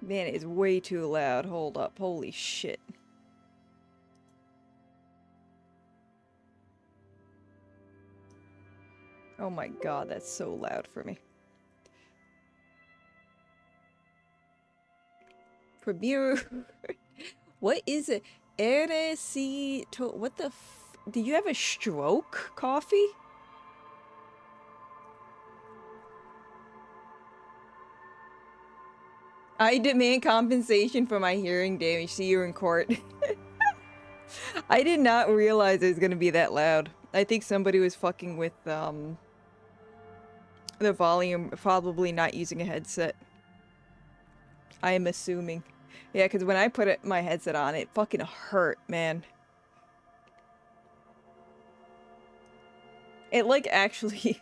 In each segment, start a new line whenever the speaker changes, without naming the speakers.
Man, it is way too loud. Hold up. Holy shit. Oh my god, that's so loud for me. Premiere. What is it? What the do you have a stroke, coffee? I demand compensation for my hearing damage. See you in court. I did not realize it was gonna be that loud. I think somebody was fucking with, the volume, probably not using a headset. I am assuming. Yeah, because when I put my headset on, it fucking hurt, man. It, like, actually...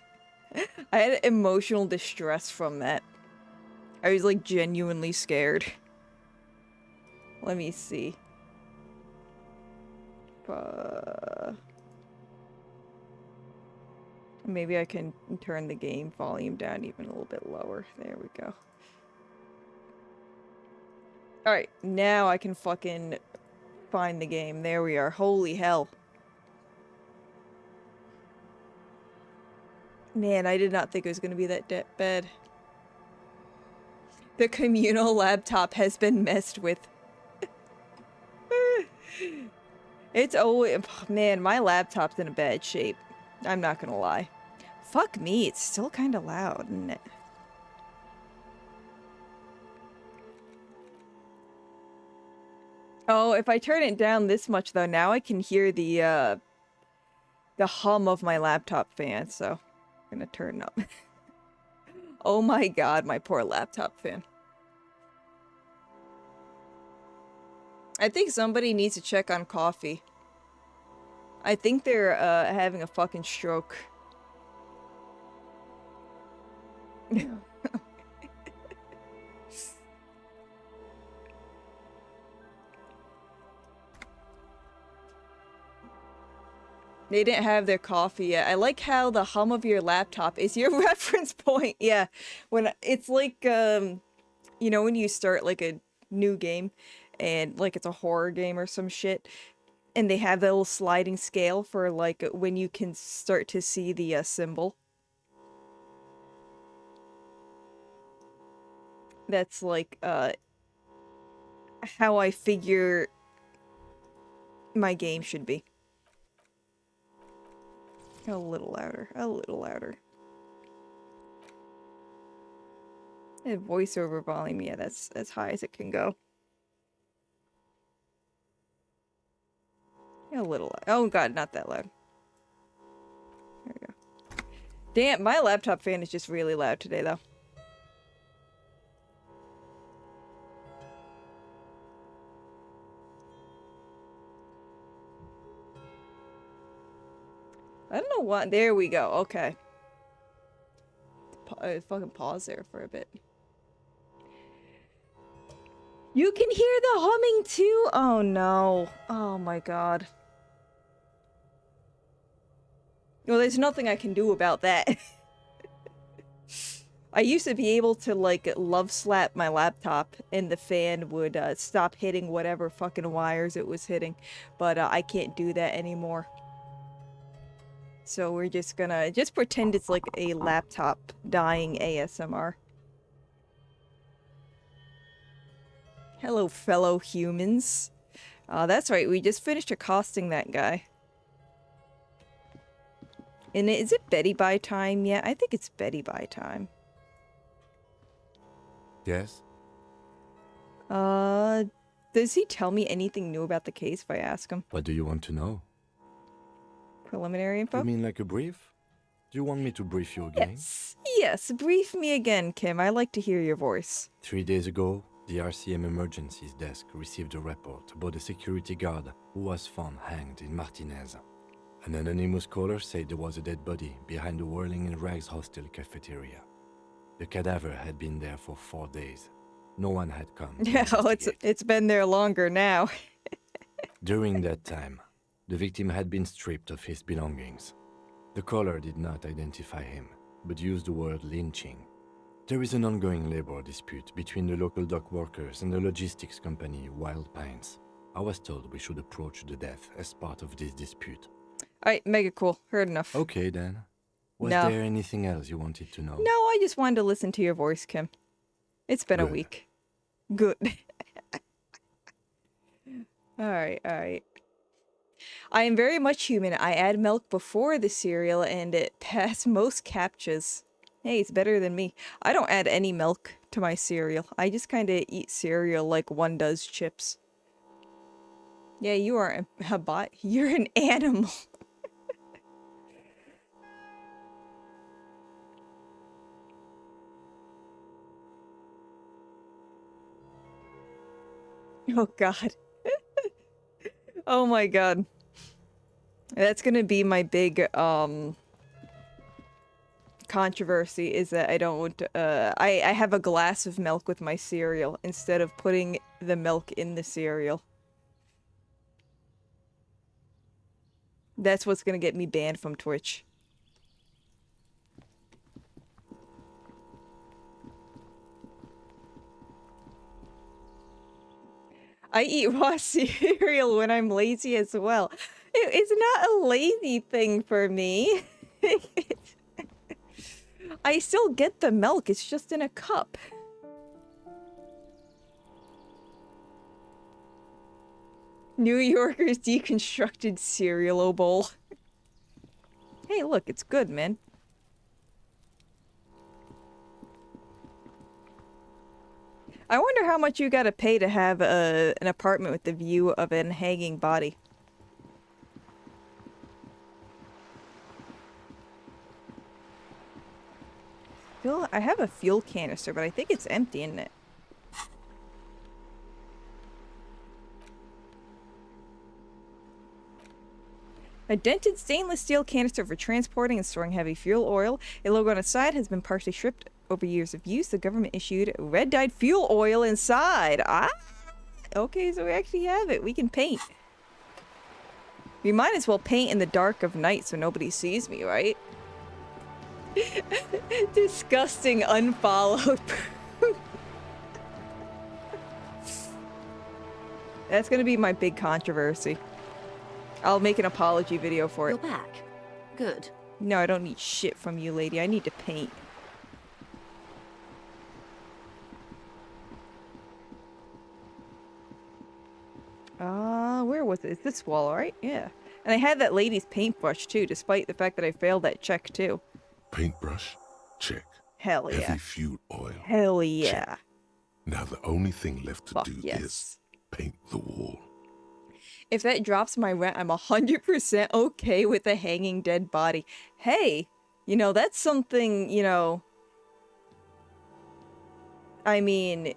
I had emotional distress from that. I was, like, genuinely scared. Let me see. Maybe I can turn the game volume down even a little bit lower. There we go. Alright, now I can fucking find the game. There we are. Holy hell. Man, I did not think it was going to be that bad. The communal laptop has been messed with. It's always... Man, my laptop's in a bad shape. I'm not gonna lie. Fuck me, it's still kind of loud, isn't it? Oh, if I turn it down this much, though, now I can hear the hum of my laptop fan, so I'm gonna turn up. Oh my god, my poor laptop fan. I think somebody needs to check on coffee. I think they're having a fucking stroke. They didn't have their coffee yet. I like how the hum of your laptop is your reference point. Yeah, when it's like, you know, when you start like a new game and like it's a horror game or some shit, and they have that little sliding scale for like when you can start to see the symbol. That's like how I figure my game should be. A little louder, a little louder. And voiceover volume, yeah, that's as high as it can go. A little loud. Oh god, not that loud. There we go. Damn, my laptop fan is just really loud today, though. I don't know what. There we go. Okay. Fucking pause there for a bit. You can hear the humming too? Oh no. Oh my god. Well, there's nothing I can do about that. I used to be able to, like, love slap my laptop and the fan would stop hitting whatever fucking wires it was hitting. But I can't do that anymore. So we're just gonna pretend it's like a laptop dying ASMR. Hello, fellow humans. That's right, we just finished accosting that guy. And is it Betty by time yet? I think it's Betty by time.
Yes?
Does he tell me anything new about the case if I ask him?
What do you want to know?
Preliminary info?
You mean like a brief? Do you want me to brief you again?
Yes, brief me again, Kim. I like to hear your voice.
3 days ago, the RCM Emergencies Desk received a report about a security guard who was found hanged in Martinez. An anonymous caller said there was a dead body behind the Whirling in Rags hostel cafeteria. The cadaver had been there for 4 days. No one had come.
Yeah, it's been there longer now.
During that time, the victim had been stripped of his belongings. The caller did not identify him, but used the word lynching. There is an ongoing labor dispute between the local dock workers and the logistics company Wild Pines. I was told we should approach the death as part of this dispute.
Alright, mega cool. Heard enough.
Okay then. Was
No.
there anything else you wanted to know?
No, I just wanted to listen to your voice, Kim. It's been a
Good.
week. Good. Alright, alright. I am very much human. I add milk before the cereal and it passed most CAPTCHAs. Hey, it's better than me. I don't add any milk to my cereal. I just kind of eat cereal like one does chips. Yeah, you are a bot. You're an animal. Oh god. Oh my god. That's gonna be my big controversy, is that I don't I have a glass of milk with my cereal instead of putting the milk in the cereal. That's what's gonna get me banned from Twitch. I eat raw cereal when I'm lazy as well. It's not a lazy thing for me. I still get the milk, it's just in a cup. New Yorker's deconstructed cereal bowl. Hey, look, it's good, man. I wonder how much you gotta pay to have an apartment with the view of an hanging body. I have a fuel canister, but I think it's empty, isn't it? A dented stainless steel canister for transporting and storing heavy fuel oil. A logo on its side has been partially stripped over years of use. The government issued red-dyed fuel oil inside. Ah! Okay, so we actually have it. We can paint. We might as well paint in the dark of night so nobody sees me, right? Disgusting unfollowed. That's gonna be my big controversy. I'll make an apology video for it.
You're back. Good.
No, I don't need shit from you, lady. I need to paint. Where was it? It's this wall, right? Yeah. And I had that lady's paintbrush too, despite the fact that I failed that check too.
Paintbrush? Check.
Hell yeah.
Heavy fuel oil?
Hell yeah.
Check. Now the only thing left to
Fuck
do
yes.
is paint the wall.
If that drops my rent, I'm 100% okay with a hanging dead body. Hey, you know, that's something, you know... I mean...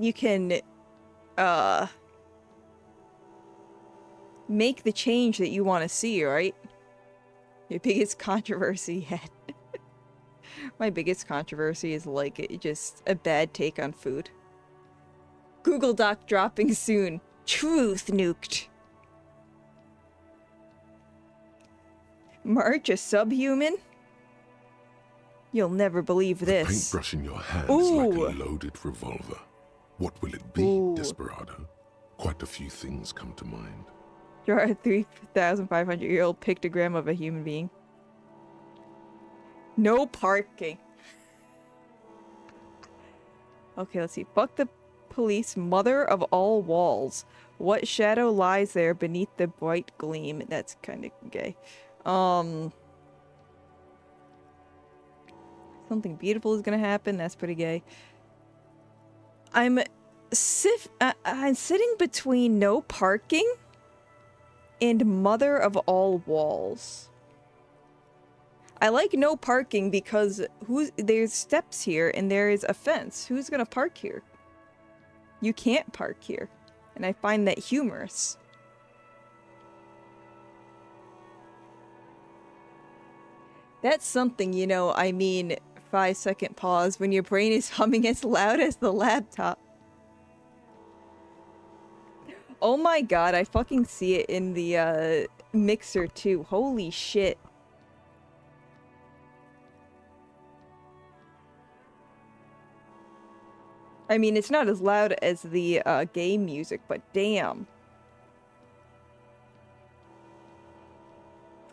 You can, make the change that you want to see, right? Your biggest controversy yet. My biggest controversy is, like, just a bad take on food. Google Doc dropping soon. Truth nuked. March a subhuman? You'll never believe
The
this.
paintbrush in your hand
Ooh.
is like a loaded revolver. What will it be,
Ooh.
Desperado? Quite a few things come to mind.
Draw a 3,500-year-old pictogram of a human being. No parking. Okay, let's see. Fuck the police, mother of all walls. What shadow lies there beneath the bright gleam? That's kind of gay. Something beautiful is gonna happen. That's pretty gay. I'm sitting between no parking and mother of all walls. I like no parking because there's steps here and there is a fence. Who's gonna park here? You can't park here. And I find that humorous. That's something, you know, I mean, 5-second pause when your brain is humming as loud as the laptop. Oh my god, I fucking see it in the mixer too. Holy shit. I mean, it's not as loud as the game music, but damn.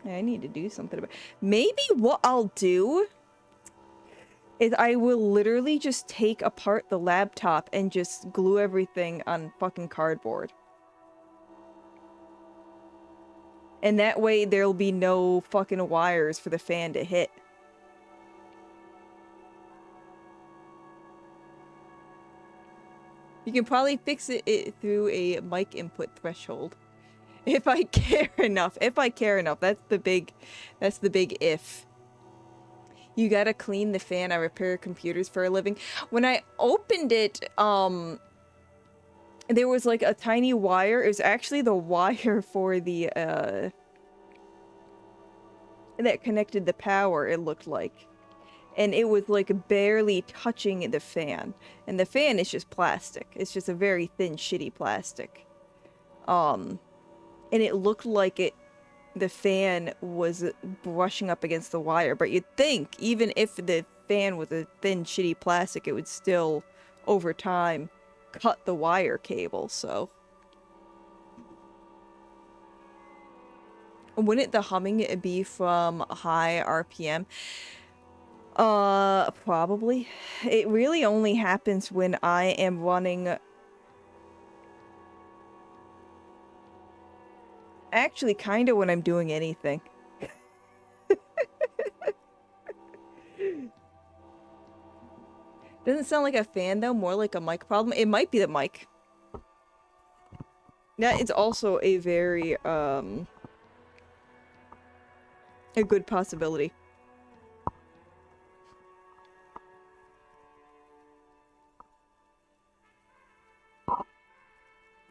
I need to do something about it. Maybe what I'll do is I will literally just take apart the laptop and just glue everything on fucking cardboard. And that way there'll be no fucking wires for the fan to hit. You can probably fix it through a mic input threshold. If I care enough. If I care enough. That's the big if. You gotta clean the fan. I repair computers for a living. When I opened it, there was like a tiny wire. It was actually the wire for the, that connected the power, it looked like. And it was like barely touching the fan. And the fan is just plastic. It's just a very thin, shitty plastic. And it looked like the fan was brushing up against the wire. But you'd think, even if the fan was a thin, shitty plastic, it would still, over time, cut the wire cable, so. Wouldn't the humming be from high RPM? Probably. It really only happens when I am running... Actually, kinda when I'm doing anything. Doesn't sound like a fan, though. More like a mic problem. It might be the mic. That is also a very, a good possibility.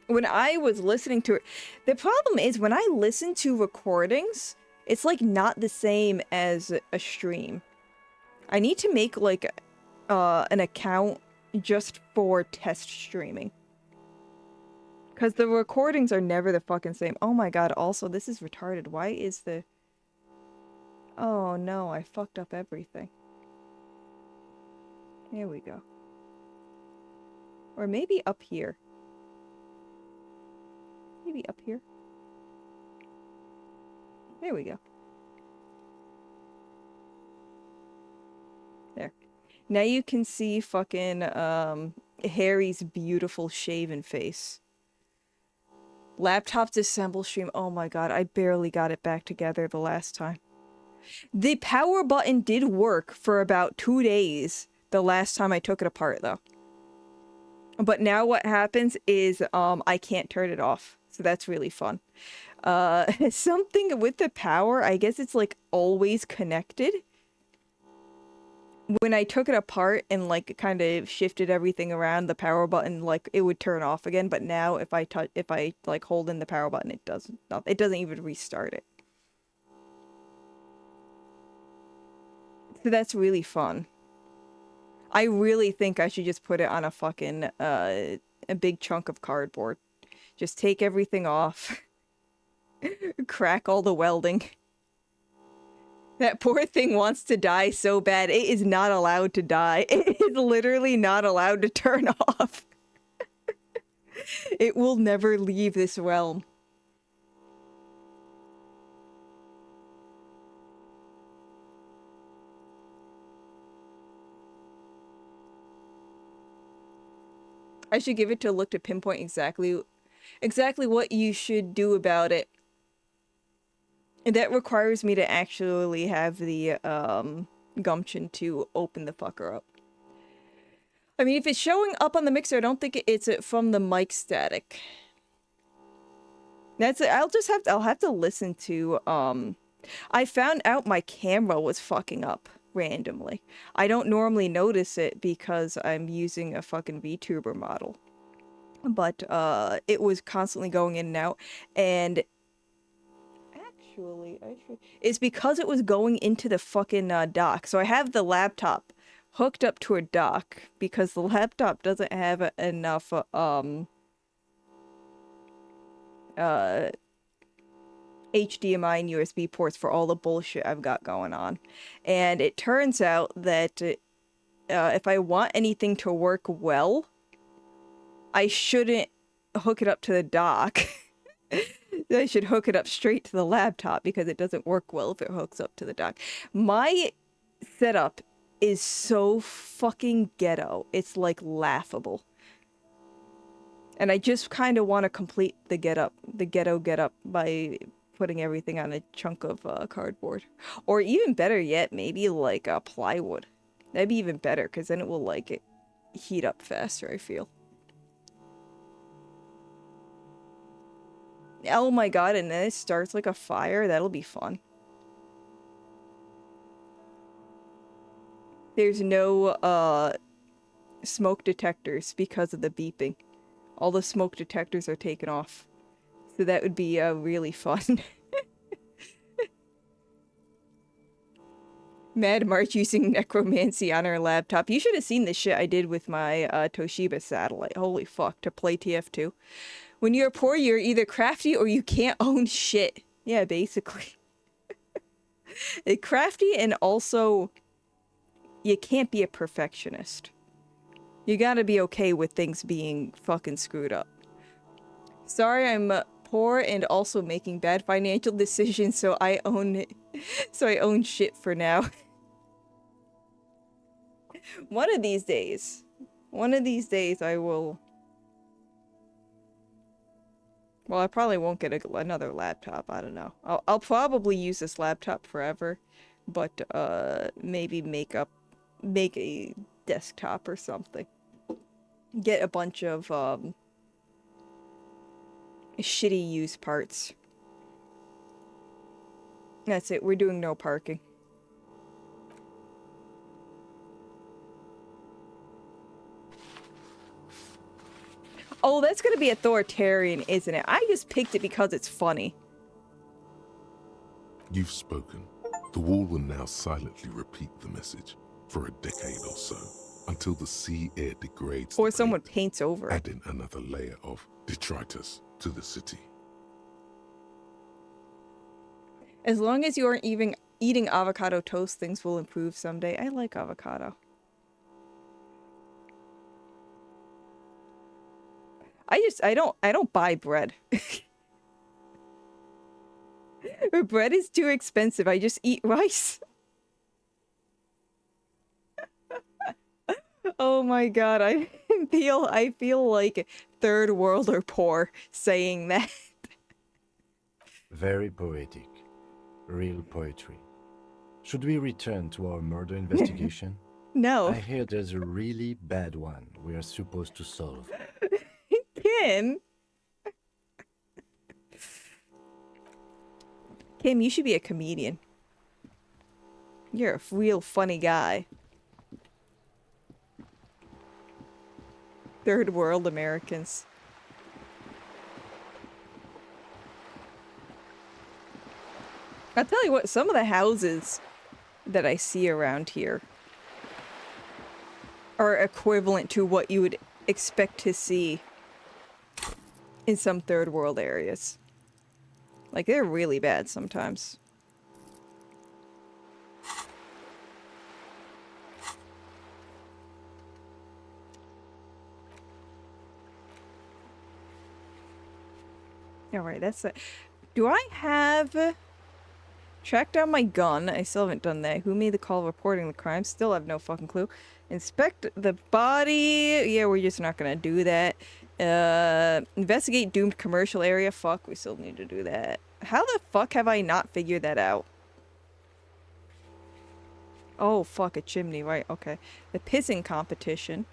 When I was listening to it, the problem is when I listen to recordings, it's like not the same as a stream. I need to make like an account just for test streaming. Because the recordings are never the fucking same. Oh my god, also, this is retarded. Why is the... Oh no, I fucked up everything. Here we go. Or maybe up here. Maybe up here. There we go. There. Now you can see fucking, Harry's beautiful shaven face. Laptop disassemble stream. Oh my god, I barely got it back together the last time. The power button did work for about 2 days the last time I took it apart, though. But now what happens is, I can't turn it off. So that's really fun. Something with the power, I guess it's like always connected. When I took it apart and like kind of shifted everything around, the power button, like it would turn off again. But now if I like hold in the power button, it doesn't even restart it. So that's really fun. I really think I should just put it on a fucking, a big chunk of cardboard. Just take everything off. Crack all the welding. That poor thing wants to die so bad. It is not allowed to die. It is literally not allowed to turn off. It will never leave this realm. I should give it to a look to pinpoint exactly what you should do about it. And that requires me to actually have the gumption to open the fucker up. I mean, if it's showing up on the mixer, I don't think it's from the mic static. That's it. I'll have to listen to I found out my camera was fucking up randomly. I don't normally notice it because I'm using a fucking VTuber model. But it was constantly going in and out, and actually it's because it was going into the fucking dock. So I have the laptop hooked up to a dock because the laptop doesn't have enough HDMI and USB ports for all the bullshit I've got going on. And it turns out that if I want anything to work well, I shouldn't hook it up to the dock. I should hook it up straight to the laptop because it doesn't work well if it hooks up to the dock. My setup is so fucking ghetto. It's like laughable. And I just kind of want to complete the ghetto get up by putting everything on a chunk of cardboard. Or even better yet, maybe like plywood. That'd be even better because then it will like heat up faster, I feel. Oh my god, and then it starts like a fire. That'll be fun. There's no smoke detectors because of the beeping. All the smoke detectors are taken off. So that would be really fun. Mad March using necromancy on her laptop. You should have seen the shit I did with my Toshiba satellite. Holy fuck, to play TF2. When you're poor, you're either crafty or you can't own shit. Yeah, basically. Crafty, and also you can't be a perfectionist. You gotta be okay with things being fucking screwed up. Sorry, I'm poor and also making bad financial decisions, so I own shit for now. One of these days I will. Well, I probably won't get another laptop. I don't know. I'll probably use this laptop forever, but maybe make a desktop or something. Get a bunch of shitty used parts. That's it. We're doing no parking. Oh, that's gonna be authoritarian, isn't it? I just picked it because it's funny.
You've spoken. The wall will now silently repeat the message for a decade or so, until the sea air degrades
Or
the
someone
paint,
paints over it.
adding another layer of detritus to the city.
As long as you aren't even eating avocado toast, things will improve someday. I like avocado. I don't buy bread. Bread is too expensive. I just eat rice. Oh my god, I feel like third world or poor saying that.
Very poetic. Real poetry. Should we return to our murder investigation?
No.
I hear there's a really bad one we are supposed to solve.
Kim, you should be a comedian. You're a real funny guy. Third world Americans. I'll tell you what, some of the houses that I see around here are equivalent to what you would expect to see in some third world areas. Like, they're really bad sometimes. Alright, that's it. Do I have... Track down my gun. I still haven't done that. Who made the call reporting the crime? Still have no fucking clue. Inspect the body. Yeah, we're just not gonna do that. Investigate doomed commercial area. Fuck, we still need to do that. How the fuck have I not figured that out? Oh, fuck, a chimney, right, okay. The pissing competition.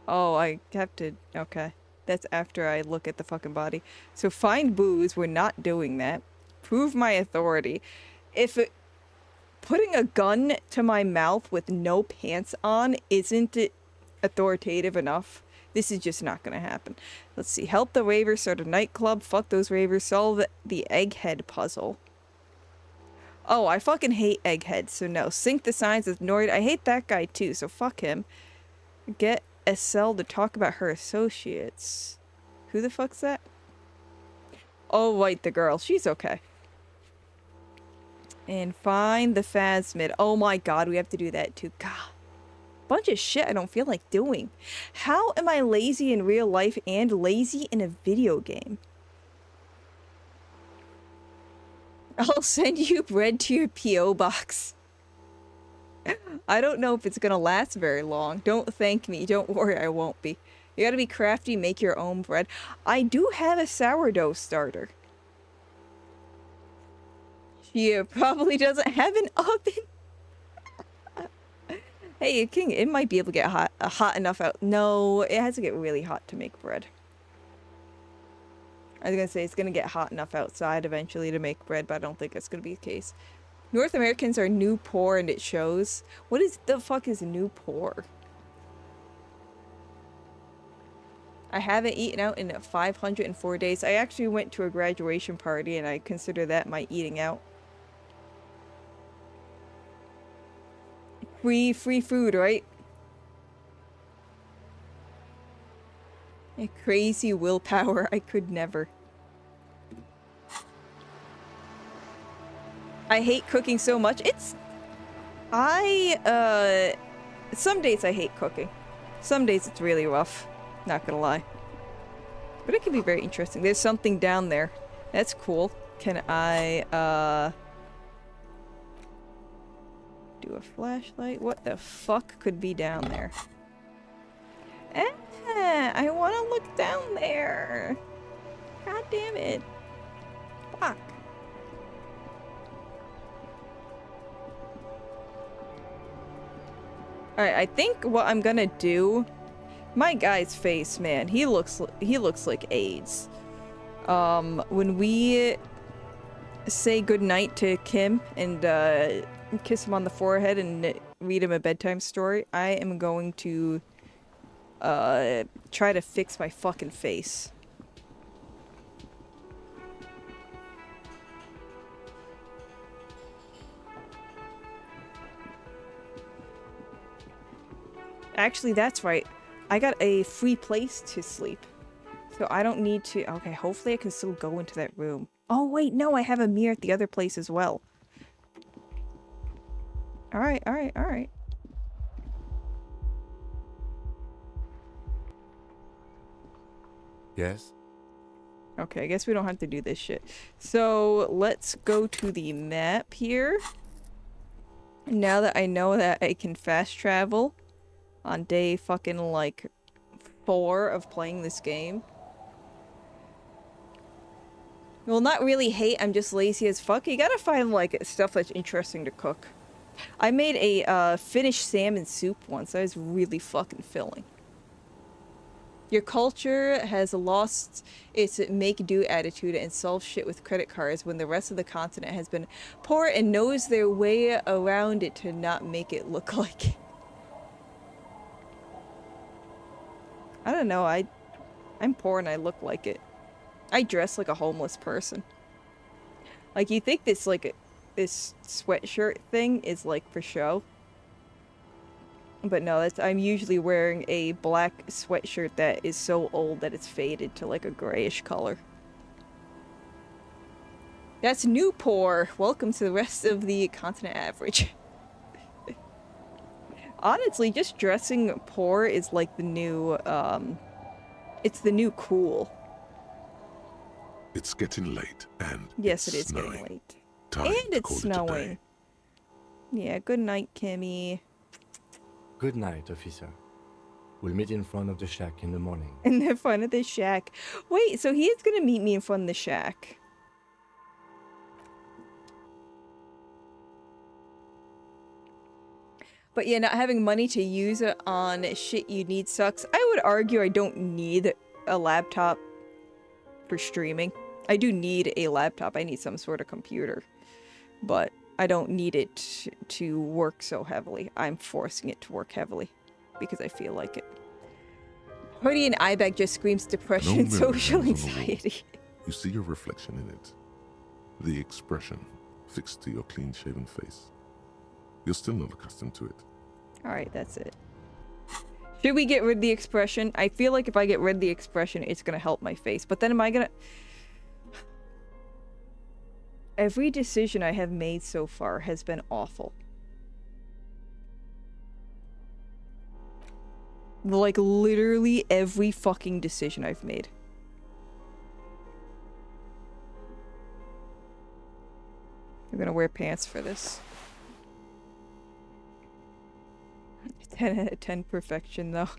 Oh, I have to... Okay. That's after I look at the fucking body. So find booze. We're not doing that. Prove my authority. If it, putting a gun to my mouth with no pants on isn't authoritative enough, this is just not gonna happen. Let's see. Help the ravers start a nightclub. Fuck those ravers. Solve the egghead puzzle. Oh, I fucking hate eggheads, so no. Sync the signs with Nord. I hate that guy too, so fuck him. Get Estelle to talk about her associates. Who the fuck's that? Oh, right, the girl. She's okay. And find the phasmid. Oh my god, we have to do that too. God. bunch of shit I don't feel like doing. How am I lazy in real life and lazy in a video game? I'll send you bread to your P.O. box. I don't know if it's gonna last very long. Don't thank me. Don't worry, I won't be. You gotta be crafty, make your own bread. I do have a sourdough starter. She probably doesn't have an oven. Hey, it might be able to get hot enough out. No, it has to get really hot to make bread. I was gonna say it's gonna get hot enough outside eventually to make bread, but I don't think that's gonna be the case. North Americans are new poor and it shows. What is the fuck is new poor? I haven't eaten out in 504 days. I actually went to a graduation party and I consider that my eating out. Free food, right? A crazy willpower. I could never. I hate cooking so much. Some days I hate cooking. Some days it's really rough. Not gonna lie. But it can be very interesting. There's something down there. That's cool. Can I, do a flashlight? What the fuck could be down there? I want to look down there. God damn it. Fuck. Alright, I think what I'm gonna do... My guy's face, man, he looks like AIDS. When we say goodnight to Kim and kiss him on the forehead and read him a bedtime story, I am going to try to fix my fucking face. Actually, that's right. I got a free place to sleep. So I don't need to... Okay, hopefully I can still go into that room. Oh, wait, no, I have a mirror at the other place as well. Alright, alright, alright.
Yes?
Okay, I guess we don't have to do this shit. So, let's go to the map here. Now that I know that I can fast travel on day fucking, like, 4 of playing this game. Well, not really hate, I'm just lazy as fuck. You gotta find, like, stuff that's interesting to cook. I made a, Finnish salmon soup once. That was really fucking filling. Your culture has lost its make-do attitude and solves shit with credit cards when the rest of the continent has been poor and knows their way around it to not make it look like it. I don't know, I'm poor and I look like it. I dress like a homeless person. Like, you think this, like, this sweatshirt thing is, like, for show. But no, I'm usually wearing a black sweatshirt that is so old that it's faded to, like, a grayish color. That's new poor. Welcome to the rest of the continent average. Honestly, just dressing poor is like the new, it's the new cool.
It's getting late, and
yes,
it's
it is
snowing.
getting late.
Time
And
to
it's
call it a
snowing.
day.
Yeah, good night, Kimmy.
Good night, officer. We'll meet in front of the shack in the morning.
In the front of the shack. Wait, so he is gonna meet me in front of the shack. But yeah, not having money to use it on shit you need sucks. I would argue I don't need a laptop for streaming. I do need a laptop. I need some sort of computer. But I don't need it to work so heavily. I'm forcing it to work heavily because I feel like it. Hoodie and Ibag just screams depression and social anxiety.
You see your reflection in it. The expression fixed to your clean-shaven face. You're still not accustomed to it.
Alright, that's it. Should we get rid of the expression? I feel like if I get rid of the expression, it's gonna help my face. But then am I gonna... Every decision I have made so far has been awful. Like, literally every fucking decision I've made. I'm gonna wear pants for this. 10 out of 10 perfection, though.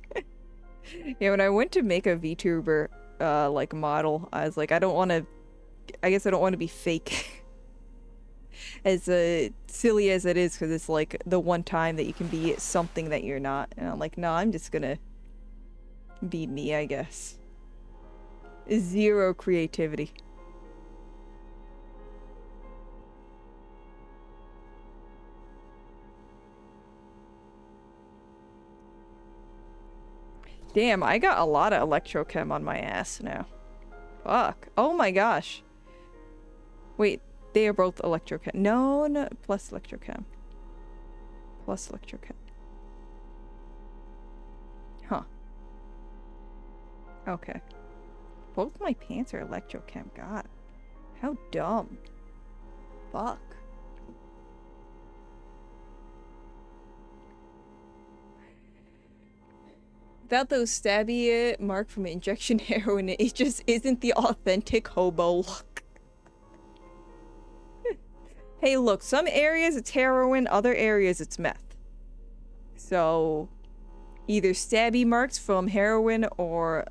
Yeah, when I went to make a VTuber, like, model, I was like, I guess I don't want to be fake. As silly as it is, because it's like the one time that you can be something that you're not. And I'm like, no, I'm just gonna be me, I guess. Zero creativity. Damn, I got a lot of electrochem on my ass now. Fuck. Oh my gosh. Wait, they are both electrochem. No, plus electrochem. Plus electrochem. Huh. Okay. Both my pants are electrochem. God. How dumb. Fuck. Without those stabby mark from injection heroin, it just isn't the authentic hobo look. Hey, look, some areas it's heroin, other areas it's meth. So, either stabby marks from heroin or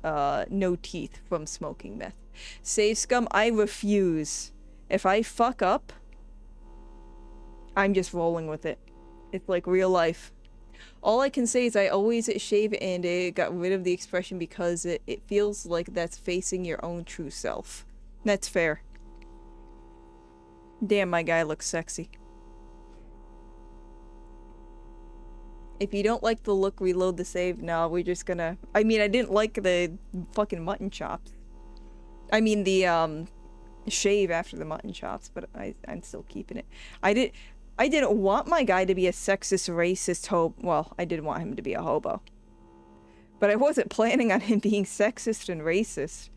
no teeth from smoking meth. Save scum, I refuse. If I fuck up, I'm just rolling with it. It's like real life. All I can say is I always shave and got rid of the expression because it feels like that's facing your own true self. That's fair. Damn, my guy looks sexy. If you don't like the look, reload the save. No, we're just gonna... I mean, I didn't like the fucking mutton chops. I mean, the shave after the mutton chops, but I'm still keeping it. I didn't want my guy to be a sexist, racist hobo. Well, I did want him to be a hobo. But I wasn't planning on him being sexist and racist.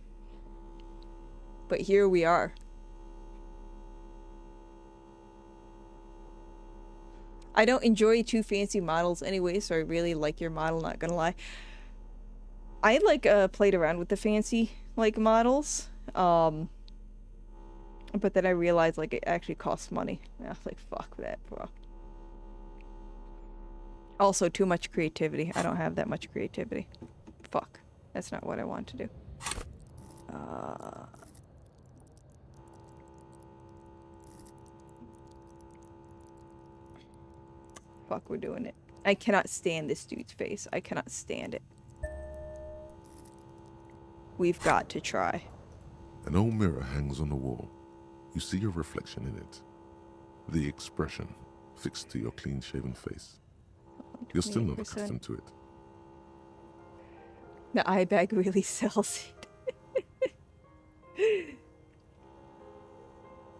But here we are. I don't enjoy too fancy models anyway, so I really like your model, not gonna lie. I like played around with the fancy like models. But then I realized, like, it actually costs money. And I was like, fuck that, bro. Also, too much creativity. I don't have that much creativity. Fuck. That's not what I want to do. Fuck, we're doing it. I cannot stand this dude's face. I cannot stand it. We've got to try.
An old mirror hangs on the wall. You see your reflection in it. The expression fixed to your clean-shaven face. You're still not
28%.
accustomed to it.
The eye bag really sells it.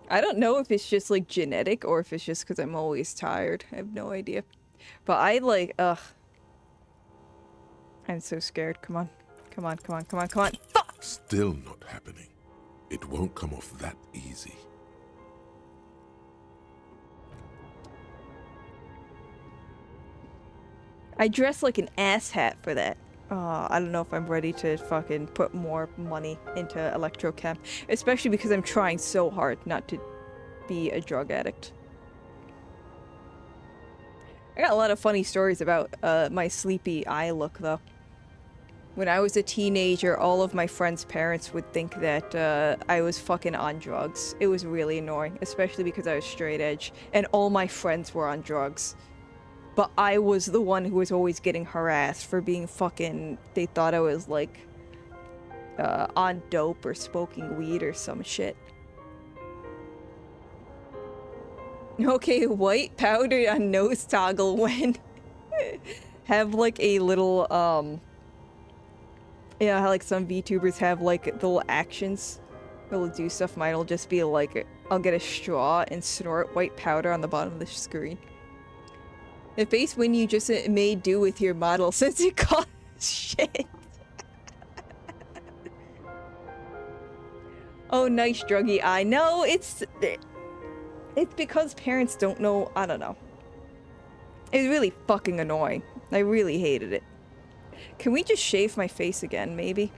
I don't know if it's just like genetic or if it's just because I'm always tired. I have no idea. But I like, ugh. I'm so scared. Come on. Come on, come on, come on, come on. Fuck!
Still not happening. It won't come off that easy.
I dress like an asshat for that. I don't know if I'm ready to fucking put more money into electrochem. Especially because I'm trying so hard not to be a drug addict. I got a lot of funny stories about my sleepy eye look, though. When I was a teenager, all of my friends' parents would think that I was fucking on drugs. It was really annoying, especially because I was straight edge, and all my friends were on drugs. But I was the one who was always getting harassed for being fucking... They thought I was, like, on dope or smoking weed or some shit. Okay, white powder on nose toggle when... have, like, a little, yeah, how, like, some VTubers have, like, the little actions. They'll do stuff. Mine'll just be, like, I'll get a straw and snort white powder on the bottom of the screen. The face when you just made do with your model since it costs shit. Oh, nice druggy eye. No, it's because parents don't know. I don't know. It's really fucking annoying. I really hated it. Can we just shave my face again, maybe?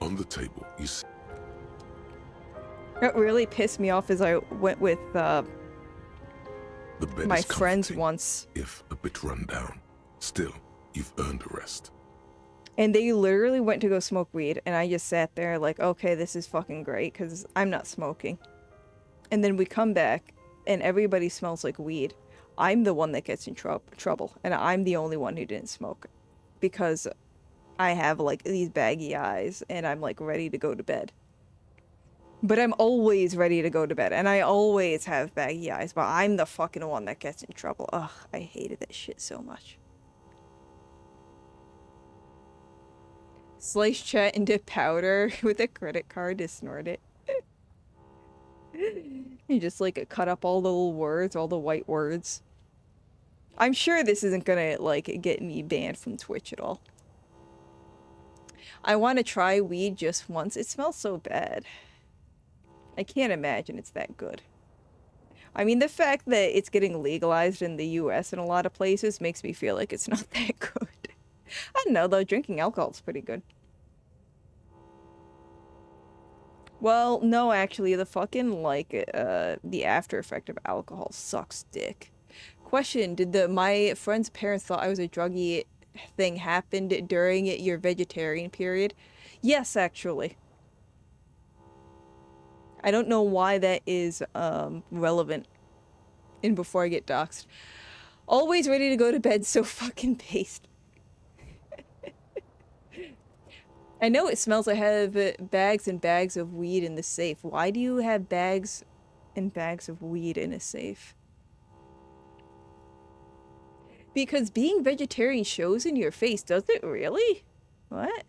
On the table, you see
What really pissed me off is I went with
the bed
my
is
friends
comforting,
once,
if a bit run down. Still, you've earned a rest.
and they literally went to go smoke weed, and I just sat there like, okay, this is fucking great, because I'm not smoking. And then we come back, and everybody smells like weed. I'm the one that gets in trouble, and I'm the only one who didn't smoke, because I have like these baggy eyes, and I'm like ready to go to bed. But I'm always ready to go to bed, and I always have baggy eyes, but I'm the fucking one that gets in trouble. Ugh, I hated that shit so much. Slice chat into powder with a credit card to snort it. You just like cut up all the little words, all the white words. I'm sure this isn't gonna like get me banned from Twitch at all. I want to try weed just once. It smells so bad. I can't imagine it's that good. I mean, the fact that it's getting legalized in the US in a lot of places makes me feel like it's not that good. I don't know, though. Drinking alcohol is pretty good. Well, no, actually, the fucking, like, the after effect of alcohol sucks dick. Question, did my friend's parents thought I was a druggie thing happened during your vegetarian period? Yes, actually. I don't know why that is relevant. And before I get doxxed. Always ready to go to bed, so fucking based. I know it smells. I have bags and bags of weed in the safe. Why do you have bags and bags of weed in a safe? Because being vegetarian shows in your face, does it really? What?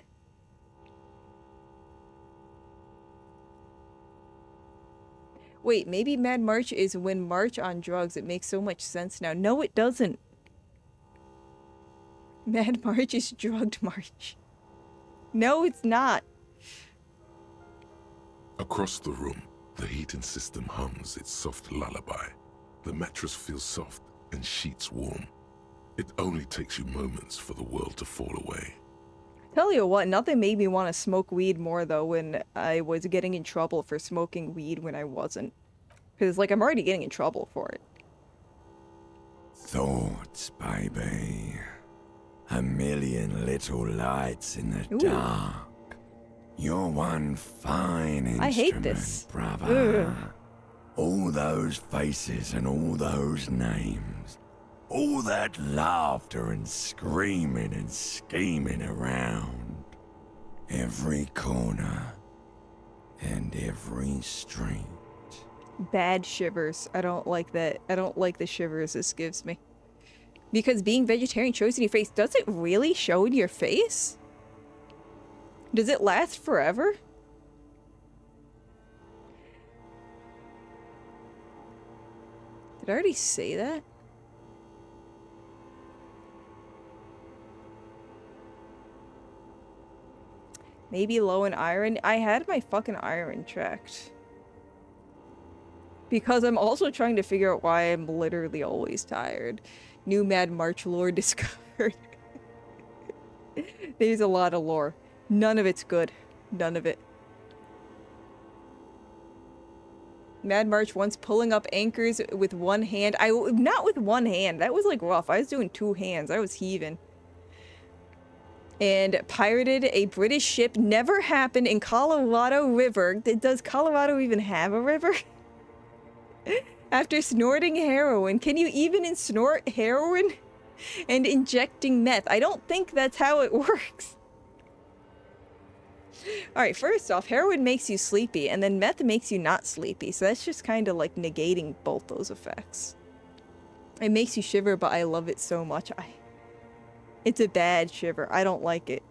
Wait, maybe Mad March is when March on drugs. It makes so much sense now. No, it doesn't. Mad March is drugged March. No, it's not.
Across the room, the heating system hums its soft lullaby. The mattress feels soft and sheets warm. It only takes you moments for the world to fall away.
Tell you what, nothing made me want to smoke weed more, though, when I was getting in trouble for smoking weed when I wasn't. Because, like, I'm already getting in trouble for it.
Thoughts, baby. A million little lights in the
Ooh.
dark. You're one fine instrument,
I hate this.
brother.
Ugh.
All those faces and all those names. All that laughter and screaming and scheming around. Every corner and every street.
Bad shivers. I don't like that. I don't like the shivers this gives me. Because being vegetarian shows in your face. Does it really show in your face? Does it last forever? Did I already say that? Maybe low in iron. I had my fucking iron checked. Because I'm also trying to figure out why I'm literally always tired. New Mad March lore discovered. There's a lot of lore. None of it's good. None of it. Mad March once pulling up anchors with one hand. Not with one hand. That was like rough. I was doing two hands. I was heaving. And pirated a British ship. Never happened in Colorado River. Does Colorado even have a river? After snorting heroin. Can you even snort heroin? And injecting meth. I don't think that's how it works. Alright, first off, heroin makes you sleepy, and then meth makes you not sleepy. So that's just kind of like negating both those effects. It makes you shiver, but I love it so much. It's a bad shiver. I don't like it.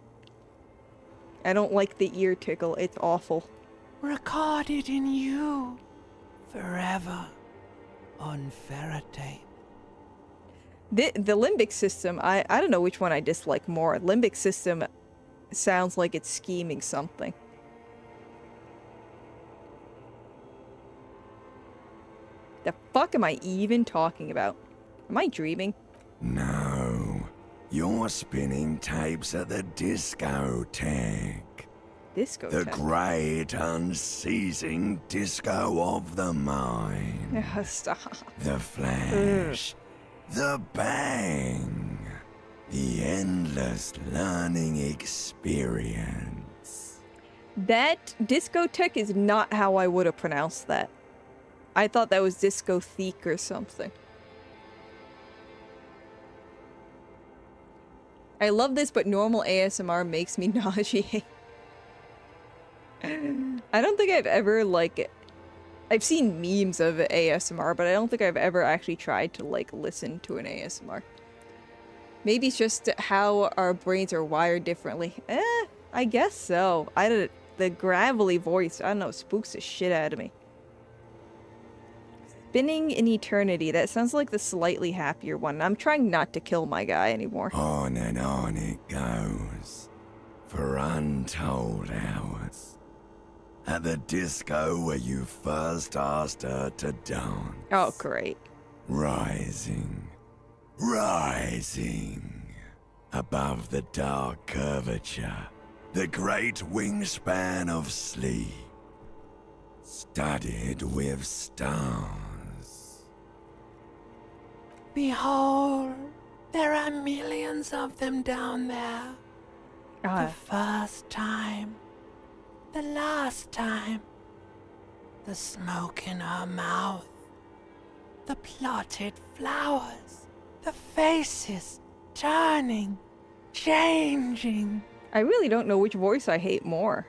I don't like the ear tickle. It's awful.
Recorded in you forever on ferrotape.
The limbic system, I don't know which one I dislike more. Limbic system sounds like it's scheming something. The fuck am I even talking about? Am I dreaming?
No, You're spinning tapes at the discotheque. The
Discotheque.
great unceasing disco of the mind.
Stop.
The flash. The bang. The endless learning experience.
That discotheque is not how I would have pronounced that. I thought that was discotheque or something. I love this, but normal ASMR makes me nauseate. I don't think I've ever, like... I've seen memes of ASMR, but I don't think I've ever actually tried to, like, listen to an ASMR. Maybe it's just how our brains are wired differently. I guess so. The gravelly voice, I don't know, spooks the shit out of me. Spinning in eternity, that sounds like the slightly happier one. I'm trying not to kill my guy anymore.
On and on it goes. For untold hours. At the disco where you first asked her to dance.
Oh, great.
Rising. Rising. Above the dark curvature. The great wingspan of sleep. Studded with stars.
Behold, there are millions of them down there. The first time. The last time. The smoke in her mouth. The plotted flowers. The faces turning, changing.
I really don't know which voice I hate more.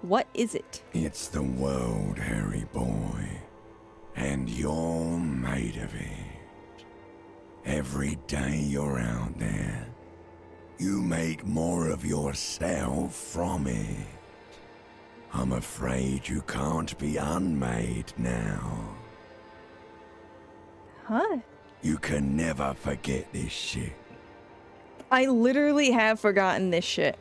What is it?
It's the world, Harry boy. And you're made of it. Every day you're out there, you make more of yourself from it. I'm afraid you can't be unmade now.
Huh?
You can never forget this shit.
I literally have forgotten this shit.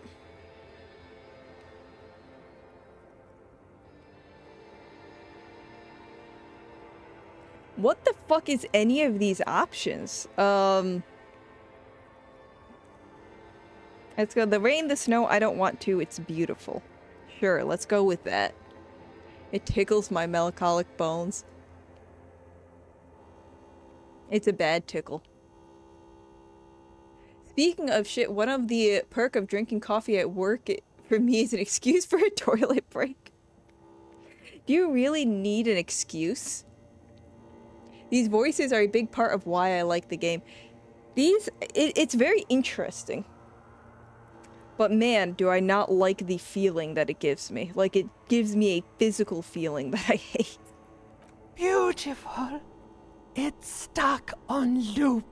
What the fuck is any of these options? Let's go. The rain, the snow, I don't want to. It's beautiful. Sure, let's go with that. It tickles my melancholic bones. It's a bad tickle. Speaking of shit, one of the perk of drinking coffee at work for me is an excuse for a toilet break. Do you really need an excuse? These voices are a big part of why I like the game. It's very interesting. But man, do I not like the feeling that it gives me. Like, it gives me a physical feeling that I hate.
Beautiful. It's stuck on loop,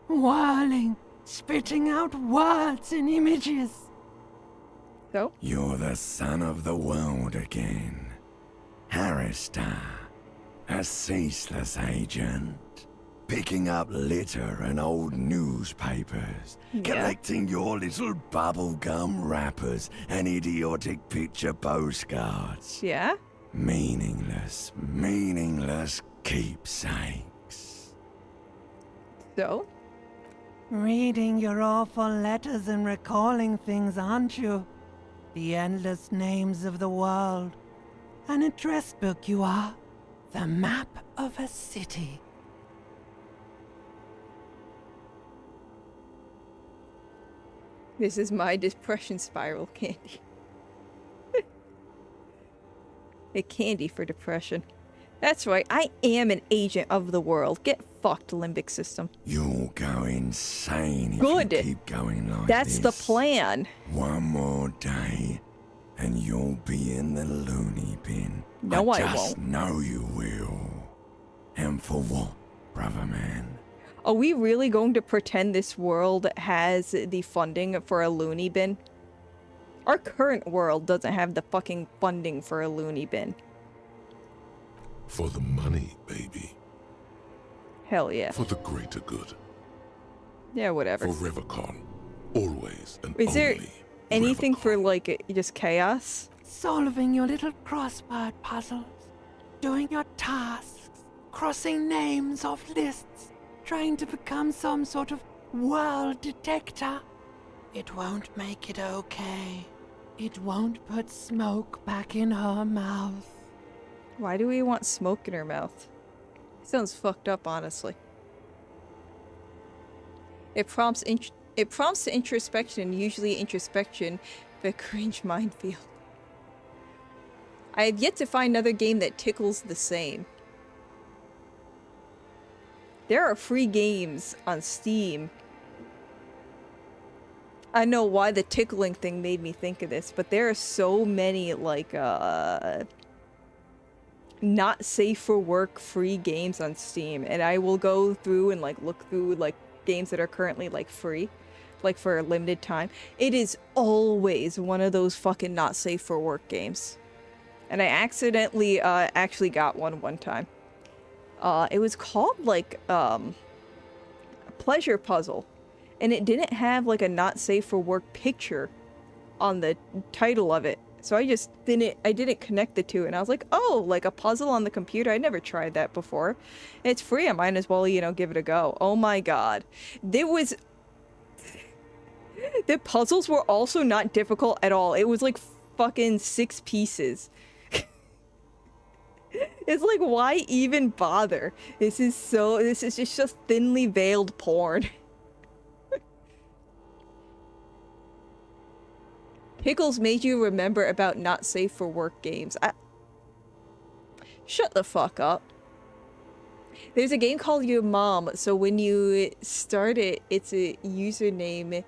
whirling, spitting out words and images.
So?
You're the son of the world again. Harrister, a ceaseless agent. Picking up litter and old newspapers.
Yeah.
Collecting your little bubblegum wrappers and idiotic picture postcards.
Yeah?
Meaningless keepsakes.
So?
Reading your awful letters and recalling things, aren't you? The endless names of the world. An address book you are. The map of a city.
This is my depression spiral candy. A candy for depression. That's right, I am an agent of the world. Get fucked, limbic system.
You'll go insane if
Good.
you keep going like
That's
this.
the plan.
One more day, and you'll be in the loony bin.
No, I
just
won't.
know you will. And for what, brother man?
Are we really going to pretend this world has the funding for a loony bin? Our current world doesn't have the fucking funding for a loony bin.
For the money, baby.
Hell yeah.
For the greater good.
Yeah, whatever.
For Revacon. Always and
Is there
only
anything for,
Revacon.
like, just chaos?
Solving your little crossword puzzles. Doing your tasks. Crossing names off lists. Trying to become some sort of World detector. It won't make it okay. It won't put smoke back in her mouth.
Why do we want smoke in her mouth? Sounds fucked up, honestly. It prompts to introspection, usually introspection, but cringe minefield. I have yet to find another game that tickles the same. There are free games on Steam. I know why the tickling thing made me think of this, but there are so many, like, not safe for work free games on Steam, and I will go through and, like, look through, like, games that are currently, like, free, like, for a limited time. It is always one of those fucking not safe for work games. And I accidentally, actually got one time. It was called, like, Pleasure Puzzle. And it didn't have, like, a not safe for work picture on the title of it. So I didn't connect the two. And I was like, oh, like a puzzle on the computer? I never tried that before. It's free. I might as well, you know, give it a go. Oh my god. The puzzles were also not difficult at all. It was like fucking 6 pieces. It's like, why even bother? This is just thinly veiled porn. Pickles made you remember about not safe for work games. Shut the fuck up. There's a game called Your Mom, so when you start it, its a username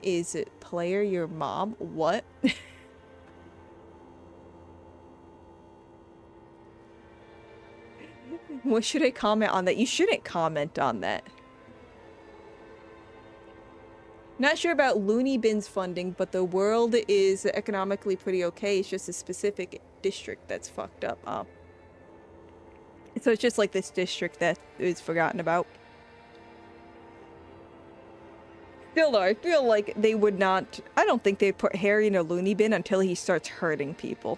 is player your mom. What? What should I comment on that? You shouldn't comment on that. Not sure about Looney Bin's funding, but the world is economically pretty okay. It's just a specific district that's fucked up. So it's just like this district that is forgotten about. Still though, I feel like they would not... I don't think they'd put Harry in a Looney Bin until he starts hurting people.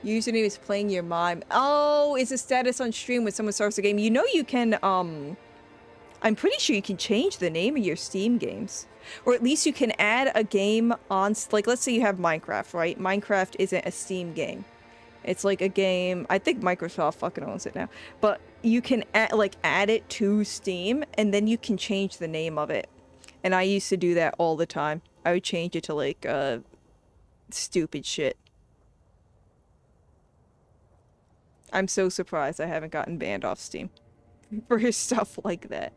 Username is playing your mime. Oh, it's a status on stream when someone starts a game. You know you can, I'm pretty sure you can change the name of your Steam games. Or at least you can add a game on, like, let's say you have Minecraft, right? Minecraft isn't a Steam game. It's like a game, I think Microsoft fucking owns it now. But you can, add it to Steam, and then you can change the name of it. And I used to do that all the time. I would change it to, like, stupid shit. I'm so surprised I haven't gotten banned off Steam for stuff like that.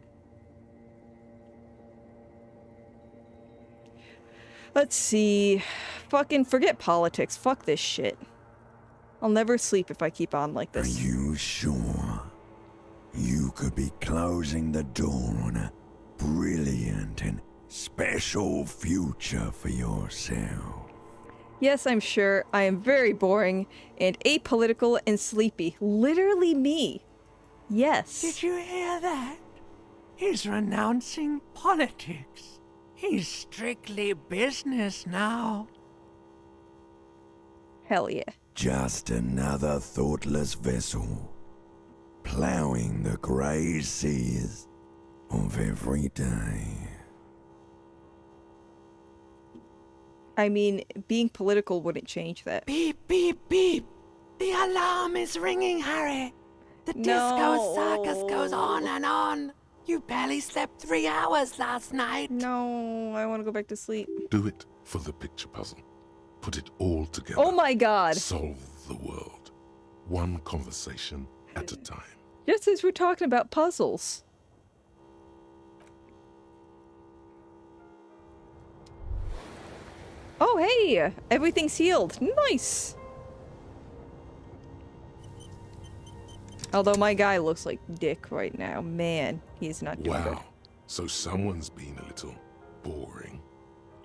Let's see. Fucking forget politics. Fuck this shit. I'll never sleep if I keep on like this.
Are you sure? You could be closing the door on a brilliant and special future for yourself.
Yes, I'm sure. I am very boring and apolitical and sleepy. Literally me. Yes.
Did you hear that? He's renouncing politics. He's strictly business now.
Hell yeah.
Just another thoughtless vessel, plowing the grey seas of every day.
I mean, being political wouldn't change that.
Beep, beep, beep. The alarm is ringing, Harry. The disco circus goes on and on. You barely slept 3 hours last night.
No, I want to go back to sleep.
Do it for the picture puzzle. Put it all together.
Oh my god.
Solve the world. One conversation at a time.
Just as we're talking about puzzles. Oh, hey! Everything's healed. Nice! Although my guy looks like dick right now. Man, he's not doing good.
Wow. So someone's been a little boring.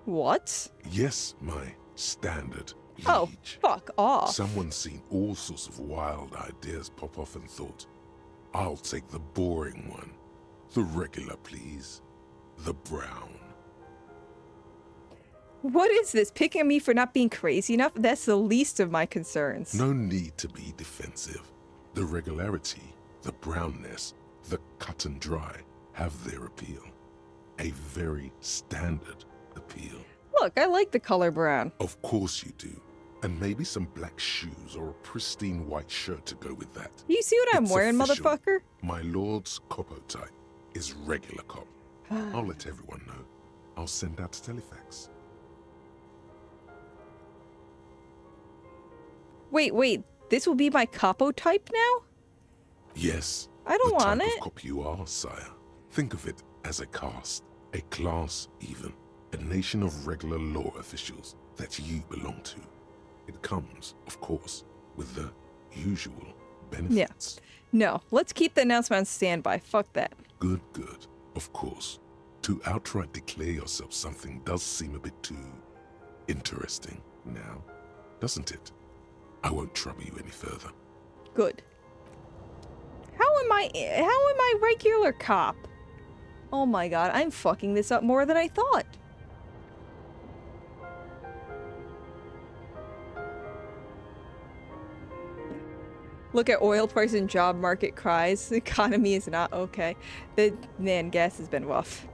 What?
Yes, my standard liege.
Oh, fuck off.
Someone's seen all sorts of wild ideas pop off and thought, I'll take the boring one. The regular, please. The brown.
What is this? Picking on me for not being crazy enough? That's the least of my concerns.
No need to be defensive. The regularity The brownness, the cut and dry, have their appeal. A very standard appeal.
Look, I like the color brown.
Of course you do. And maybe some black shoes or a pristine white shirt to go with that.
You see what I'm
It's
wearing,
official.
motherfucker?
My lord's Copo type is regular cop. I'll let everyone know. I'll send out telefax.
Wait. This will be my capo type now?
Yes.
I don't
the
want
type
it.
of cop you are, sire. Think of it as a caste, a class even, a nation of regular law officials that you belong to. It comes, of course, with the usual benefits.
No, let's keep the announcement on standby. Fuck that.
Good. Of course. To outright declare yourself something does seem a bit too interesting now, doesn't it? I won't trouble you any further.
Good. How am I regular cop? Oh my god, I'm fucking this up more than I thought. Look at oil price and job market cries. The economy is not okay. Man, gas has been rough.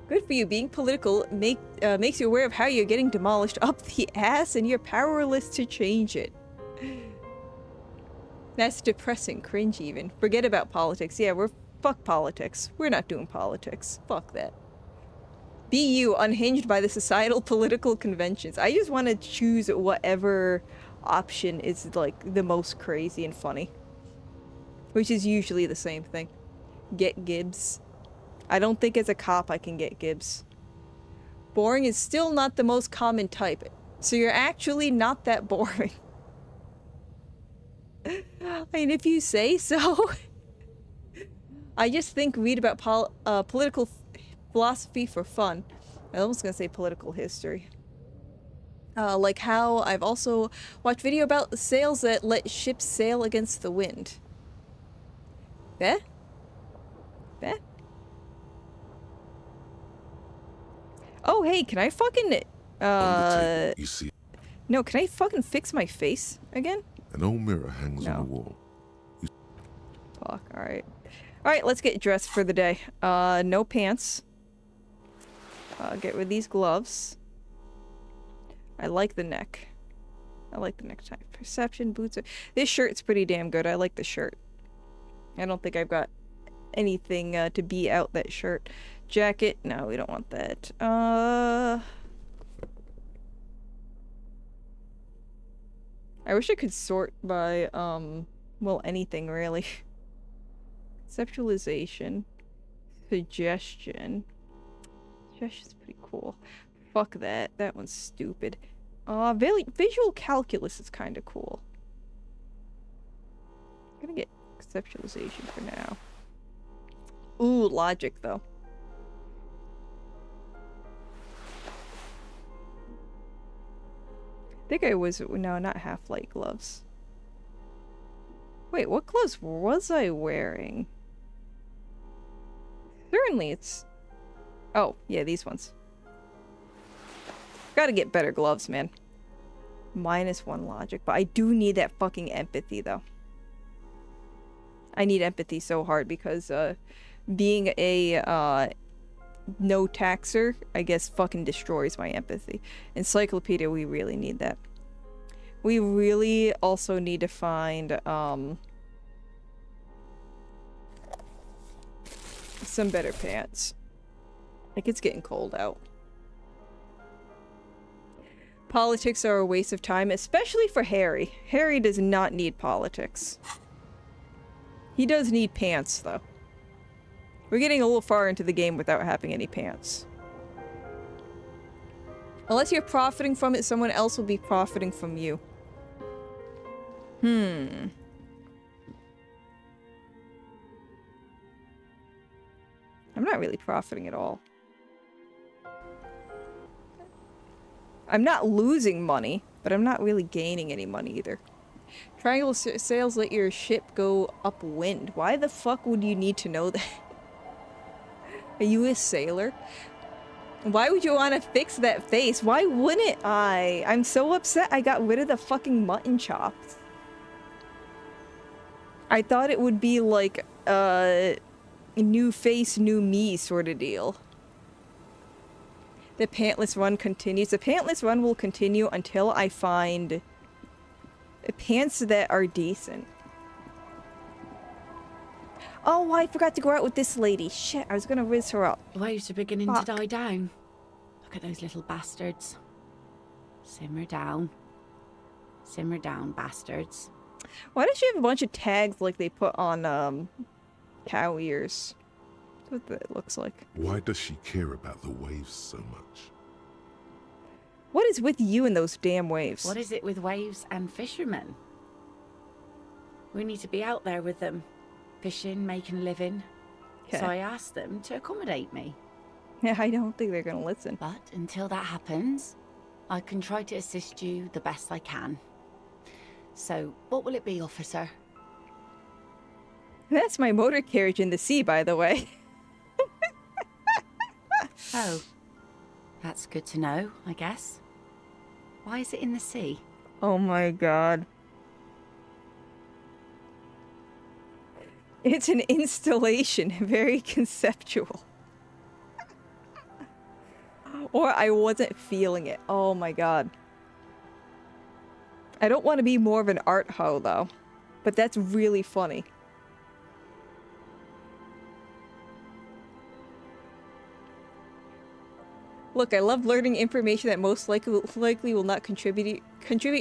Good for you. Being political makes you aware of how you're getting demolished up the ass and you're powerless to change it. That's depressing. Cringe even. Forget about politics. Yeah, fuck politics. We're not doing politics. Fuck that. Be you, unhinged by the societal political conventions. I just want to choose whatever option is like the most crazy and funny. Which is usually the same thing. Get Gibbs. I don't think as a cop I can get Gibbs. Boring is still not the most common type. So you're actually not that boring. I mean, if you say so. I just think read about political philosophy for fun. I was almost gonna say political history. Like how I've also watched video about sails that let ships sail against the wind. Beh? Oh, hey, can I fucking...
On the table, you see
No, can I fucking fix my face again?
an old mirror hangs on
No.
the wall.
Fuck, alright. Alright, let's get dressed for the day. No pants. Get rid of these gloves. I like the neck. I like the necktie. Perception, boots. This shirt's pretty damn good. I like the shirt. I don't think I've got anything to beat out that shirt. Jacket. No, we don't want that. I wish I could sort by, well, anything really. Conceptualization. Suggestion. Suggestion's pretty cool. Fuck that. That one's stupid. Visual calculus is kind of cool. I'm gonna get conceptualization for now. Ooh, logic though. I think I was, no, not half-light gloves. Wait, what gloves was I wearing? Certainly it's... Oh, yeah, these ones. Gotta get better gloves, man. -1 logic, but I do need that fucking empathy, though. I need empathy so hard because, being a, no taxer, I guess fucking destroys my empathy. Encyclopedia, we really need that. We really also need to find, some better pants. Like, it's getting cold out. Politics are a waste of time, especially for Harry. Harry does not need politics. He does need pants, though. We're getting a little far into the game without having any pants. Unless you're profiting from it, someone else will be profiting from you. I'm not really profiting at all. I'm not losing money, but I'm not really gaining any money either. Triangle sails let your ship go upwind. Why the fuck would you need to know that? Are you a sailor? Why would you want to fix that face? Why wouldn't I? I'm so upset I got rid of the fucking mutton chops. I thought it would be like a new face, new me sort of deal. The pantless run continues. The pantless run will continue until I find pants that are decent. Oh, I forgot to go out with this lady. Shit, I was gonna whiz her up.
The waves are beginning
Fuck.
to die down. Look at those little bastards. Simmer down. Simmer down, bastards.
Why does she have a bunch of tags like they put on, cow ears? That's what that looks like.
Why does she care about the waves so much?
What is with you and those damn waves?
What is it with waves and fishermen? We need to be out there with them. Fishing, making a living. So
Okay.
I asked them to accommodate me.
Yeah, I don't think they're gonna listen.
But until that happens, I can try to assist you the best I can. So, what will it be, officer?
That's my motor carriage in the sea, by the way.
Oh, that's good to know, I guess. Why is it in the sea?
Oh my god. It's an installation, very conceptual. Or I wasn't feeling it. Oh my god. I don't want to be more of an art hoe though, but that's really funny. Look, I love learning information that most likely will not contribute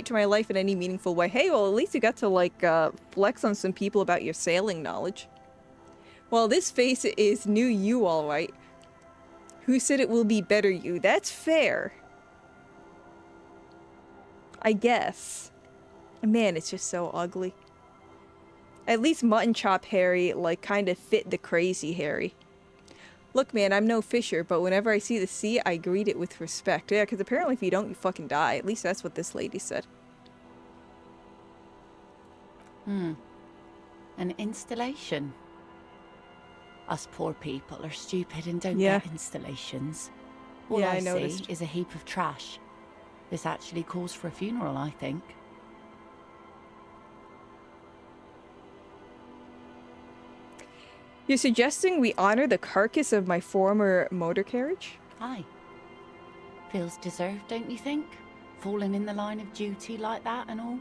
to my life in any meaningful way. Hey, well, at least you got to, like, flex on some people about your sailing knowledge. Well, this face is new you, all right. Who said it will be better you? That's fair. I guess. Man, it's just so ugly. At least Mutton Chop Harry, like, kind of fit the crazy Harry. Look, man, I'm no fisher, but whenever I see the sea, I greet it with respect. Yeah, because apparently if you don't, you fucking die. At least that's what this lady said.
An installation. Us poor people are stupid and don't
Yeah.
get installations. All
Yeah,
I
I
see
noticed.
is a heap of trash. This actually calls for a funeral, I think.
You're suggesting we honor the carcass of my former motor carriage?
Aye. Feels deserved, don't you think? Falling in the line of duty like that and all?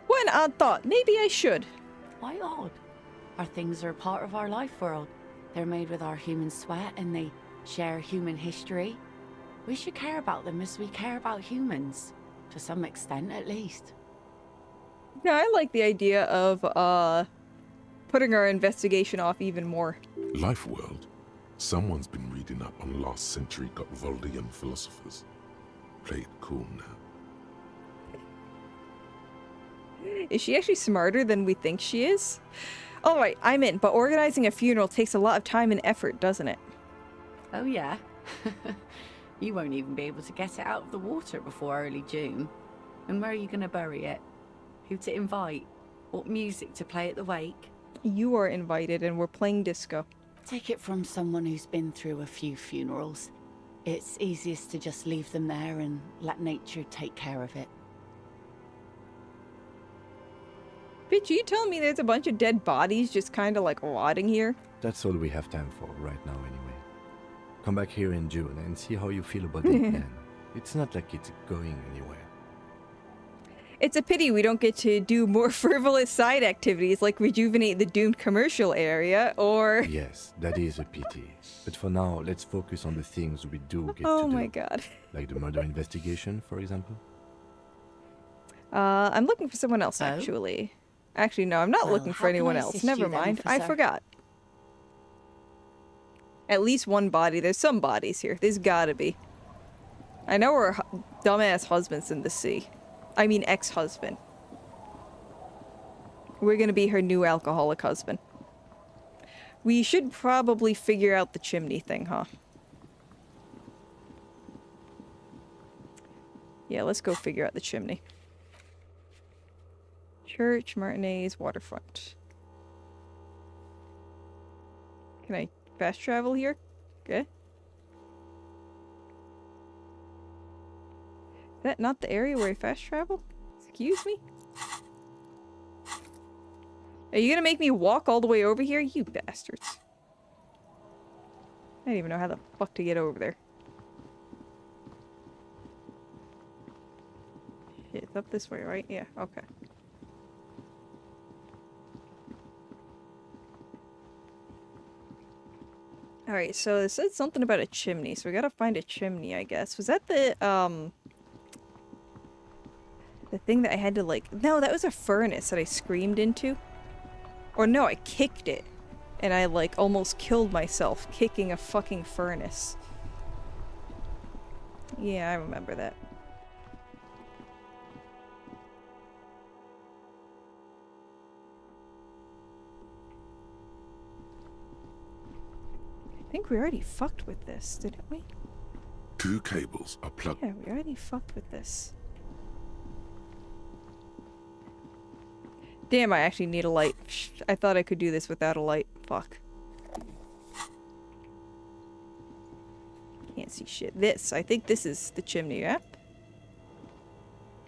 What an odd thought. Maybe I should.
Why odd? Our things are a part of our life world. They're made with our human sweat and they share human history. We should care about them as we care about humans. To some extent, at least.
No, I like the idea of, putting our investigation off even more.
Life world. Someone's been reading up on last century Gotvaldian philosophers. Play it cool now.
Is she actually smarter than we think she is? Alright, I'm in, but organizing a funeral takes a lot of time and effort, doesn't it?
Oh yeah? You won't even be able to get it out of the water before early June. And where are you going to bury it? Who to invite? What music to play at the wake?
You are invited and we're playing disco.
Take it from someone who's been through a few funerals. It's easiest to just leave them there and let nature take care of it.
Bitch, you telling me there's a bunch of dead bodies just kind of like rotting here?
That's all we have time for right now anyway. Come back here in June and see how you feel about it then. It's not like it's going anywhere.
It's a pity we don't get to do more frivolous side activities like rejuvenate the doomed commercial area or...
Yes, that is a pity. But for now, let's focus on the things we do get to do.
Oh my god.
Like the murder investigation, for example.
I'm looking for someone else,
Oh?
actually. Actually, no, I'm not
Well,
looking
how
for
can
anyone
I
else.
assist
Never
you then,
mind. I
officer?
forgot. At least one body. There's some bodies here. There's gotta be. I know her dumbass husband's in the sea. I mean ex-husband. We're gonna be her new alcoholic husband. We should probably figure out the chimney thing, huh? Yeah, let's go figure out the chimney. Church, Martinez, waterfront. Can I fast travel here? Okay. Is that not the area where I fast travel? Excuse me? Are you gonna make me walk all the way over here? You bastards. I don't even know how the fuck to get over there. It's up this way, right? Yeah, okay. Alright, so it said something about a chimney, so we gotta find a chimney, I guess. Was that the thing that I had to, like... No, that was a furnace that I screamed into. Or no, I kicked it. And I, like, almost killed myself kicking a fucking furnace. Yeah, I remember that. I think we already fucked with this, didn't we?
2 cables are plugged.
Yeah, we already fucked with this. Damn, I actually need a light. I thought I could do this without a light. Fuck. Can't see shit. This, I think this is the chimney, yeah?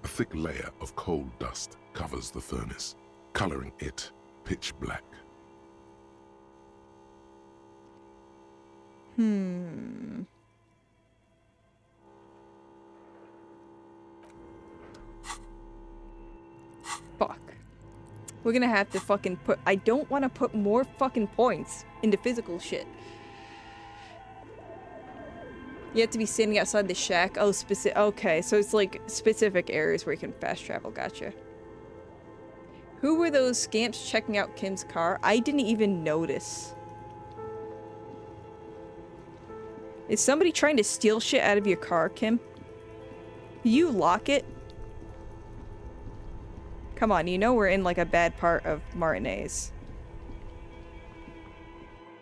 A thick layer of coal dust covers the furnace, coloring it pitch black.
Fuck. We're gonna have to fucking put- I don't want to put more fucking points into physical shit. You have to be standing outside the shack. Oh, specific- okay, so it's like specific areas where you can fast travel. Gotcha. Who were those scamps checking out Kim's car? I didn't even notice. Is somebody trying to steal shit out of your car, Kim? You lock it? Come on, you know we're in like a bad part of Martinez.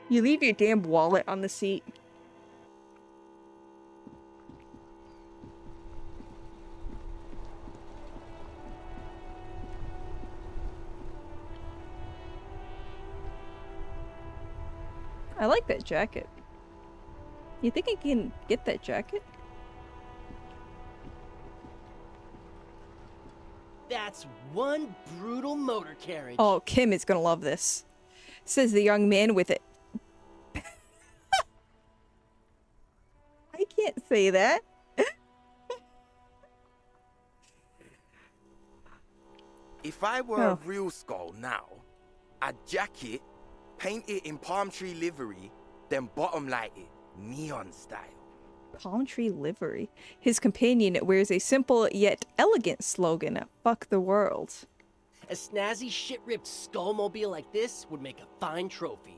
You leave your damn wallet on the seat. I like that jacket. You think I can get that jacket?
That's one brutal motor carriage.
Oh, Kim is gonna love this. Says the young man with it. I can't say that.
If I were
Oh.
a real skull now, I'd jack it, paint it in palm tree livery, then bottom light it, neon style.
Palm tree livery. His companion wears a simple yet elegant slogan, "Fuck the world."
A snazzy shit-ripped skullmobile like this would make a fine trophy.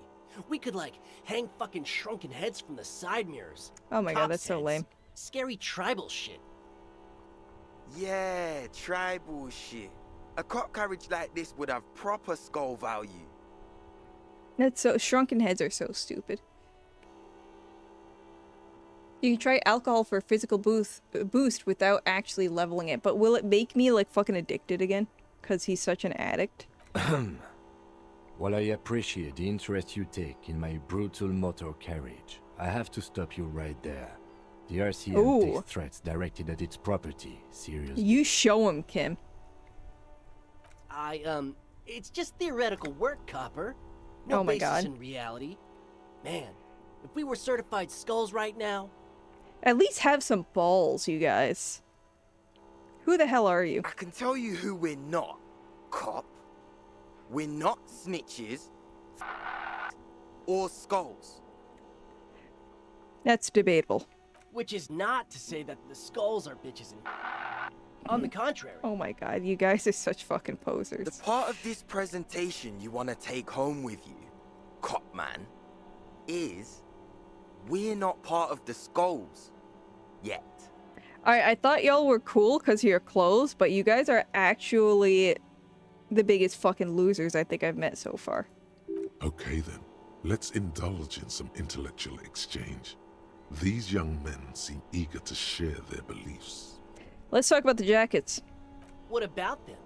We could, like, hang fucking shrunken heads from the side mirrors.
Oh my god, that's
Cops'
so
heads.
lame.
Scary tribal shit.
Yeah, tribal shit. A cop carriage like this would have proper skull value.
That's so- shrunken heads are so stupid. You can try alcohol for a physical boost without actually leveling it, but will it make me like fucking addicted again? Cause he's such an addict?
While I appreciate the interest you take in my brutal motor carriage, I have to stop you right there. The RCM
Ooh.
takes threats directed at its property seriously.
You show him, Kim.
It's just theoretical work, Copper.
Oh
No
my
basis
God.
in reality. Man, if we were certified skulls right now,
At least have some balls, you guys. Who the hell are you?
I can tell you who we're not, cop. We're not snitches or skulls.
That's debatable.
which is not to say that the skulls are bitches and on the contrary.
Oh my god, you guys are such fucking
The
posers.
part of this presentation you want to take home with you, cop man, is we're not part of the skulls yet.
I thought y'all were cool because of your clothes, but you guys are actually the biggest fucking losers I think I've met so far.
Okay then, let's indulge in some intellectual exchange. These young men seem eager to share their beliefs.
Let's talk about the jackets.
What about them?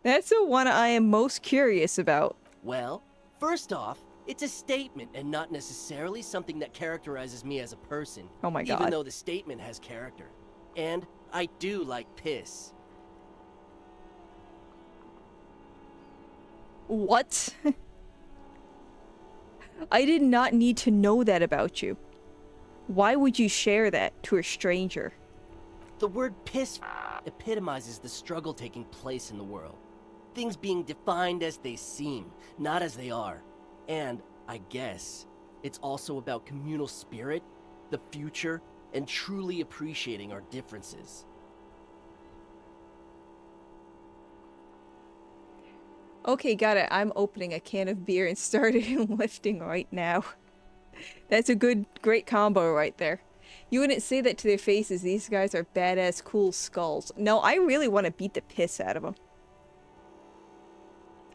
That's the one I am most curious about.
Well, first off, it's a statement and not necessarily something that characterizes me as a person.
Oh my
Even
god.
though the statement has character. And I do like piss.
What? I did not need to know that about you. Why would you share that to a stranger?
The word piss epitomizes the struggle taking place in the world. Things being defined as they seem, not as they are. And, I guess, it's also about communal spirit, the future, and truly appreciating our differences.
Okay, got it. I'm opening a can of beer and starting lifting right now. That's a great combo right there. You wouldn't say that to their faces. These guys are badass, cool skulls. No, I really want to beat the piss out of them.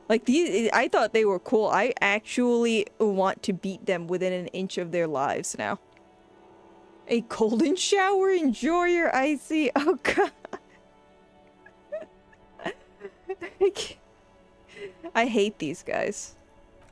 Like, I thought they were cool. I actually want to beat them within an inch of their lives now. A golden shower, enjoy your icy. Oh, God. I hate these guys.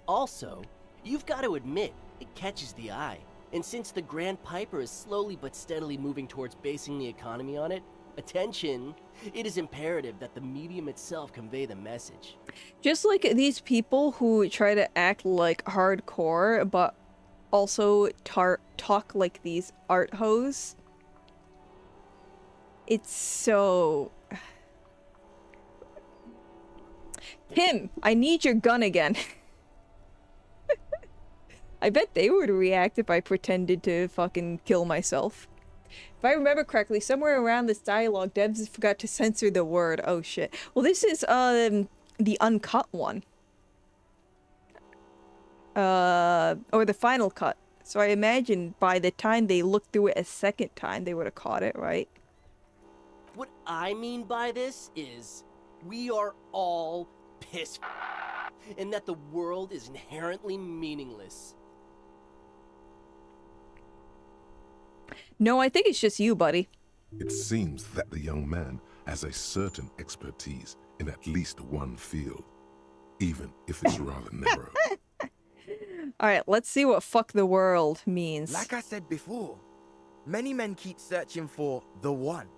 Also, you've got to admit, it catches the eye. And since the Grand Piper is slowly but steadily moving towards basing the economy on it, attention, it is imperative that the medium itself convey the message.
Just like these people who try to act like hardcore, but also talk like these art hoes. It's so... Kim, I need your gun again. I bet they would react if I pretended to fucking kill myself. If I remember correctly, somewhere around this dialogue, devs forgot to censor the word. Oh shit. Well, this is the uncut one. Or the final cut. So I imagine by the time they looked through it a second time, they would have caught it, right?
What I mean by this is, we are all piss and that the world is inherently meaningless.
No, I think it's just you, buddy.
It seems that the young man has a certain expertise in at least one field, even if it's rather narrow.
Alright, let's see what fuck the world means.
Like I said before, many men keep searching for the one,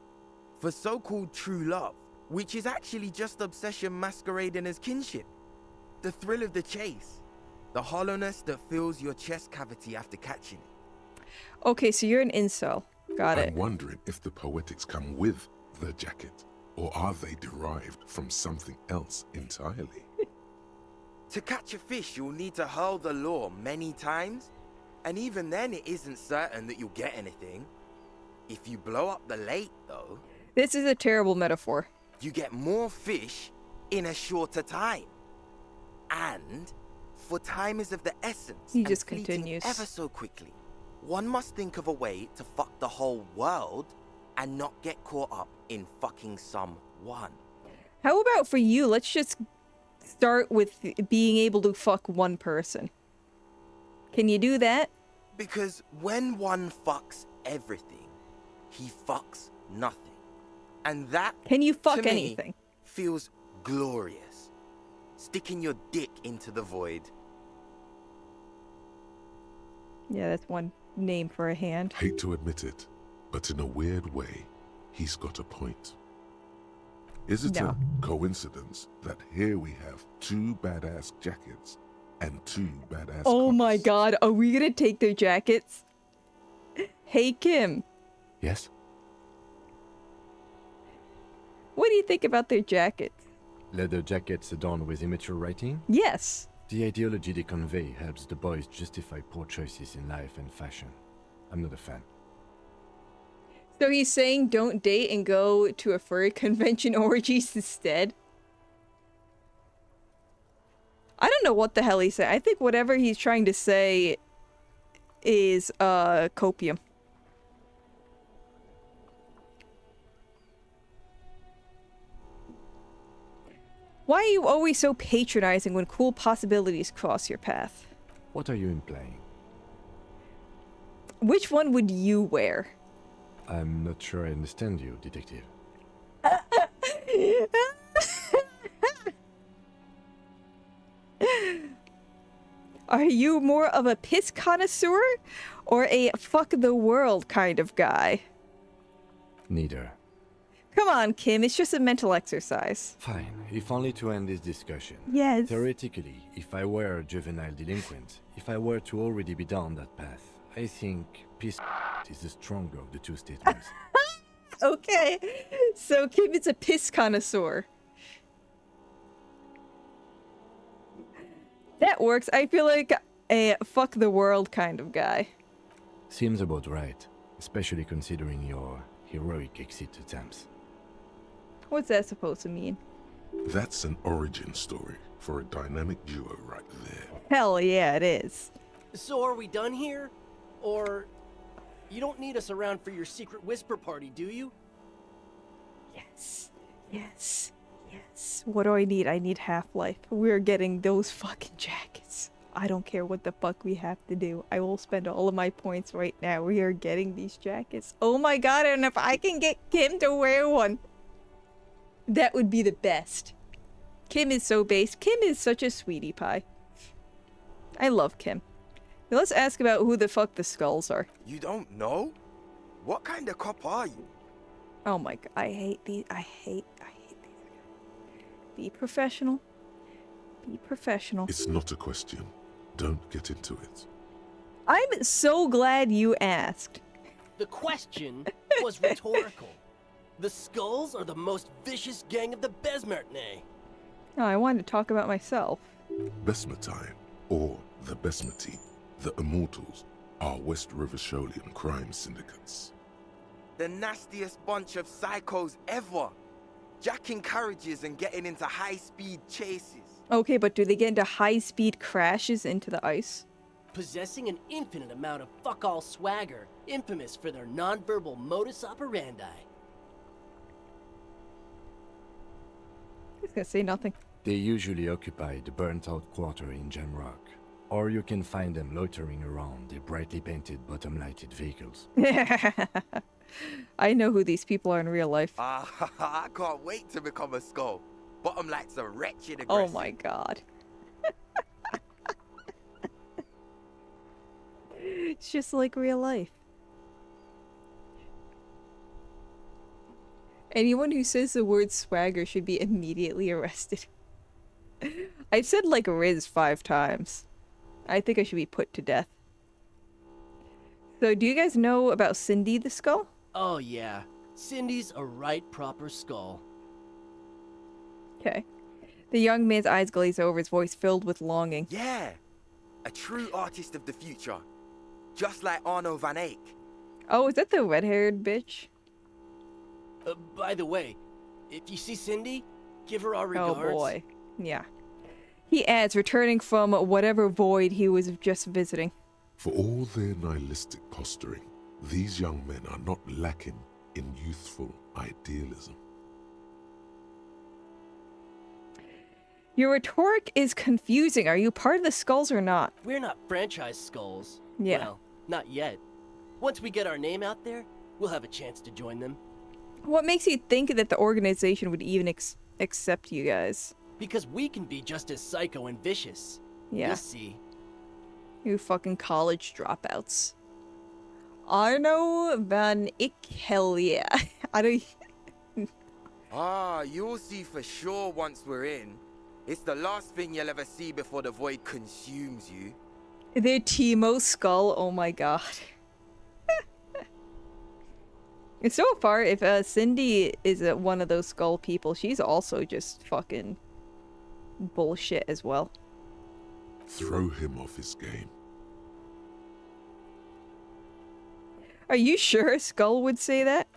for so-called true love, which is actually just obsession masquerading as kinship. The thrill of the chase, the hollowness that fills your chest cavity after catching it.
Okay, so you're an incel. Got it.
I'm wondering if the poetics come with the jacket, or are they derived from something else entirely?
To catch a fish, you'll need to hurl the lure many times, and even then it isn't certain that you'll get anything. If you blow up the lake, though...
This is a terrible metaphor.
You get more fish in a shorter time. And, for time is of the essence,
He
and
just
fleeting
continues.
ever so quickly. One must think of a way to fuck the whole world and not get caught up in fucking someone.
How about for you, let's just start with being able to fuck one person. Can you do that?
Because when one fucks everything, he fucks nothing. And that,
Can you fuck
to me,
anything?
feels glorious. Sticking your dick into the void.
Yeah, that's one name for a hand.
Hate to admit it, but in a weird way, he's got a point. Is it
No.
a coincidence that here we have two badass jackets and two badass
Oh my
cops?
god, are we gonna take their jackets? Hey Kim,
Yes?
what do you think about their jackets?
Leather jackets adorned with immature writing?
Yes.
The ideology they convey helps the boys justify poor choices in life and fashion. I'm not a fan.
So he's saying don't date and go to a furry convention orgies instead? I don't know what the hell he's saying. I think whatever he's trying to say is copium. Why are you always so patronizing when cool possibilities cross your path?
What are you implying?
Which one would you wear?
I'm not sure I understand you, detective.
Are you more of a piss connoisseur or a fuck the world kind of guy?
Neither.
Come on, Kim, it's just a mental exercise.
Fine, if only to end this discussion.
Yes.
Theoretically, if I were a juvenile delinquent, if I were to already be down that path, I think peace is the stronger of the two statements.
Okay, so Kim is a piss connoisseur. That works. I feel like a fuck the world kind of guy.
Seems about right, especially considering your heroic exit attempts.
What's that supposed to mean?
That's an origin story for a dynamic duo right there.
Hell yeah, it is.
So are we done here? Or you don't need us around for your secret whisper party, do you?
Yes, yes, yes. What do I need? I need Half-Life. We're getting those fucking jackets. I don't care what the fuck we have to do. I will spend all of my points right now. We are getting these jackets. Oh my god, and if I can get Kim to wear one, that would be the best. Kim is so based. Kim is such a sweetie pie. I love Kim. Now let's ask about who the fuck the skulls are.
You don't know? What kind of cop are you?
Oh my god, I hate these. I hate these. Be professional. Be professional.
It's not a question. Don't get into it.
I'm so glad you asked.
The question was rhetorical. The Skulls are the most vicious gang of the Besmertne.
No, I wanted to talk about myself.
Besmatine, or the Besmati, the Immortals, are West River Sholian crime syndicates.
The nastiest bunch of psychos ever. Jacking carriages and getting into high-speed chases.
Okay, but do they get into high-speed crashes into the ice?
Possessing an infinite amount of fuck-all swagger, infamous for their nonverbal modus operandi.
He's gonna say nothing.
They usually occupy the burnt-out quarter in Jamrock, or you can find them loitering around their brightly painted bottom-lighted vehicles.
I know who these people are in real life.
I can't wait to become a skull. Bottom light's a wretched aggressive.
Oh my god. It's just like real life. Anyone who says the word swagger should be immediately arrested. I've said like Riz 5 times. I think I should be put to death. So do you guys know about Cindy the Skull?
Oh yeah, Cindy's a right proper skull.
Okay. The young man's eyes glaze over, his voice filled with longing.
Yeah, a true artist of the future. Just like Arno van Eyck.
Oh, is that the red-haired bitch?
By the way, if you see Cindy, give her our regards.
Oh boy. Yeah. He adds, returning from whatever void he was just visiting.
For all their nihilistic posturing, these young men are not lacking in youthful idealism.
Your rhetoric is confusing. Are you part of the Skulls or not?
We're not franchise skulls.
Yeah.
Well, not yet. Once we get our name out there, we'll have a chance to join them.
What makes you think that the organization would even accept you guys?
Because we can be just as psycho and vicious.
Yeah.
You'll see.
You fucking college dropouts. Arno van Eyck, hell yeah. I don't...
You'll see for sure once we're in. It's the last thing you'll ever see before the void consumes you.
Their Timo skull, oh my god. And so far, if Cindy is one of those skull people, she's also just fucking bullshit as well.
Throw him off his game.
Are you sure Skull would say that?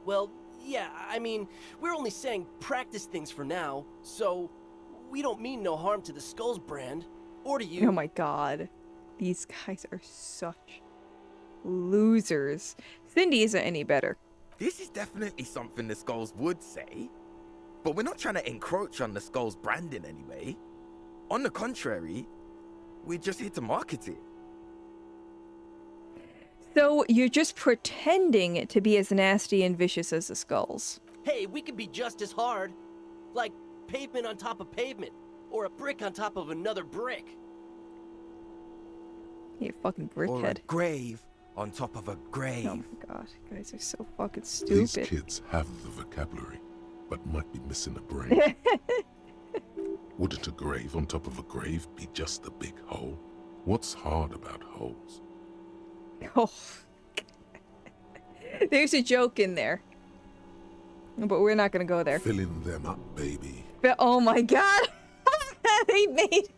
Well, yeah, I mean, we're only saying practice things for now, so we don't mean no harm to the Skulls brand, or to you.
Oh my god. These guys are such losers. Cindy isn't any better.
This is definitely something the Skulls would say. But we're not trying to encroach on the Skulls branding anyway. On the contrary, we're just here to market it.
So you're just pretending to be as nasty and vicious as the Skulls.
Hey, we could be just as hard. Like pavement on top of pavement, or a brick on top of another brick.
You fucking
Or a
brickhead.
grave on top of a grave.
Oh my god, you guys are so fucking
These
stupid.
kids have the vocabulary, but might be missing a brain. Wouldn't a grave on top of a grave be just a big hole? What's hard about holes?
Oh. There's a joke in there. But we're not gonna go there.
Filling them up, baby.
But oh my god! They made.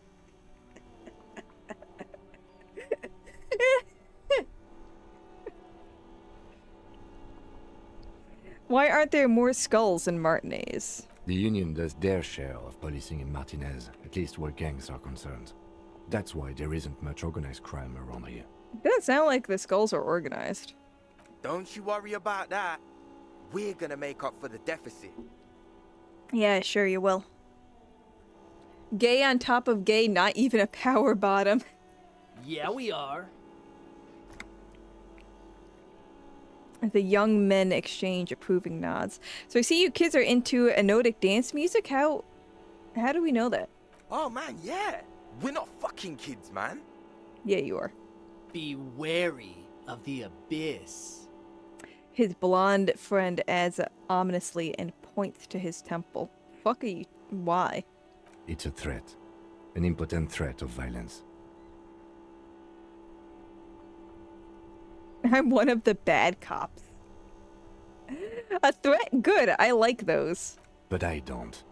Why aren't there more skulls in Martinez?
The Union does their share of policing in Martinez, at least where gangs are concerned. That's why there isn't much organized crime around here.
It doesn't sound like the skulls are organized.
Don't you worry about that. We're gonna make up for the deficit.
Yeah, sure you will. Gay on top of gay, not even a power bottom.
Yeah, we are.
The young men exchange approving nods. So I see you kids are into enotic dance music. How do we know that?
Oh man, yeah. We're not fucking kids, man.
Yeah, you are.
Be wary of the abyss.
His blonde friend adds ominously and points to his temple. Fuck are you? Why?
It's a threat. An impotent threat of violence.
I'm one of the bad cops. A threat? Good. I like those.
But I don't.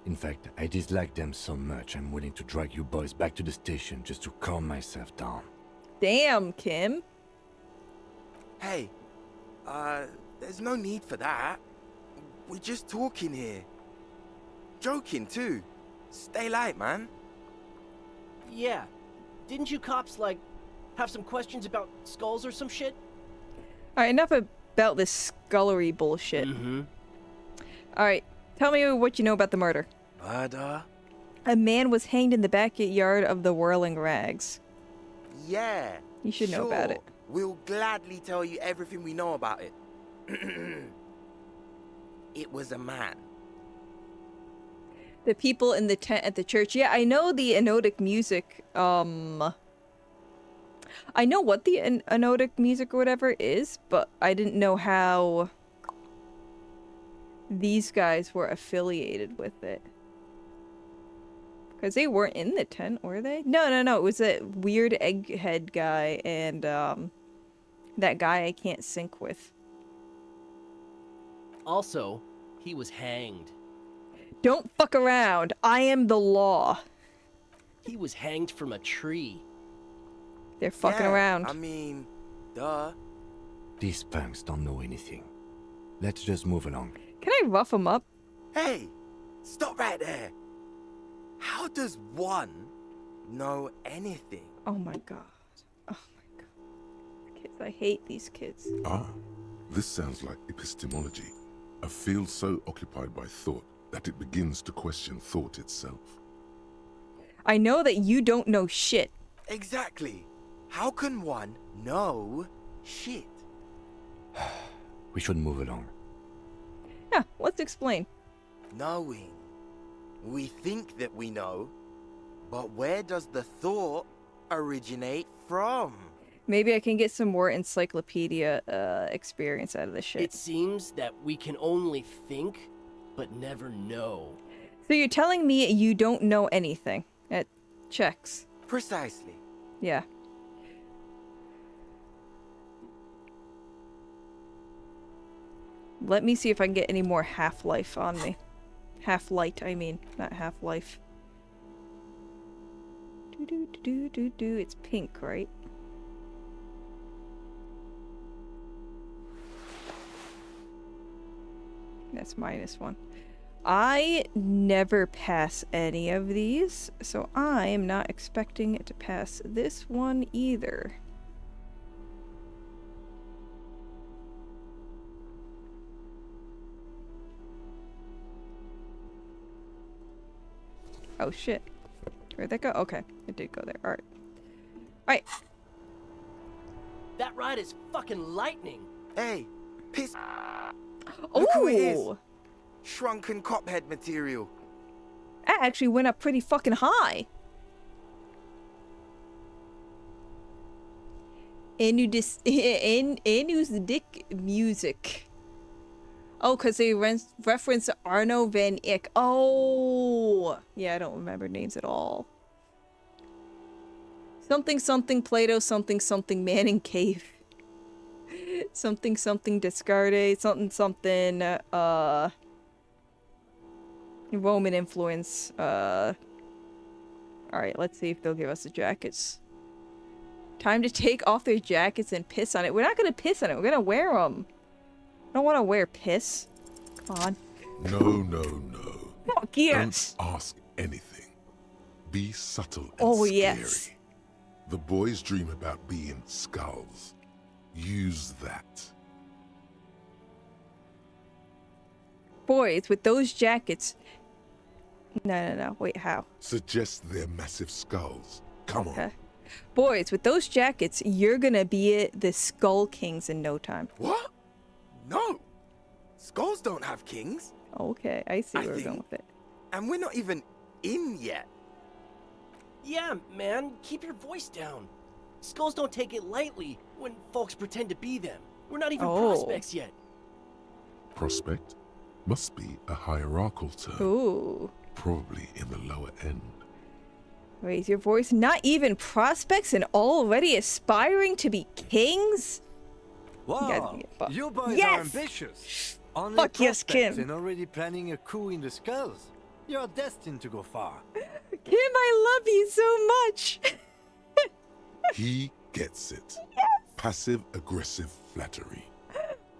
In fact, I dislike them so much I'm willing to drag you boys back to the station just to calm myself down.
Damn, Kim.
Hey, there's no need for that. We're just talking here. Joking too. Stay light, man.
Yeah. Didn't you cops, like, have some questions about skulls or some shit?
Alright, enough about this scullery bullshit.
Mm-hmm.
Alright, tell me what you know about the murder.
Murder?
A man was hanged in the backyard of the Whirling Rags.
Yeah.
You should know about it.
We'll gladly tell you everything we know about it. It was a man.
The people in the tent at the church. Yeah, I know the enotic music. I know what the enotic music or whatever is, but I didn't know how these guys were affiliated with it. Because they weren't in the tent, were they? No. It was that weird egghead guy and that guy I can't sync with.
Also, he was hanged.
Don't fuck around. I am the law.
He was hanged from a tree.
They're fucking
Yeah,
around.
I mean, duh.
These punks don't know anything. Let's just move along.
Can I rough them up?
Hey, stop right there. How does one know anything?
Oh my god. Oh my god. Kids, I hate these kids.
Ah, this sounds like epistemology. A field so occupied by thought that it begins to question thought itself.
I know that you don't know shit.
Exactly. How can one know shit?
We should move along.
Yeah, let's explain.
Knowing. We think that we know, but where does the thought originate from?
Maybe I can get some more encyclopedia experience out of this shit.
It seems that we can only think, but never know.
So you're telling me you don't know anything? It checks.
Precisely.
Yeah. Let me see if I can get any more Half-Life on me. Half-Light, I mean, not Half-Life. Do. It's pink, right? That's -1. I never pass any of these, so I am not expecting it to pass this one either. Oh shit. Where'd that go? Okay, it did go there. Alright. Alright.
That ride is fucking lightning.
Hey, piss. Look who it is.
Oh!
Shrunken cophead material.
That actually went up pretty fucking high. Dick music. Oh, because they reference Arno van Eyck. Oh! Yeah, I don't remember names at all. Something something Plato, something something Manning Cave. Something something Descartes, something something, Roman influence, Alright, let's see if they'll give us the jackets. Time to take off their jackets and piss on it. We're not gonna piss on it, we're gonna wear them. I don't want to wear piss. Come on.
No.
Fuck yes!
Don't ask anything. Be subtle and
Oh,
scary.
yes.
The boys dream about being skulls. Use that.
Boys, with those jackets... No. Wait, how?
Suggest they're massive skulls. Come on.
Boys, with those jackets, you're gonna be the Skull Kings in no time.
What? No. Skulls don't have kings.
Okay, I see
I
where we're going
think-
with it.
And we're not even in yet.
Yeah, man, keep your voice down. Skulls don't take it lightly when folks pretend to be them. We're not even
Oh.
prospects yet.
Prospect must be a hierarchical term.
Ooh.
Probably in the lower end.
Raise your voice. Not even prospects and already aspiring to be kings? You guys
Wow,
can get fucked.
you boys
Yes!
are ambitious. Only
Fuck yes,
prospects
Kim.
and already planning a coup in the skulls. You're destined to go far.
Kim, I love you so much!
He gets it. Passive-aggressive flattery.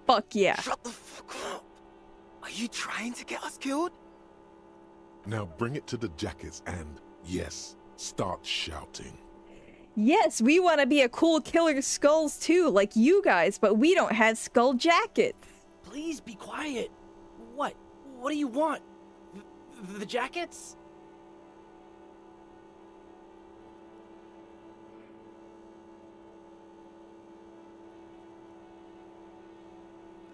Fuck yeah.
Shut the fuck up. Are you trying to get us killed?
Now bring it to the jackets and, yes, start shouting.
Yes, we want to be a cool killer skulls too, like you guys, but we don't have skull jackets.
Please be quiet. What? What do you want? The jackets?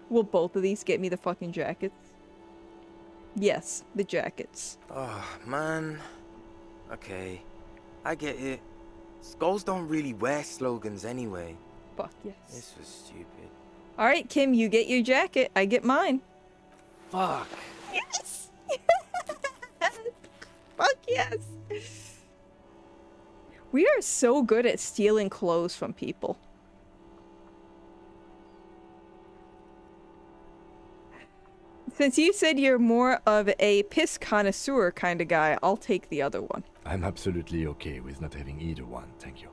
Will both of these get me the fucking jackets? Yes, the jackets.
Oh, man. Okay. I get it. Skulls don't really wear slogans anyway.
Fuck yes.
This was stupid.
Alright, Kim, you get your jacket. I get mine.
Fuck.
Yes! Fuck yes! We are so good at stealing clothes from people. Since you said you're more of a piss connoisseur kind of guy, I'll take the other one.
I'm absolutely okay with not having either one, thank you.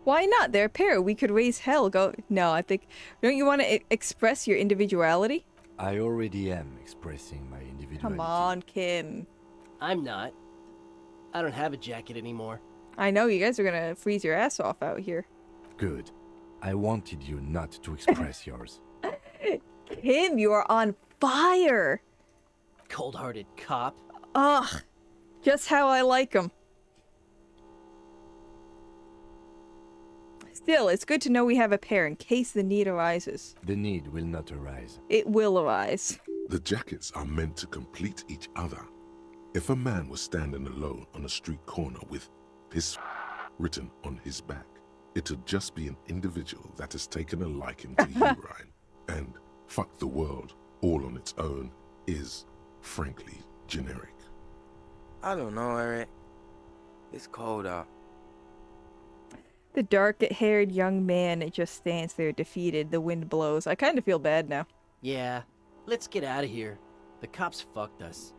Why not? They're a pair. We could raise hell. Go. No, I think. Don't you want to express your individuality?
I already am expressing my individuality.
Come on, Kim.
I'm not. I don't have a jacket anymore.
I know you guys are gonna freeze your ass off out here.
Good. I wanted you not to express yours.
Kim, you are on fire.
Cold-hearted cop.
Ugh. Just how I like them. Still, it's good to know we have a pair in case the need arises.
The need will not arise.
It will arise.
The jackets are meant to complete each other. If a man was standing alone on a street corner with his written on his back, it'd just be an individual that has taken a liking to urine. And fuck the world all on its own is, frankly, generic.
I don't know, Eric. It's cold out.
The dark-haired young man just stands there defeated. The wind blows. I kind of feel bad now.
Yeah, let's get out of here. The cops fucked us.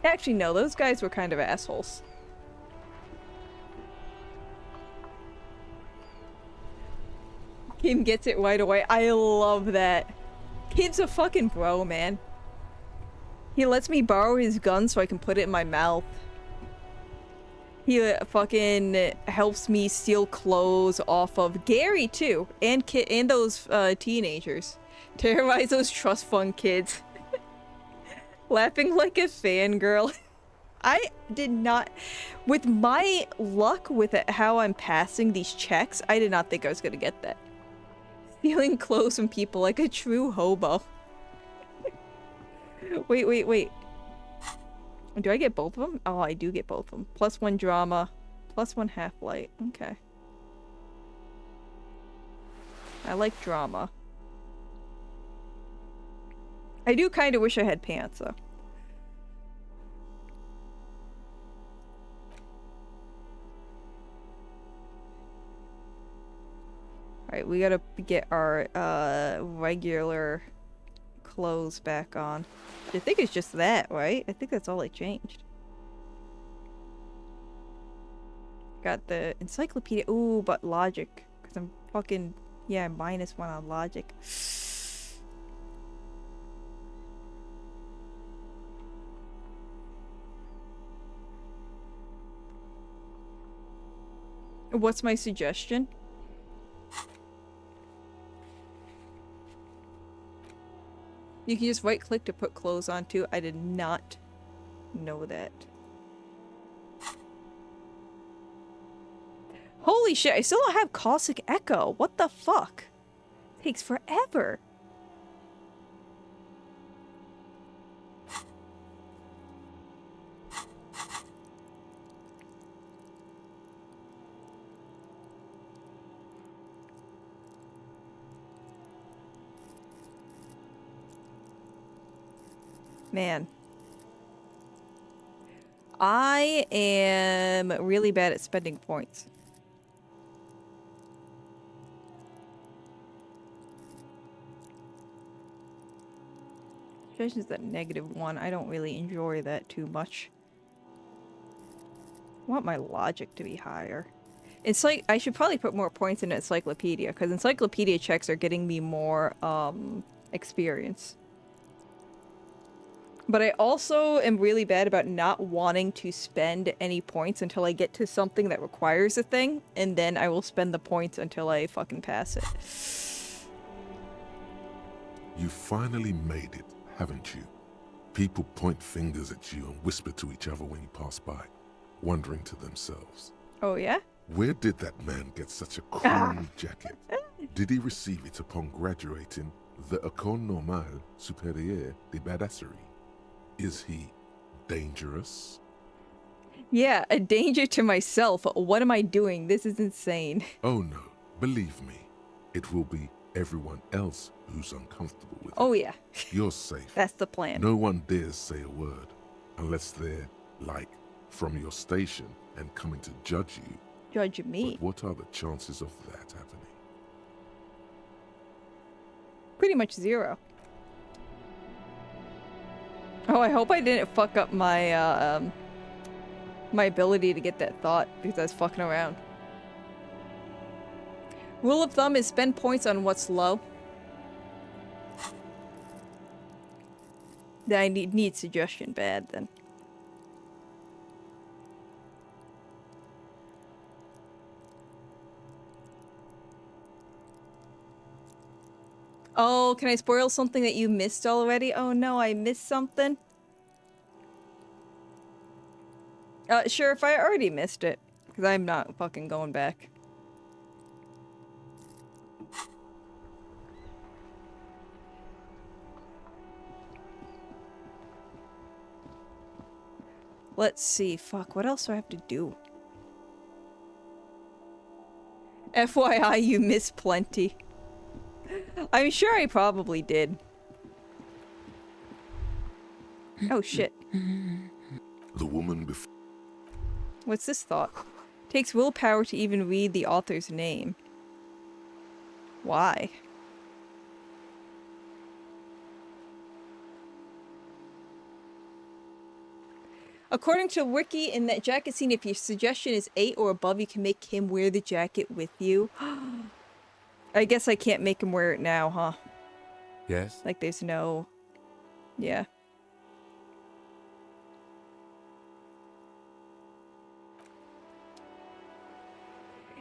Actually, no. Those guys were kind of assholes. Kim gets it right away. I love that. Kim's a fucking bro, man. He lets me borrow his gun so I can put it in my mouth. He fucking helps me steal clothes off of Gary too, and those teenagers. Terrorize those trust fund kids. Laughing like a fangirl. I did not, with my luck with how I'm passing these checks, I did not think I was gonna get that. Stealing clothes from people like a true hobo. Wait. Do I get both of them? Oh, I do get both of them. +1 drama, +1 half-light. Okay. I like drama. I do kind of wish I had pants, though. Alright, we gotta get our regular clothes back on. I think it's just that, right? I think that's all I changed. Got the encyclopedia. Ooh, but logic. Because I'm fucking... Yeah, -1 on logic. What's my suggestion? You can just right-click to put clothes on too. I did not know that. Holy shit, I still don't have Caustic Echo. What the fuck? Takes forever. Man. I am really bad at spending points. Is that -1. I don't really enjoy that too much. I want my logic to be higher. It's like I should probably put more points in encyclopedia because encyclopedia checks are getting me more experience. But I also am really bad about not wanting to spend any points until I get to something that requires a thing, and then I will spend the points until I fucking pass it.
You finally made it, haven't you? People point fingers at you and whisper to each other when you pass by, wondering to themselves,
Oh yeah?
where did that man get such a cool jacket? Did he receive it upon graduating the École Normale Supérieure de Badasserie? Is he dangerous?
Yeah, a danger to myself. What am I doing? This is insane.
Oh no, believe me, it will be everyone else who's uncomfortable with
Oh
it.
yeah,
You're safe.
that's the plan.
No one dares say a word unless they're, like, from your station and coming to judge you.
Judge me.
But what are the chances of that happening?
Pretty much 0. Oh, I hope I didn't fuck up my, my ability to get that thought because I was fucking around. Rule of thumb is spend points on what's low. Then I need suggestion bad then. Oh, can I spoil something that you missed already? Oh no, I missed something. Sure, if I already missed it. Because I'm not fucking going back. Let's see. Fuck, what else do I have to do? FYI, you miss plenty. I'm sure I probably did. Oh shit.
The woman before.
What's this thought? Takes willpower to even read the author's name. Why? According to Wiki, in that jacket scene, if your suggestion is 8 or above, you can make him wear the jacket with you. I guess I can't make him wear it now, huh?
Yes?
Like there's no... Yeah.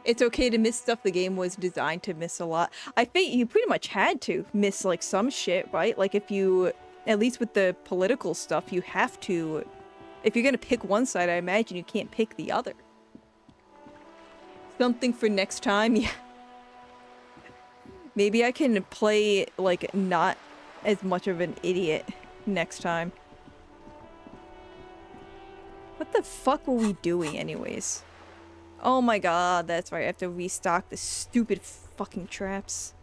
It's okay to miss stuff. The game was designed to miss a lot. I think you pretty much had to miss, like, some shit, right? Like, if you... At least with the political stuff, you have to... If you're gonna pick one side, I imagine you can't pick the other. Something for next time, yeah. Maybe I can play, like, not as much of an idiot next time. What the fuck were we doing anyways? Oh my god, that's right. I have to restock the stupid fucking traps.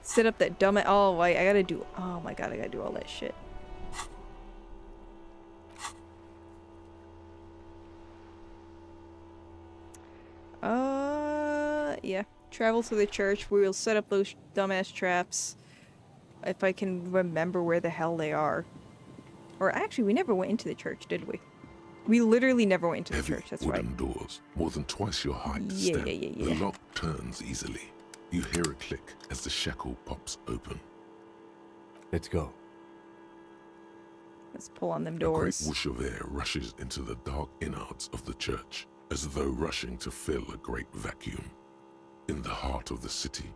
Set up that dumb... Oh, wait, I gotta do... Oh my god, I gotta do all that shit. Yeah. Travel to the church. We will set up those dumbass traps. If I can remember where the hell they are. Or actually, we never went into the church, did we? We literally never went into the
Heavy
church, that's right.
wooden doors, more than twice your height to
Yeah,
stand.
yeah.
The lock turns easily. You hear a click as the shackle pops open.
Let's go.
Let's pull on them
A great
doors.
whoosh of air rushes into the dark innards of the church, as though rushing to fill a great vacuum. In the heart of the city.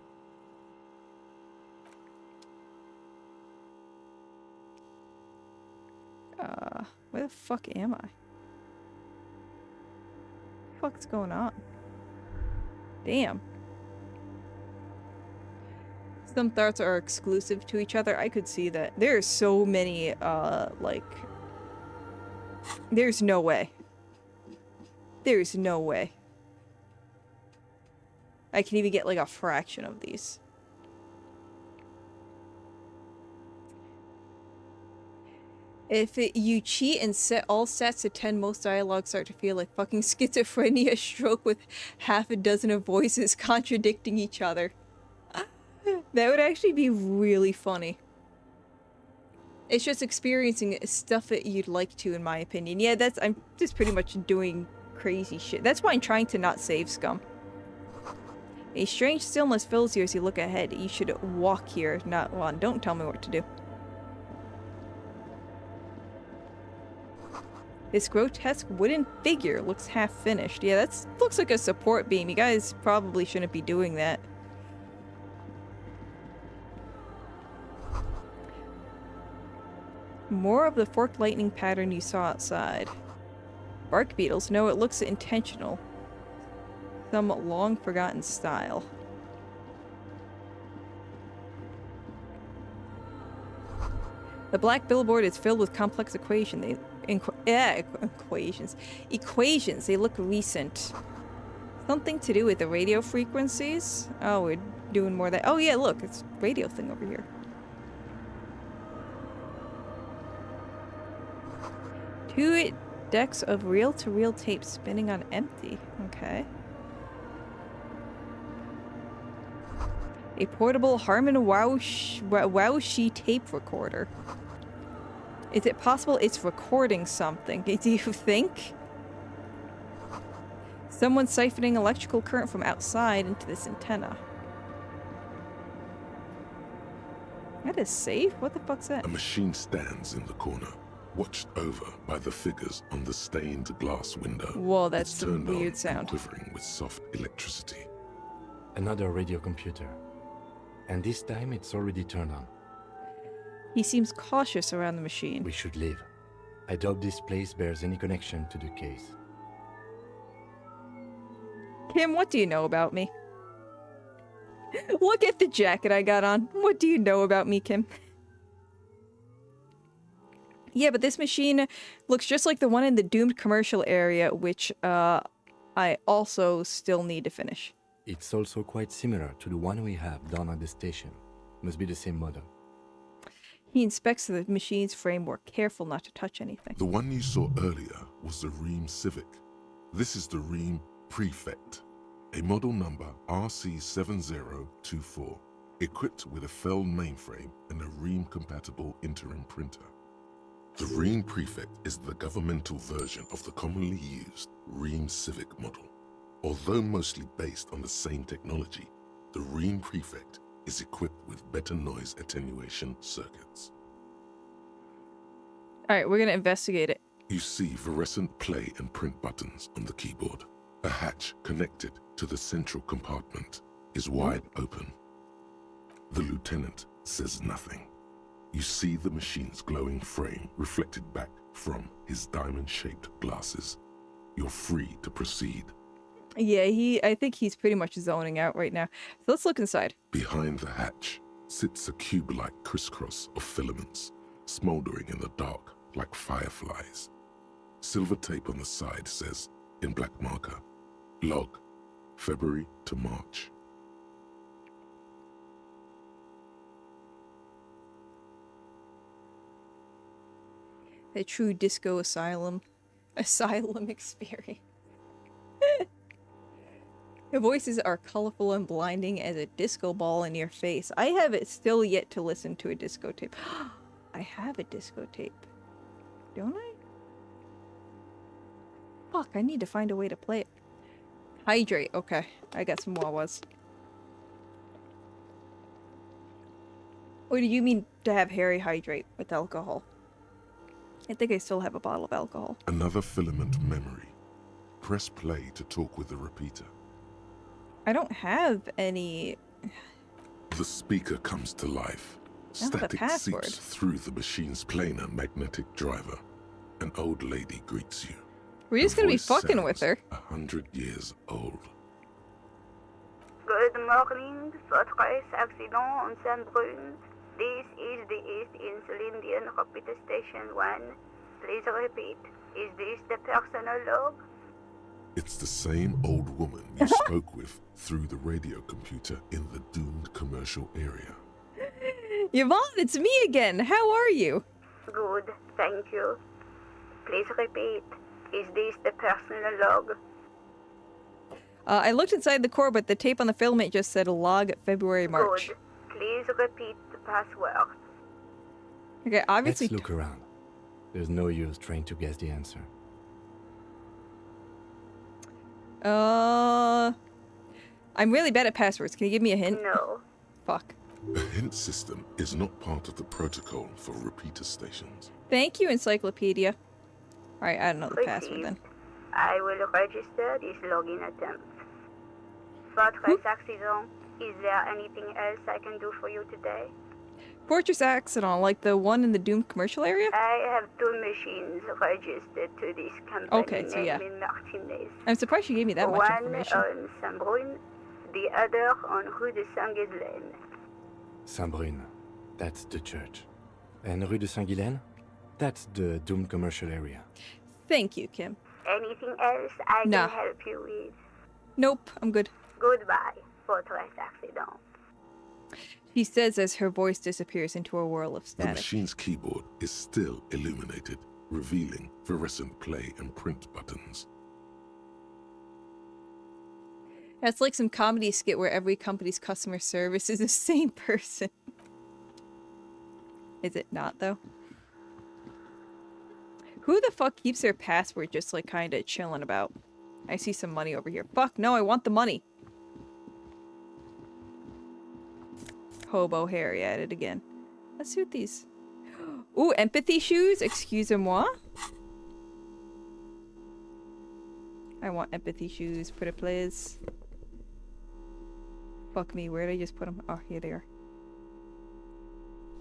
Where the fuck am I? What's going on? Damn. Some thoughts are exclusive to each other. I could see that. There are so many, like... There's no way. There's no way. I can even get, like, a fraction of these. If you cheat and set all stats to 10, most dialogues start to feel like fucking schizophrenia stroke with half a dozen of voices contradicting each other. That would actually be really funny. It's just experiencing stuff that you'd like to, in my opinion. Yeah, I'm just pretty much doing crazy shit. That's why I'm trying to not save scum. A strange stillness fills you as you look ahead. You should walk here, not run. Don't tell me what to do. This grotesque wooden figure looks half finished. Yeah, that looks like a support beam. You guys probably shouldn't be doing that. More of the forked lightning pattern you saw outside. Bark beetles. No, it looks intentional. Some long forgotten style. The black billboard is filled with complex equations. Equations. They look recent. Something to do with the radio frequencies? Oh, we're doing more of that. Oh yeah, look, it's a radio thing over here. Two decks of reel-to-reel tape spinning on empty. Okay. A portable Harman Waushi tape recorder. Is it possible it's recording something? Do you think? Someone's siphoning electrical current from outside into this antenna. That is safe? What the fuck's that?
A machine stands in the corner, watched over by the figures on the stained glass window.
Whoa, that's
It's
some
turned on
weird
and
sound.
quivering with soft electricity.
Another radio computer. And this time it's already turned on.
He seems cautious around the machine.
We should leave. I doubt this place bears any connection to the case.
Kim, what do you know about me? Look at the jacket I got on. What do you know about me, Kim? Yeah, but this machine looks just like the one in the doomed commercial area, which I also still need to finish.
It's also quite similar to the one we have down at the station. Must be the same model.
He inspects the machine's framework, careful not to touch anything.
The one you saw earlier was the Ream Civic. This is the Ream Prefect, a model number RC7024, equipped with a Feld mainframe and a Ream-compatible interim printer. The Ream Prefect is the governmental version of the commonly used Ream Civic model. Although mostly based on the same technology, the Ream Prefect is equipped with better noise attenuation circuits.
Alright, we're gonna investigate it.
You see fluorescent play and print buttons on the keyboard. A hatch connected to the central compartment is wide open. The lieutenant says nothing. You see the machine's glowing frame reflected back from his diamond-shaped glasses. You're free to proceed.
Yeah, I think he's pretty much zoning out right now. So let's look inside.
Behind the hatch sits a cube-like crisscross of filaments. smoldering in the dark like fireflies. Silver tape on the side says, in black marker, log, February to March.
A true disco asylum experience. The voices are colorful and blinding as a disco ball in your face. I have it still yet to listen to a disco tape. I have a disco tape. Don't I? Fuck, I need to find a way to play it. Hydrate. Okay, I got some Wawas. Or do you mean to have Harry hydrate with alcohol? I think I still have a bottle of alcohol.
Another filament memory. Press play to talk with the repeater.
I don't have any...
The speaker comes to life.
I don't have a
Static
password.
seeps through the machine's planar magnetic driver. An old lady greets you.
We're just
Her
gonna be
voice
fucking with
sounds
her.
100 years old.
Good morning, Fortress Accident on Saint-Brune. This is the East Insulindian Repeater Station 1. Please repeat. Is this the personal log?
It's the same old woman you spoke with through the radio computer in the doomed commercial area.
Yvonne, it's me again. How are you?
Good, thank you. Please repeat. Is this the personal log?
I looked inside the core, but the tape on the filament just said log February, March.
Good. Please repeat the password.
Okay, obviously...
Let's look around. There's no use trying to guess the answer.
I'm really bad at passwords. Can you give me a hint?
No.
Fuck.
A hint system is not part of the protocol for repeater stations.
Thank you, Encyclopedia. Alright, I don't know the password then.
I will register this login attempt. Fortress Accident, is there anything else I can do for you today?
Fortress Accident, like the one in the doomed commercial area?
I have 2 machines registered to this company
Okay, so yeah.
named Martinez.
I'm surprised you gave me that much
One
information.
on Saint-Brune, the other on Rue de Saint-Ghislaine.
Saint-Brune, that's the church. And Rue de Saint-Ghilaine? That's the doomed commercial area.
Thank you, Kim.
Anything else I
Nah.
can help you with?
Nope, I'm good.
Goodbye, Fortress Accident.
She says as her voice disappears into a whirl of
The
static.
machine's keyboard is still illuminated, revealing fluorescent play and print buttons.
That's like some comedy skit where every company's customer service is the same person. Is it not, though? Who the fuck keeps their password just, like, kinda chilling about? I see some money over here. Fuck, no, I want the money. Hobo Harry at it again. Let's see what these... Ooh, empathy shoes? Excusez-moi? I want empathy shoes, pretty please. Fuck me, where did I just put them? Oh, here they are.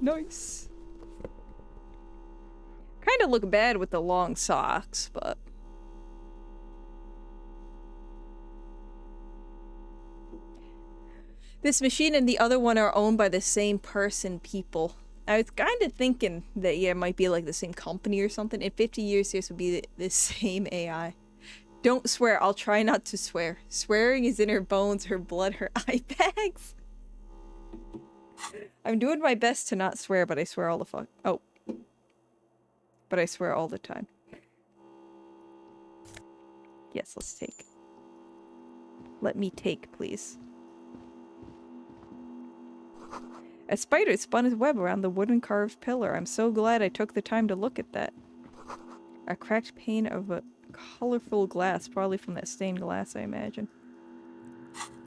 Nice. Kind of look bad with the long socks, but... This machine and the other one are owned by the same person, people. I was kind of thinking that, yeah, it might be like the same company or something. In 50 years, this would be the same AI. Don't swear. I'll try not to swear. Swearing is in her bones, her blood, her eye bags. I'm doing my best to not swear, but I swear all the fuck. Oh. But I swear all the time. Yes, let's take. Let me take, please. A spider spun his web around the wooden carved pillar. I'm so glad I took the time to look at that. A cracked pane of a colorful glass, probably from that stained glass, I imagine.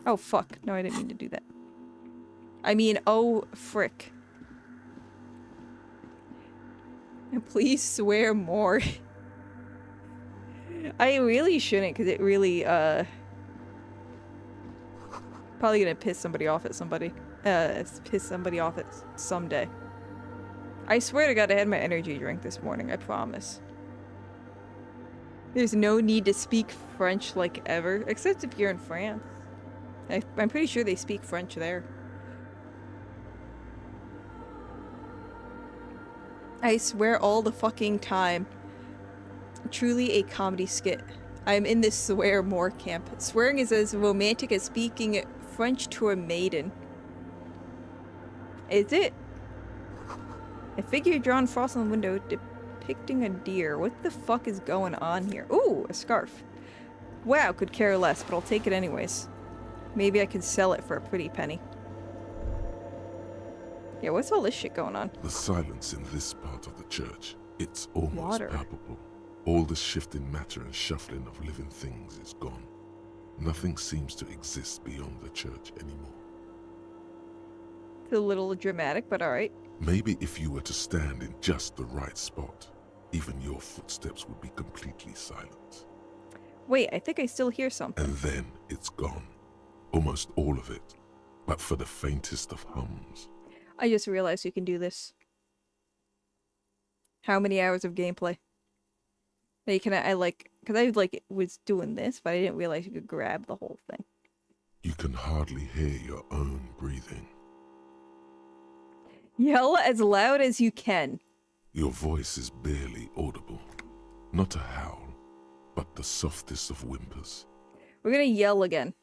Oh, fuck. No, I didn't mean to do that. I mean, oh, frick. Please swear more. I really shouldn't, because it really, probably gonna piss somebody off at somebody. Piss somebody off at someday. I swear to God, I had my energy drink this morning, I promise. There's no need to speak French like ever, except if you're in France. I'm pretty sure they speak French there. I swear all the fucking time. Truly a comedy skit. I'm in this swear more camp. Swearing is as romantic as speaking French to a maiden. Is it? A figure drawn frost on the window depicting a deer. What the fuck is going on here? Ooh, a scarf. Wow, could care less, but I'll take it anyways. Maybe I can sell it for a pretty penny. Yeah, what's all this shit going on?
The silence in this part of the church, it's almost
Water.
palpable. All the shifting matter and shuffling of living things is gone. Nothing seems to exist beyond the church anymore.
It's a little dramatic, but alright.
Maybe if you were to stand in just the right spot, even your footsteps would be completely silent.
Wait, I think I still hear something.
And then it's gone. Almost all of it. But for the faintest of hums.
I just realized you can do this. How many hours of gameplay? Hey, can I like, because I like was doing this, but I didn't realize you could grab the whole thing.
You can hardly hear your own breathing.
Yell as loud as you can.
Your voice is barely audible. Not a howl, but the softest of whimpers.
We're gonna yell again.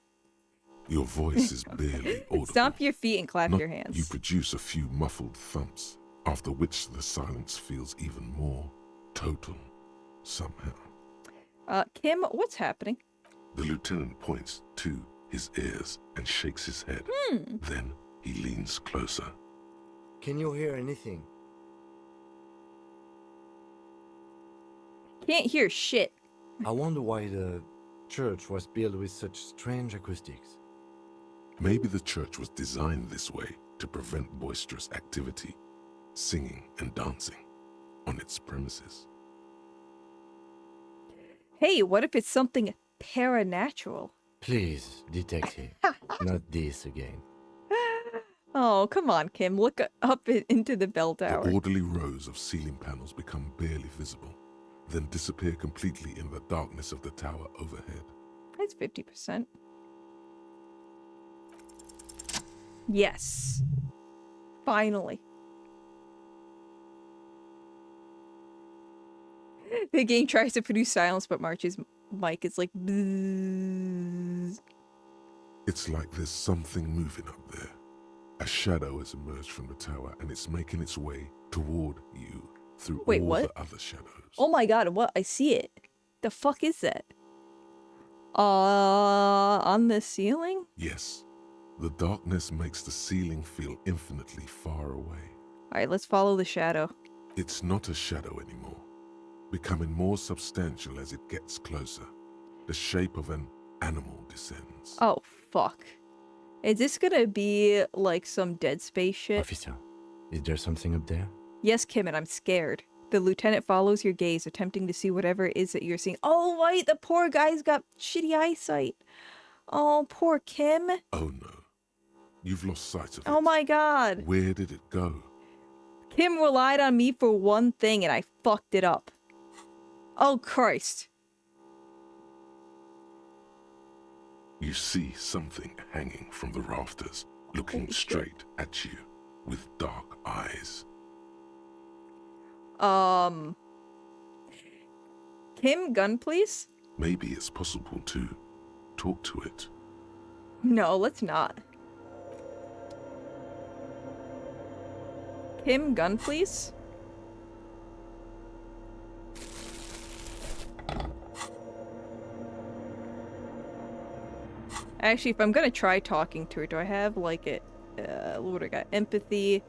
Your voice is barely audible.
Stomp your feet and clap
Not
your hands.
You produce a few muffled thumps, after which the silence feels even more total, somehow.
Kim, what's happening?
The lieutenant points to his ears and shakes his head. Then he leans closer.
Can you hear anything?
Can't hear shit.
I wonder why the church was built with such strange acoustics.
Maybe the church was designed this way to prevent boisterous activity, singing and dancing, on its premises.
Hey, what if it's something paranatural?
Please, detective, not this again.
Oh, come on, Kim. Look up into the bell tower.
The orderly rows of ceiling panels become barely visible, then disappear completely in the darkness of the tower overhead.
That's 50%. Yes. Finally. The game tries to produce silence, but March's mic is like... bzzz.
It's like there's something moving up there. A shadow has emerged from the tower and it's making its way toward you through
Wait,
all
what?
the other shadows.
Oh my god, what? I see it. The fuck is that? On the ceiling?
Yes. The darkness makes the ceiling feel infinitely far away.
Alright, let's follow the shadow.
It's not a shadow anymore, becoming more substantial as it gets closer. The shape of an animal descends.
Oh, fuck. Is this gonna be like some Dead Space shit?
Officer, is there something up there?
Yes, Kim, and I'm scared. The lieutenant follows your gaze, attempting to see whatever it is that you're seeing. Oh, right, the poor guy's got shitty eyesight. Oh, poor Kim.
Oh no. You've lost sight of it.
Oh my god.
Where did it go?
Kim relied on me for one thing and I fucked it up. Oh, Christ.
You see something hanging from the rafters, looking
Holy shit.
straight at you with dark eyes.
Kim, gun, please?
Maybe it's possible to talk to it.
No, let's not. Kim, gun, please? Actually, if I'm gonna try talking to her, do I have, like, it, what do I got? Empathy,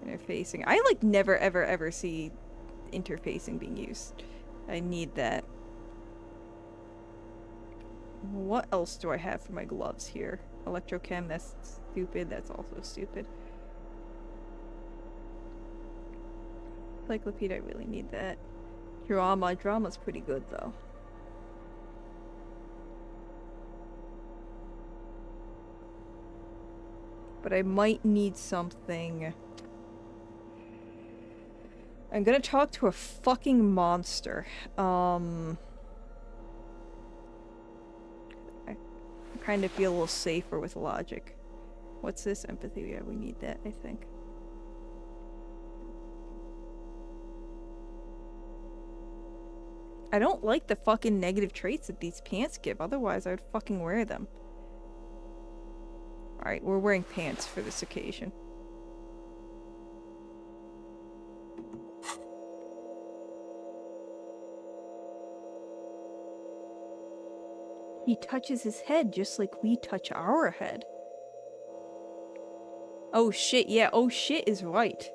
interfacing. I, like, never, ever, ever see interfacing being used. I need that. What else do I have for my gloves here? Electrochem, that's stupid. That's also stupid. Encyclopedia, I really need that. Drama. Drama's pretty good, though. But I might need something. I'm gonna talk to a fucking monster. I kind of feel a little safer with logic. What's this? Empathy. Yeah, we need that, I think. I don't like the fucking negative traits that these pants give. Otherwise, I would fucking wear them. Alright, we're wearing pants for this occasion. He touches his head just like we touch our head. Oh shit, yeah, oh shit is right.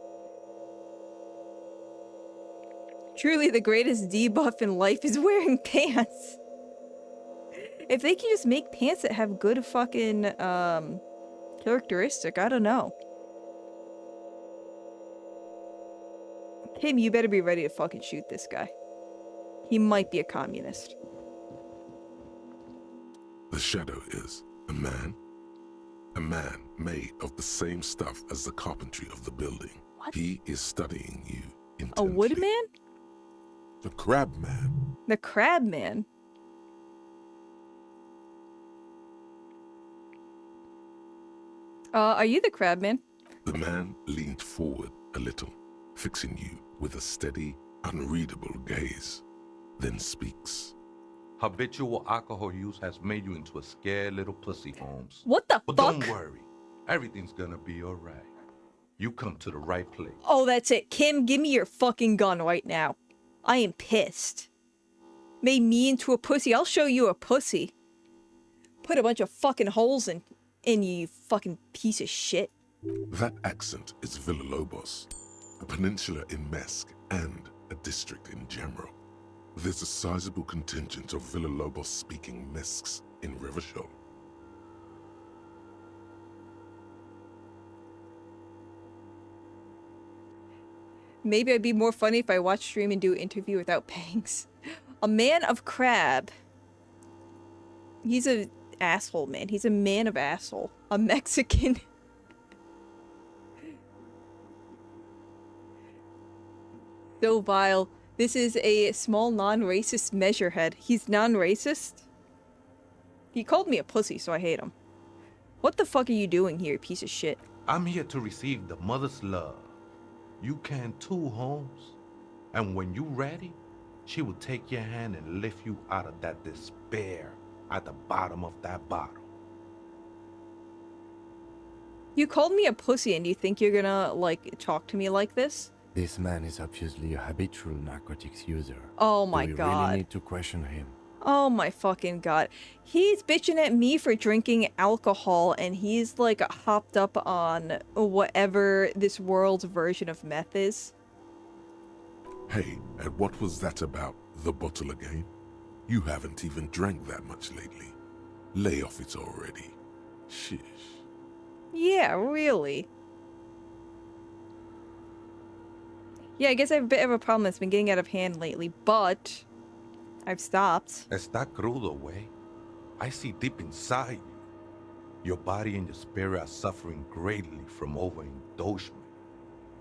Truly the greatest debuff in life is wearing pants. If they can just make pants that have good fucking, characteristic, I don't know. Kim, you better be ready to fucking shoot this guy. He might be a communist.
The shadow is a man made of the same stuff as the carpentry of the building.
What?
He is studying you
A
intently.
woodman?
The crab man.
The crab man? Are you the crab man?
The man leaned forward a little, fixing you with a steady, unreadable gaze, then speaks.
Habitual alcohol use has made you into a scared little pussy, Holmes.
What the
But
fuck?
don't worry. Everything's gonna be alright. You come to the right place.
Oh, that's it. Kim, give me your fucking gun right now. I am pissed. Made me into a pussy. I'll show you a pussy. Put a bunch of fucking holes in you, you fucking piece of shit.
That accent is Villalobos, a peninsula in Mesk and a district in general. There's a sizable contingent of Villalobos-speaking Mesks in Rivershoal.
Maybe it'd be more funny if I watch stream and do an interview without bangs. A man of crab. He's a asshole, man. He's a man of asshole. A Mexican. So vile. This is a small non-racist measurehead. He's non-racist? He called me a pussy, so I hate him. What the fuck are you doing here, piece of shit?
I'm here to receive the mother's love. You can too, Holmes. And when you ready, she will take your hand and lift you out of that despair at the bottom of that bottle.
You called me a pussy and you think you're gonna, like, talk to me like this?
This man is obviously a habitual narcotics user.
Oh my
Do we
god.
really need to question him?
Oh my fucking god. He's bitching at me for drinking alcohol and he's like hopped up on whatever this world's version of meth is.
Hey, and what was that about the bottle again? You haven't even drank that much lately. Lay off it already. Shish.
Yeah, really. Yeah, I guess I have a bit of a problem that's been getting out of hand lately, but I've stopped.
Está crudo, way. I see deep inside you. Your body and your spirit are suffering greatly from overindulgence.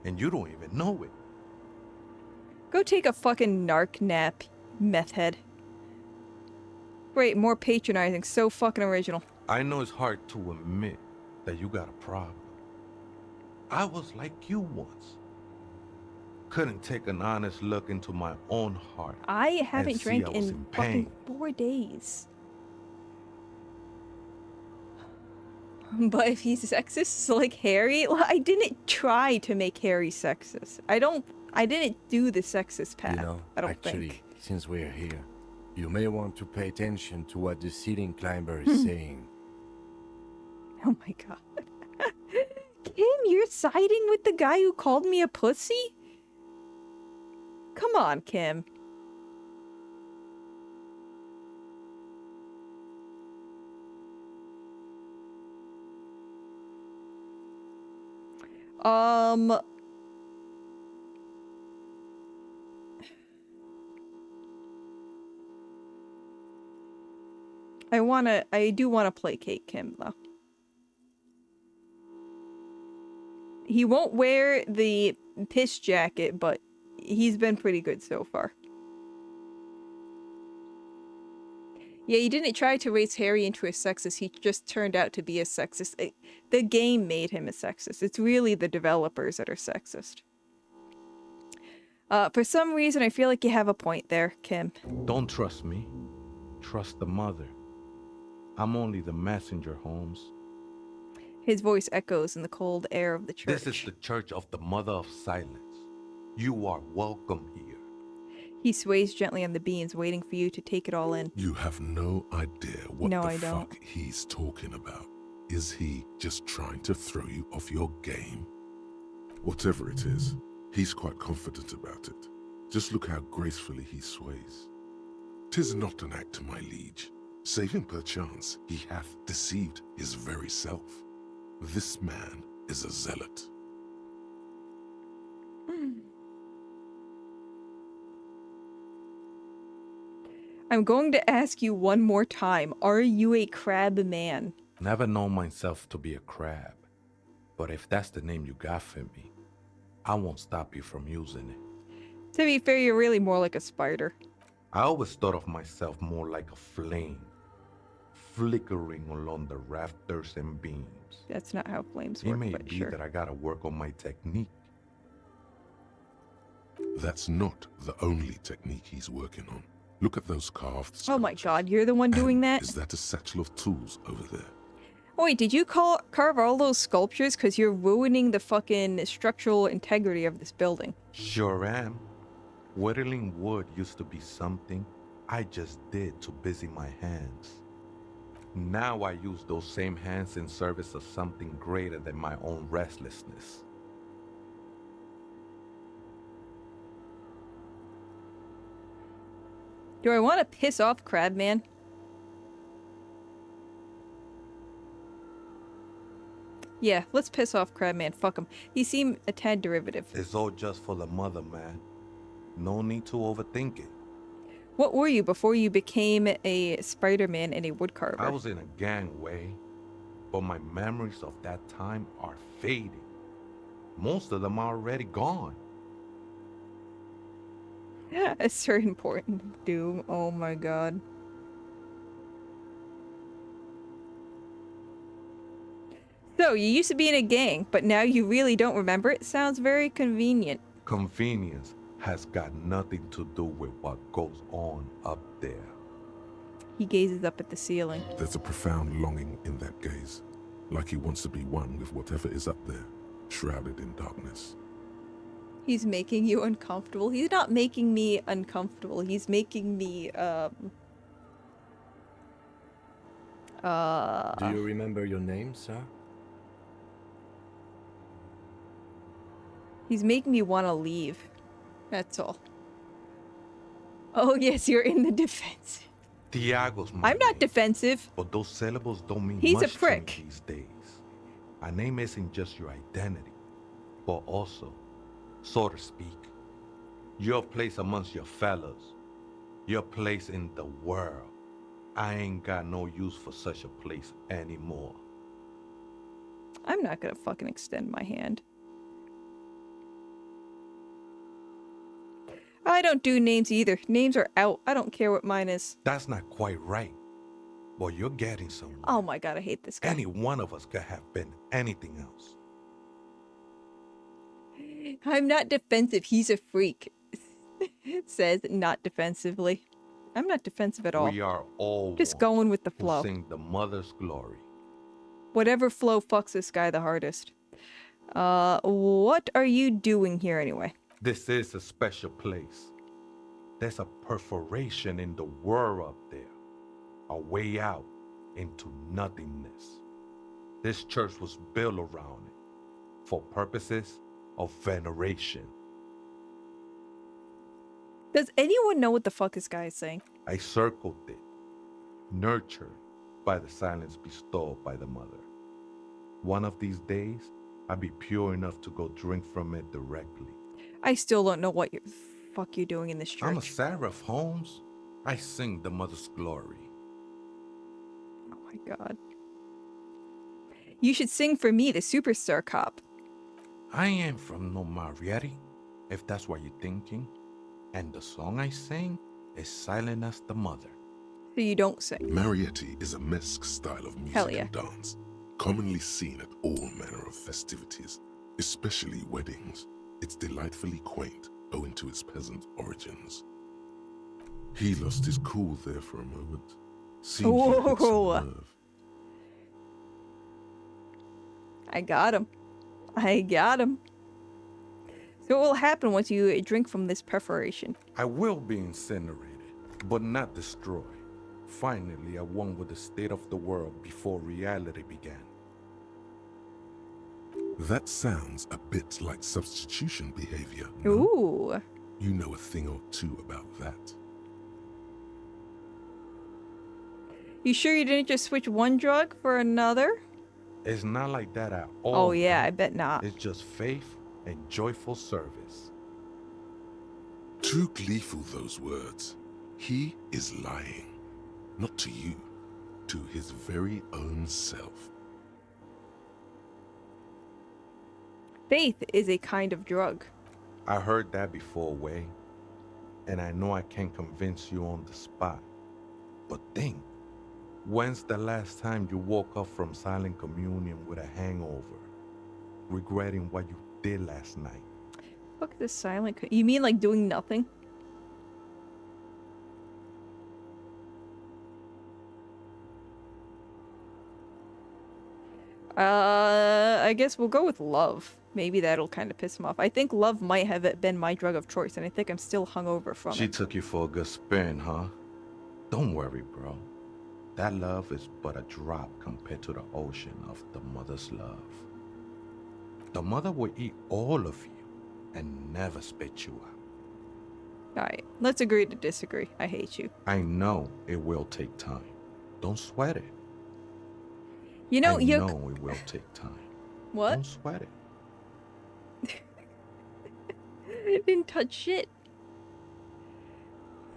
And you don't even know it.
Go take a fucking narc nap, meth head. Great, more patronizing, so fucking original.
I know it's hard to admit that you got a problem. I was like you once. Couldn't take an honest look into my own heart.
I haven't
and see
drank
I was
in
pain.
fucking 4 days. But if he's sexist like Harry, well, I didn't try to make Harry sexist. I didn't do the sexist path.
You know,
I don't
actually,
think.
since we're here, you may want to pay attention to what the ceiling climber is saying.
Oh my god. Kim, you're siding with the guy who called me a pussy? Come on, Kim. I do wanna placate Kim, though. He won't wear the piss jacket, but he's been pretty good so far. Yeah, he didn't try to raise Harry into a sexist, he just turned out to be a sexist. The game made him a sexist. It's really the developers that are sexist. For some reason, I feel like you have a point there, Kim.
Don't trust me. Trust the mother. I'm only the messenger, Holmes.
His voice echoes in the cold air of the church.
This is the Church of the Mother of Silence. You are welcome here.
He sways gently on the beans, waiting for you to take it all in.
You have no idea what
No,
the
I don't.
fuck he's talking about. Is he just trying to throw you off your game? Whatever it is, he's quite confident about it. Just look how gracefully he sways. 'Tis not an act, my liege, save him perchance he hath deceived his very self. This man is a zealot.
I'm going to ask you one more time. Are you a crab man?
Never known myself to be a crab. But if that's the name you got for me, I won't stop you from using it.
To be fair, you're really more like a spider.
I always thought of myself more like a flame, flickering along the rafters and beams.
That's not how flames
It
work,
may
but
be
sure.
that I gotta work on my technique.
That's not the only technique he's working on. Look at those carved
Oh my
sculptures.
god, you're the one doing
And
that?
Is that a satchel of tools over there?
Oh, wait, did you carve all those sculptures? Because you're ruining the fucking structural integrity of this building.
Sure am. Whittling wood used to be something I just did to busy my hands. Now I use those same hands in service of something greater than my own restlessness.
Do I want to piss off Crabman? Yeah, let's piss off Crabman. Fuck him. He seemed a tad derivative.
It's all just for the mother, man. No need to overthink it.
What were you before you became a Spider-Man and a woodcarver?
I was in a gangway, but my memories of that time are fading. Most of them are already gone.
A certain important doom. Oh my god. So, you used to be in a gang, but now you really don't remember it? Sounds very convenient.
Convenience has got nothing to do with what goes on up there.
He gazes up at the ceiling.
There's a profound longing in that gaze, like he wants to be one with whatever is up there, shrouded in darkness.
He's making you uncomfortable. He's not making me uncomfortable. He's making me,
Do you remember your name, sir?
He's making me want to leave. That's all. Oh, yes, you're in the defense.
Thiago's my
I'm not
name,
defensive.
but those syllables don't mean
He's a
much to me
prick.
these days. A name isn't just your identity, but also, so to speak, your place amongst your fellows, your place in the world. I ain't got no use for such a place anymore.
I'm not gonna fucking extend my hand. I don't do names either. Names are out. I don't care what mine is.
That's not quite right, but you're getting somewhere.
Oh my god, I hate this guy.
Any one of us could have been anything else.
I'm not defensive. He's a freak. It says not defensively. I'm not defensive at all.
We are all
Just
one
going with the
who
flow.
sing the mother's glory.
Whatever flow fucks this guy the hardest. What are you doing here anyway?
This is a special place. There's a perforation in the world up there. A way out into nothingness. This church was built around it for purposes of veneration.
Does anyone know what the fuck this guy is saying?
I circled it, nurtured by the silence bestowed by the mother. One of these days, I'll be pure enough to go drink from it directly.
I still don't know what fuck you're doing in this church.
I'm a seraph, Holmes. I sing the mother's glory.
Oh my god. You should sing for me, the superstar cop.
I ain't from no Marietti, if that's what you're thinking. And the song I sing is silent as the mother.
So you don't sing.
Marietti is a mesque style of music
Hell yeah.
and dance, commonly seen at all manner of festivities, especially weddings. It's delightfully quaint, owing to its peasant origins. He lost his cool there for a moment. Seemed he hit some
Whoa.
nerve.
I got him. I got him. So what will happen once you drink from this perforation?
I will be incinerated, but not destroyed. Finally, I won with the state of the world before reality began.
That sounds a bit like substitution behavior. No?
Ooh.
You know a thing or two about that.
You sure you didn't just switch one drug for another?
It's not like that at all.
Oh yeah,
man.
I bet not.
It's just faith and joyful service.
Too gleeful, those words. He is lying. Not to you, to his very own self.
Faith is a kind of drug.
I heard that before, Way. And I know I can't convince you on the spot. But think, when's the last time you woke up from silent communion with a hangover, regretting what you did last night?
Fuck this you mean like doing nothing? I guess we'll go with love. Maybe that'll kind of piss him off. I think love might have been my drug of choice, and I think I'm still hungover from
She
it.
took you for a good spin, huh? Don't worry, bro. That love is but a drop compared to the ocean of the mother's love. The mother will eat all of you and never spit you out.
Alright, let's agree to disagree. I hate you.
I know it will take time. Don't sweat it.
You know,
I know it will take time.
What?
Don't sweat it.
I didn't touch shit.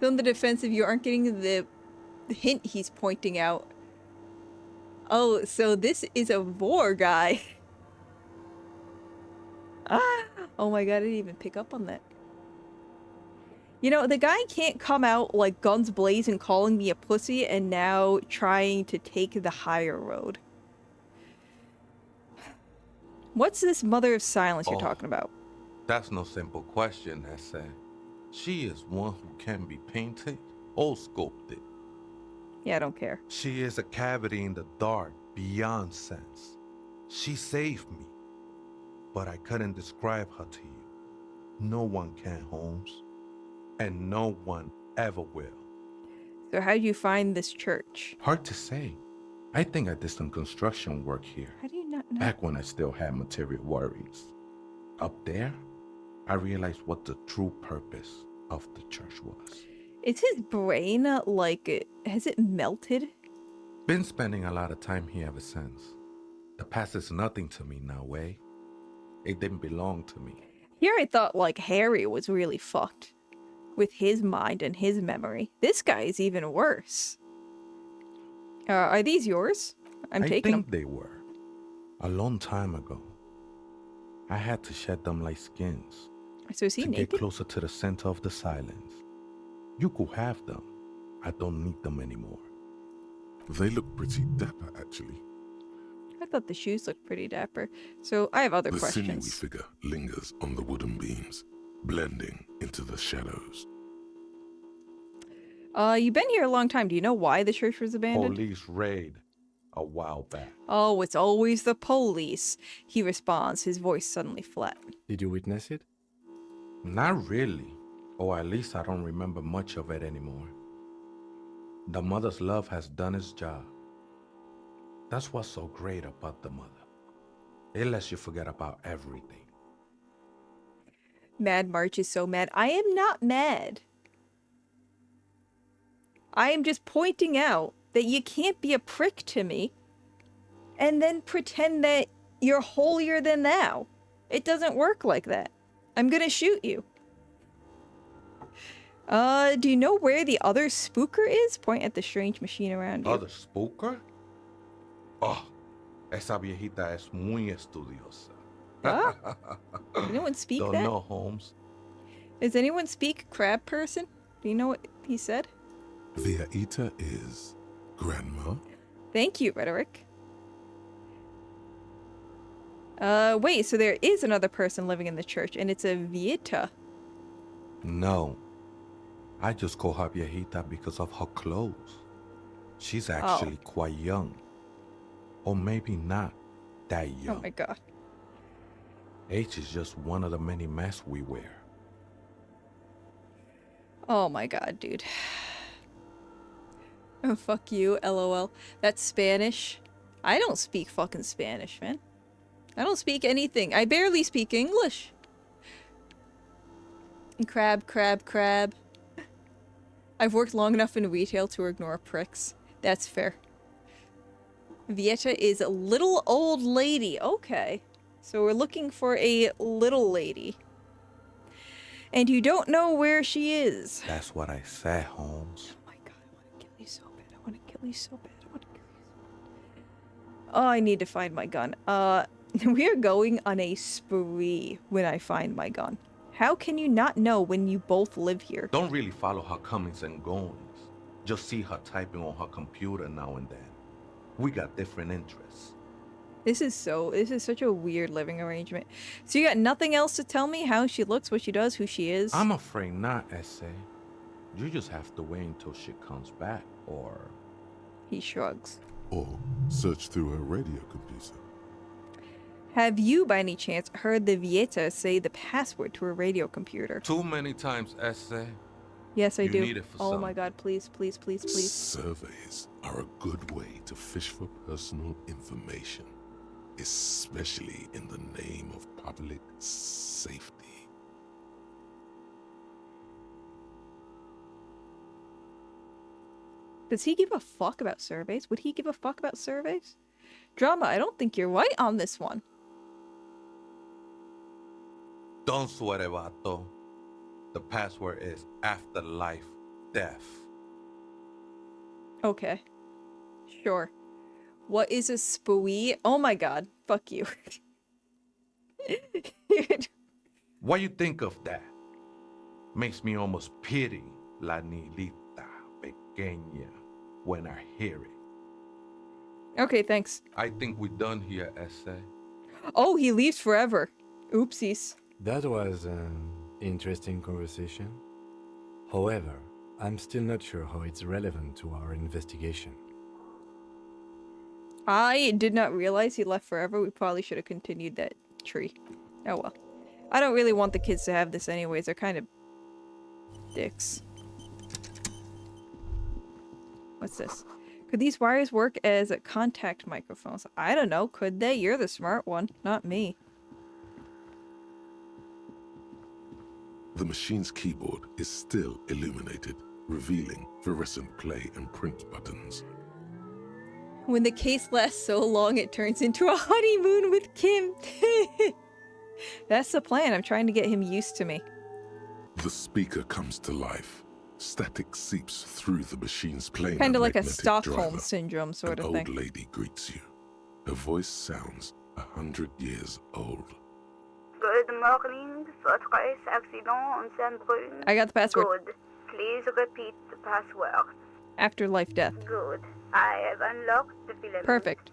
On the defensive, you aren't getting the hint he's pointing out. Oh, so this is a war guy. Ah! Oh my god, I didn't even pick up on that. You know, the guy can't come out like guns blazing calling me a pussy and now trying to take the higher road. What's this mother of silence you're talking about?
That's no simple question, Essa. She is one who can be painted or sculpted.
Yeah, I don't care.
She is a cavity in the dark beyond sense. She saved me, but I couldn't describe her to you. No one can, Holmes, and no one ever will.
So how do you find this church?
Hard to say. I think I did some construction work here,
How do you not know?
back when I still had material worries. Up there, I realized what the true purpose of the church was.
Is his brain, like, has it melted?
Been spending a lot of time here ever since. The past is nothing to me now, Way. It didn't belong to me.
Here I thought, like, Harry was really fucked. With his mind and his memory. This guy is even worse. Are these yours? I'm taking them.
I think they were. A long time ago. I had to shed them like skins.
So is he
to
naked?
get closer to the center of the silence. You could have them. I don't need them anymore.
They look pretty dapper, actually.
I thought the shoes looked pretty dapper. So I have other
The sinewy
questions.
figure lingers on the wooden beams, blending into the shadows.
You've been here a long time. Do you know why the church was abandoned?
Police raid a while back.
Oh, it's always the police. He responds, his voice suddenly flat.
Did you witness it?
Not really. Or at least I don't remember much of it anymore. The mother's love has done its job. That's what's so great about the mother. It lets you forget about everything.
Mad March is so mad. I am not mad. I am just pointing out that you can't be a prick to me and then pretend that you're holier than thou. It doesn't work like that. I'm gonna shoot you. Do you know where the other spooker is? Point at the strange machine around you.
Other spooker? Oh, esa viejita es muy estudiosa.
Huh? Does anyone speak
Don't
that?
know, Holmes.
Does anyone speak crab person? Do you know what he said?
The Aita is Grandma.
Thank you, Rhetoric. Wait, so there is another person living in the church, and it's a Vieta.
No. I just call her viejita because of her clothes. She's actually quite young. Or maybe not that young.
Oh my god.
Age is just one of the many masks we wear.
Oh my god, dude. Oh, fuck you, lol. That's Spanish. I don't speak fucking Spanish, man. I don't speak anything. I barely speak English. Crab, crab, crab. I've worked long enough in retail to ignore pricks. That's fair. Vieta is a little old lady. Okay. So we're looking for a little lady. And you don't know where she is.
That's what I said, Holmes.
Oh my god, I want to kill you so bad. I want to kill you so bad. I want to kill you so bad. Oh, I need to find my gun. We are going on a spree when I find my gun. How can you not know when you both live here?
Don't really follow her comings and goings. Just see her typing on her computer now and then. We got different interests.
This is such a weird living arrangement. So you got nothing else to tell me? How she looks, what she does, who she is?
I'm afraid not, Essay. You just have to wait until she comes back, or...
He shrugs.
Or search through her radio computer.
Have you, by any chance, heard the Vieta say the password to her radio computer?
Too many times, Essay.
Yes, I
You
do.
need it for
Oh my
something.
god, please, please, please, please.
Surveys are a good way to fish for personal information, especially in the name of public safety.
Does he give a fuck about surveys? Would he give a fuck about surveys? Drama, I don't think you're right on this one.
Don't sweat it, vato. The password is afterlife death.
Okay. Sure. What is a spooey? Oh my god. Fuck you.
What you think of that? Makes me almost pity la niñita pequeña when I hear it.
Okay, thanks.
I think we're done here, Essay.
Oh, he leaves forever. Oopsies.
That was an interesting conversation. However, I'm still not sure how it's relevant to our investigation.
I did not realize he left forever. We probably should have continued that tree. Oh well. I don't really want the kids to have this anyways. They're kind of dicks. What's this? Could these wires work as contact microphones? I don't know. Could they? You're the smart one, not me.
The machine's keyboard is still illuminated, revealing fluorescent play and print buttons.
When the case lasts so long, it turns into a honeymoon with Kim. That's the plan. I'm trying to get him used to me.
The speaker comes to life. Static seeps through the machine's planar
Kind of like a
magnetic
Stockholm
driver.
syndrome sort
An
of
old
thing.
lady greets you. Her voice sounds 100 years old.
Good morning. Votre accident en Saint-Brun.
I got the password.
Good. Please repeat the password.
Afterlife death.
Good. I have unlocked the filament.
Perfect.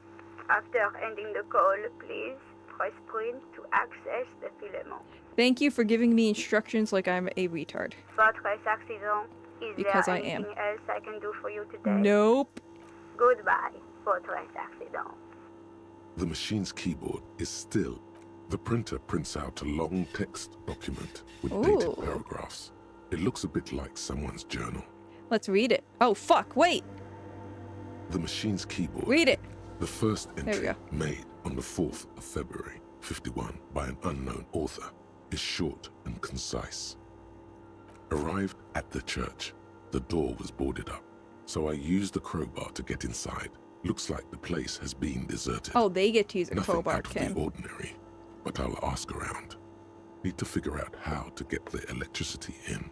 After ending the call, please press print to access the filament.
Thank you for giving me instructions like I'm a retard.
Votre accident. Is
Because
there
I am.
anything else I can do for you today?
Nope.
Goodbye, Votre accident.
The machine's keyboard is still. The printer prints out a long text document with dated
Ooh.
paragraphs. It looks a bit like someone's journal.
Let's read it. Oh, fuck. Wait.
The machine's keyboard.
Read it.
The first
we
entry
go.
made on the 4th of February, 51, by an unknown author, is short and concise. Arrived at the church, the door was boarded up, so I used the crowbar to get inside. Looks like the place has been deserted.
Oh, they get to use a
Nothing
crowbar,
out of
Ken.
the ordinary, but I'll ask around. Need to figure out how to get the electricity in.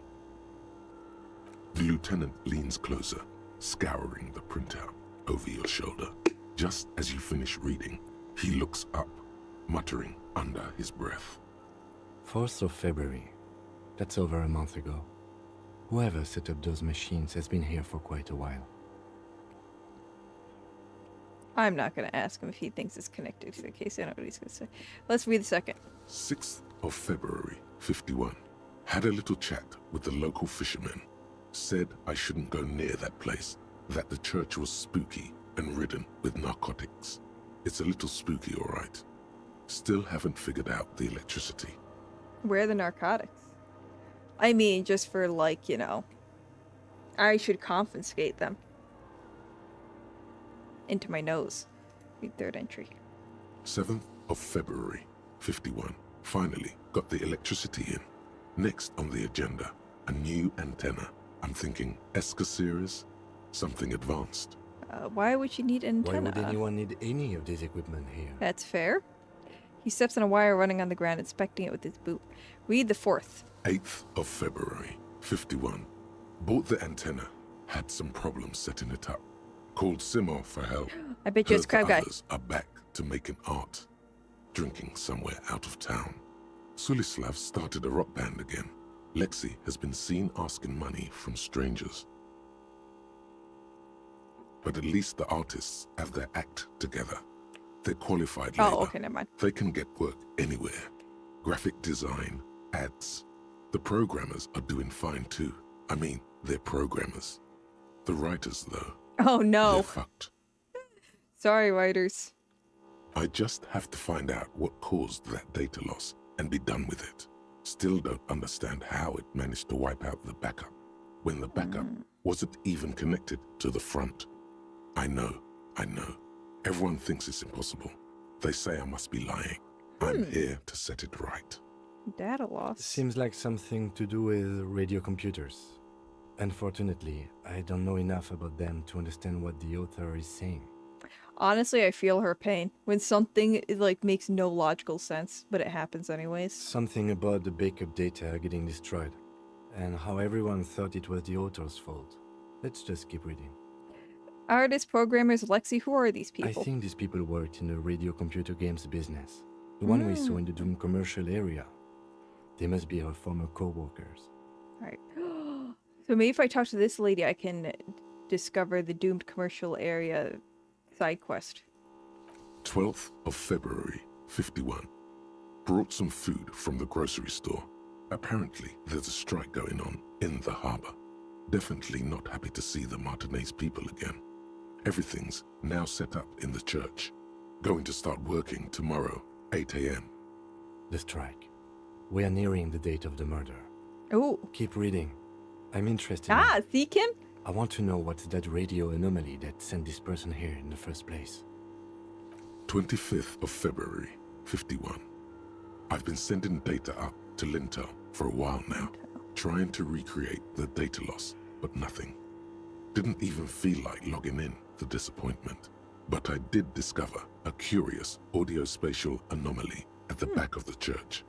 The lieutenant leans closer, scouring the printout over your shoulder. Just as you finish reading, he looks up, muttering under his breath.
4th of February. That's over a month ago. Whoever set up those machines has been here for quite a while.
I'm not going to ask him if he thinks it's connected to the case. I know what he's going to say. Let's read the second.
6th of February, 51. Had a little chat with the local fishermen. Said I shouldn't go near that place, that the church was spooky and ridden with narcotics. It's a little spooky, all right. Still haven't figured out the electricity.
Where are the narcotics? I mean, just for, like, you know, I should confiscate them. Into my nose. Read third entry.
7th of February, 51. Finally got the electricity in. Next on the agenda, a new antenna. I'm thinking ESCA series, something advanced.
Why would you need an antenna?
Why would anyone need any of this equipment here?
That's fair. He steps on a wire running on the ground, inspecting it with his boot. Read the 4th.
8th of February, 51. Bought the antenna. Had some problems setting it up. Called Simo for help.
I bet you it's
Heard
Crab
the
Guy.
others are back to making art. Drinking somewhere out of town. Sulislav started a rock band again. Lexi has been seen asking money from strangers. But at least the artists have their act together. They're qualified labor.
Oh, okay, never mind.
They can get work anywhere. Graphic design, ads. The programmers are doing fine too. I mean, they're programmers. The writers, though,
Oh no.
they're fucked.
Sorry, writers.
I just have to find out what caused that data loss and be done with it. Still don't understand how it managed to wipe out the backup when the backup wasn't even connected to the front. I know. Everyone thinks it's impossible. They say I must be lying. I'm here to set it right.
Data loss.
Seems like something to do with radio computers. Unfortunately, I don't know enough about them to understand what the author is saying.
Honestly, I feel her pain when something like makes no logical sense, but it happens anyways.
Something about the backup data getting destroyed, and how everyone thought it was the author's fault. Let's just keep reading.
Artists, programmers, Lexi, who are these
I
people?
think these people worked in the radio computer games business. The one we saw in the Doom commercial area. They must be our former co-workers.
Alright. So maybe if I talk to this lady, I can discover the doomed commercial area side quest.
12th of February, 51. Brought some food from the grocery store. Apparently, there's a strike going on in the harbor. Definitely not happy to see the Martinez people again. Everything's now set up in the church. Going to start working tomorrow, 8 a.m.
The strike. We are nearing the date of the murder.
Oh.
Keep reading. I'm interested.
See, Kim?
I want to know what's that radio anomaly that sent this person here in the first place.
25th of February, 51. I've been sending data up to Lintel for a while now, trying to recreate the data loss, but nothing. Didn't even feel like logging in, the disappointment. But I did discover a curious audio-spatial anomaly at the back of the church.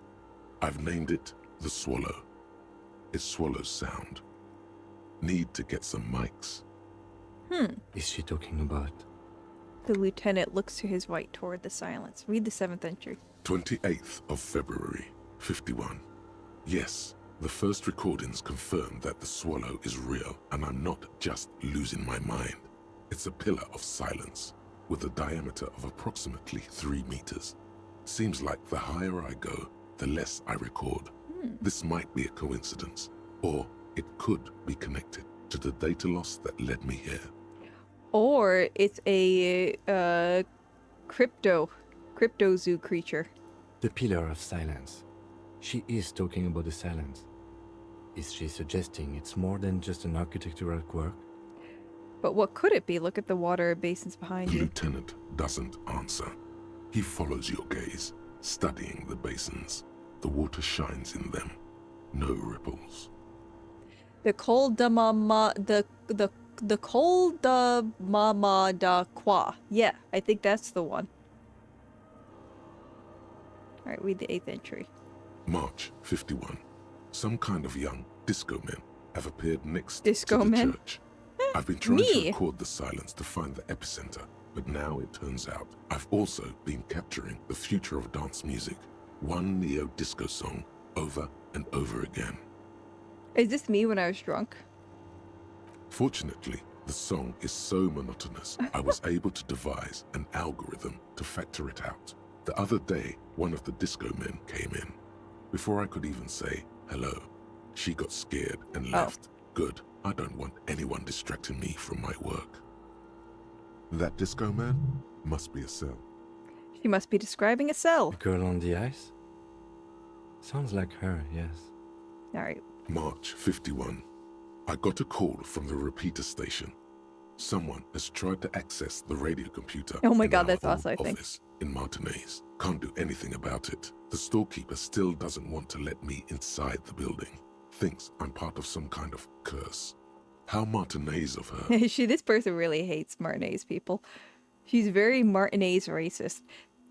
I've named it the Swallow. It swallows sound. Need to get some mics.
Is she talking about?
The lieutenant looks to his right toward the silence. Read the 7th entry.
28th of February, 51. Yes, the first recordings confirm that the Swallow is real, and I'm not just losing my mind. It's a pillar of silence, with a diameter of approximately 3 meters. Seems like the higher I go, the less I record. This might be a coincidence, or it could be connected to the data loss that led me here.
Or it's a crypto zoo creature.
The pillar of silence. She is talking about the silence. Is she suggesting it's more than just an architectural quirk?
But what could it be? Look at the water basins behind
The
you.
lieutenant doesn't answer. He follows your gaze, studying the basins. The water shines in them. No ripples.
The Col de Mama, the Col de Mama da Qua. Yeah, I think that's the one. All right, read the 8th entry.
March 51. Some kind of young disco men have appeared next
Disco
to the
men?
church. I've been trying to
Me?
record the silence to find the epicenter, but now it turns out I've also been capturing the future of dance music, one neo-disco song over and over again.
Is this me when I was drunk?
Fortunately, the song is so monotonous, I was able to devise an algorithm to factor it out. The other day, one of the disco men came in. Before I could even say hello, She got scared and
Oh.
left. Good. I don't want anyone distracting me from my work. That disco man must be a cell.
She must be describing a cell.
The girl on the ice? Sounds like her, yes.
Alright.
March 51. I got a call from the repeater station. Someone has tried to access the radio computer.
Oh my
in
god,
our
that's
old
us, I think.
office in Martinez. Can't do anything about it. The storekeeper still doesn't want to let me inside the building. Thinks I'm part of some kind of curse. How Martinez of her.
This person really hates Martinez people. She's very Martinez racist.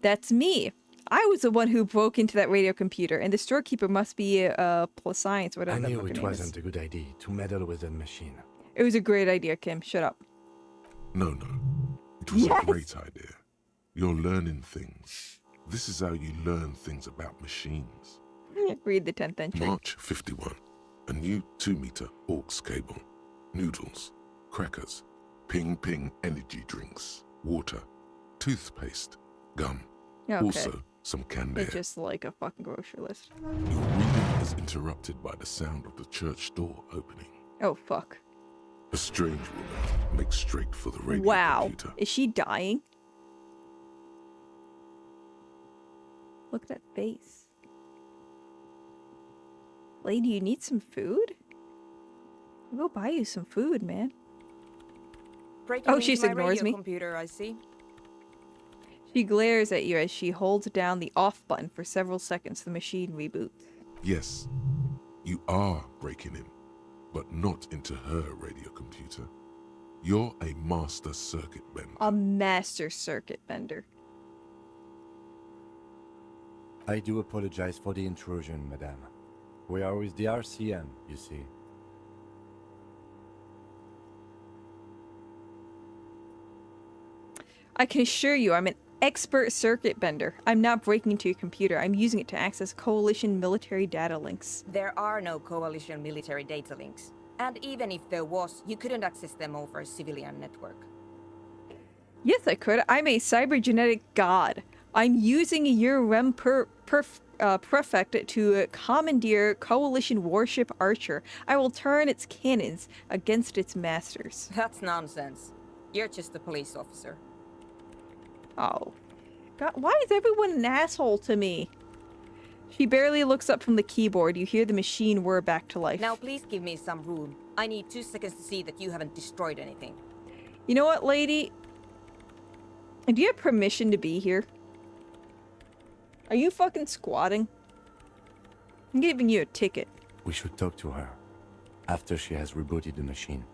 That's me. I was the one who broke into that radio computer, and the storekeeper must be plus science, whatever
I
that
knew
fucking
it
name is.
wasn't a good idea to meddle with the machine.
It was a great idea, Kim. Shut up.
No. It was
Yes.
a great idea. You're learning things. This is how you learn things about machines.
Read the 10th entry.
March 51. A new 2-meter aux cable. Noodles. Crackers. Ping energy drinks. Water. Toothpaste. Gum.
Okay.
Also, some canned air.
It's just like a fucking grocery list.
Your reading is interrupted by the sound of the church door opening.
Oh, fuck.
A strange woman makes straight for the radio
Wow.
computer.
Is she dying? Look at that face. Lady, you need some food? I'll go buy you some food, man.
Breaking
Oh, she
into
just
my
ignores
radio
me.
computer, I see.
She glares at you as she holds down the off button for several seconds. The machine reboots.
Yes, you are breaking in, but not into her radio computer. You're a master circuit bender.
A master circuit bender.
I do apologize for the intrusion, madame. We are with the RCM, you see.
I can assure you I'm an expert circuit bender. I'm not breaking into your computer. I'm using it to access coalition military data links.
There are no coalition military data links. And even if there was, you couldn't access them over a civilian network.
Yes, I could. I'm a cybergenetic god. I'm using your REM prefect to commandeer coalition warship Archer. I will turn its cannons against its masters.
That's nonsense. You're just a police officer.
Oh. God, why is everyone an asshole to me? She barely looks up from the keyboard. You hear the machine whir back to life.
Now please give me some room. I need 2 seconds to see that you haven't destroyed anything.
You know what, lady? Do you have permission to be here? Are you fucking squatting? I'm giving you a ticket.
We should talk to her after she has rebooted the machine.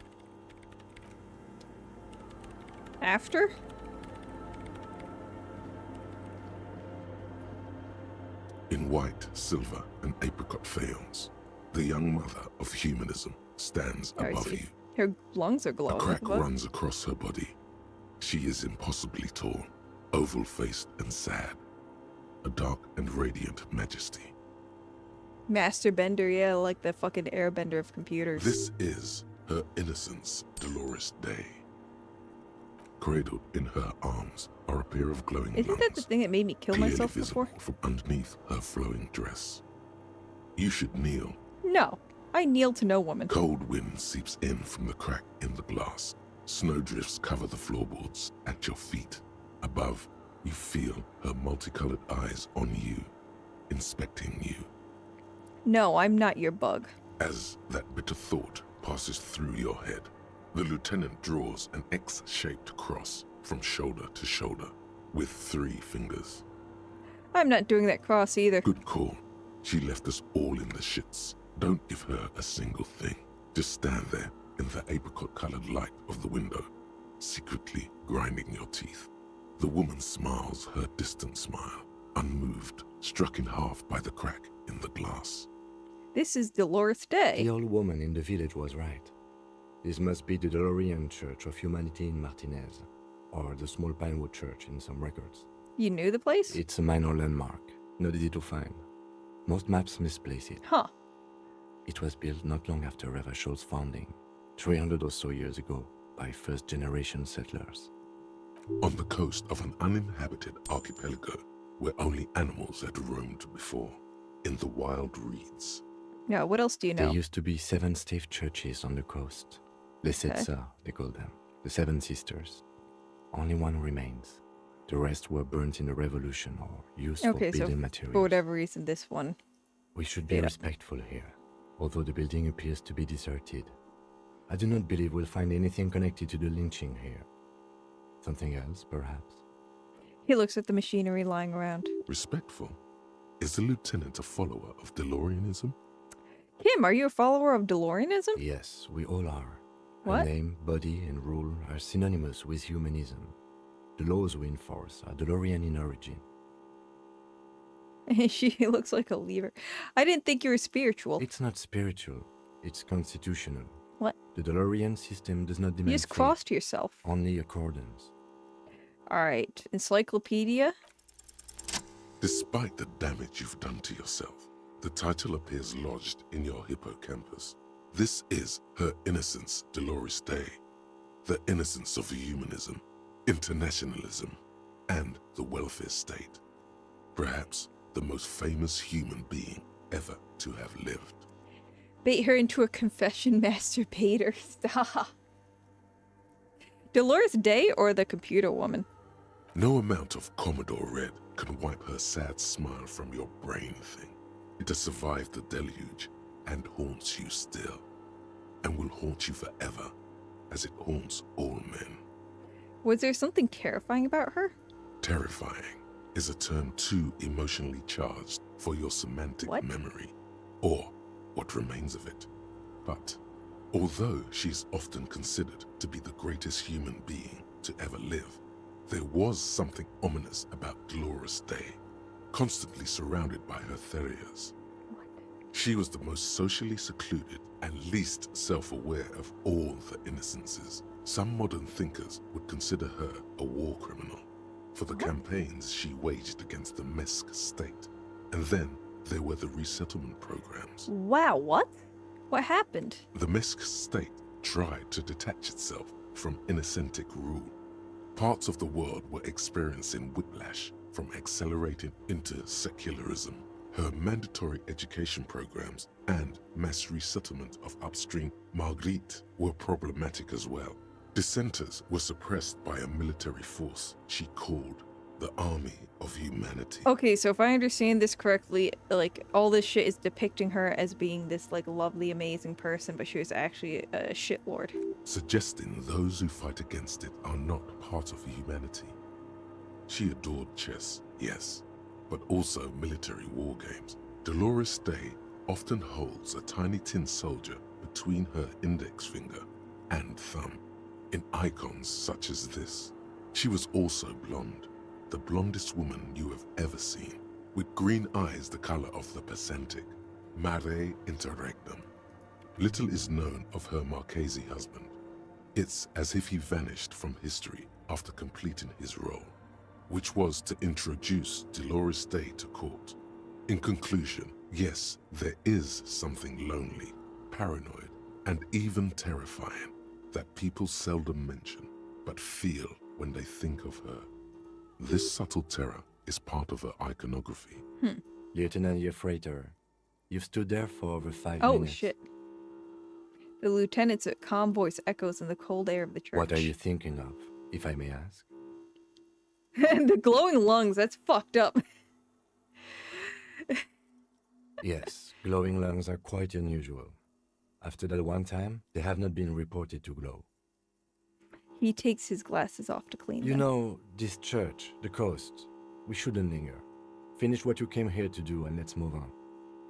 After?
In white, silver, and apricot faience, the young mother of humanism stands
Oh, I
above
see.
you.
Her lungs are
A
glowing.
crack
What?
runs across her body. She is impossibly tall, oval-faced and sad. A dark and radiant majesty.
Master Bender, yeah, like the fucking airbender of computers.
This is her innocence, Dolores Day. Cradled in her arms are a pair of glowing
Isn't
lungs,
that the thing that made me kill
clearly
myself
visible
before?
from underneath her flowing dress. You should kneel.
No. I kneel to no woman.
Cold wind seeps in from the crack in the glass. Snowdrifts cover the floorboards at your feet. Above, you feel her multicolored eyes on you, inspecting you.
No, I'm not your bug.
As that bitter thought passes through your head, the lieutenant draws an X-shaped cross from shoulder to shoulder with 3 fingers.
I'm not doing that cross either.
Good call. She left us all in the shits. Don't give her a single thing. Just stand there in the apricot-colored light of the window, secretly grinding your teeth. The woman smiles her distant smile, unmoved, struck in half by the crack in the glass.
This is Dolores Day.
The old woman in the village was right. This must be the Delorean Church of Humanity in Martinez, or the small Pinewood Church in some records.
You knew the place?
It's a minor landmark, not easy to find. Most maps misplace it.
Huh.
It was built not long after Revachol's founding, 300 or so years ago, by first-generation settlers.
On the coast of an uninhabited archipelago where only animals had roamed before, in the wild reeds.
No, what else do you know?
There used to be 7 stave churches on the coast. Les Sept Sœurs, they call them. The 7 sisters. Only one remains. The rest were burnt in the revolution or used for building materials.
For whatever reason, this one.
We should be respectful here, although the building appears to be deserted. I do not believe we'll find anything connected to the lynching here. Something else, perhaps?
He looks at the machinery lying around.
Respectful? Is the lieutenant a follower of DeLoreanism?
Kim, are you a follower of DeLoreanism?
Yes, we all are.
What?
Her name, body, and rule are synonymous with humanism. The laws we enforce are DeLorean in origin.
She looks like a leaver. I didn't think you were spiritual.
It's not spiritual, it's constitutional.
What?
The DeLorean system does not demand
You just
faith,
crossed yourself.
only accordance.
Alright, encyclopedia.
Despite the damage you've done to yourself, the title appears lodged in your hippocampus. This is Her Innocence Dolores Day, the innocence of humanism, internationalism, and the welfare state. Perhaps the most famous human being ever to have lived.
Bait her into a confession masturbator. Stop. Dolores Day or the computer woman?
No amount of Commodore Red can wipe her sad smile from your brain thing. It has survived the deluge and haunts you still, and will haunt you forever, as it haunts all men.
Was there something terrifying about her?
Terrifying is a term too emotionally charged for your semantic
What?
memory, or what remains of it. But although she's often considered to be the greatest human being to ever live, there was something ominous about Dolores Day, constantly surrounded by her terriers. She was the most socially secluded and least self-aware of all the innocences. Some modern thinkers would consider her a war criminal for the campaigns she waged against the Mesk state. And then there were the resettlement programs.
Wow, what? What happened?
The Mesk state tried to detach itself from innocentic rule. Parts of the world were experiencing whiplash from accelerating into secularism. Her mandatory education programs and mass resettlement of upstream Marguerite were problematic as well. Dissenters were suppressed by a military force she called the Army of Humanity.
Okay, so if I understand this correctly, like, all this shit is depicting her as being this, like, lovely, amazing person, but she was actually a shitlord.
Suggesting those who fight against it are not part of humanity. She adored chess, yes, but also military war games. Dolores Day often holds a tiny tin soldier between her index finger and thumb in icons such as this. She was also blonde, the blondest woman you have ever seen, with green eyes the color of the Pacentic, mare interregnum. Little is known of her Marchese husband. It's as if he vanished from history after completing his role, which was to introduce Dolores Day to court. In conclusion, yes, there is something lonely, paranoid, and even terrifying that people seldom mention, but feel when they think of her. This subtle terror is part of her iconography.
Lieutenant Yefrater, you've stood there for over 5
Oh,
minutes.
shit. The lieutenant's calm voice echoes in the cold air of the church.
What are you thinking of, if I may ask?
The glowing lungs, that's fucked up.
Yes, glowing lungs are quite unusual. After that one time, they have not been reported to glow.
He takes his glasses off to clean
You
them.
know, this church, the coast, we shouldn't linger. Finish what you came here to do and let's move on.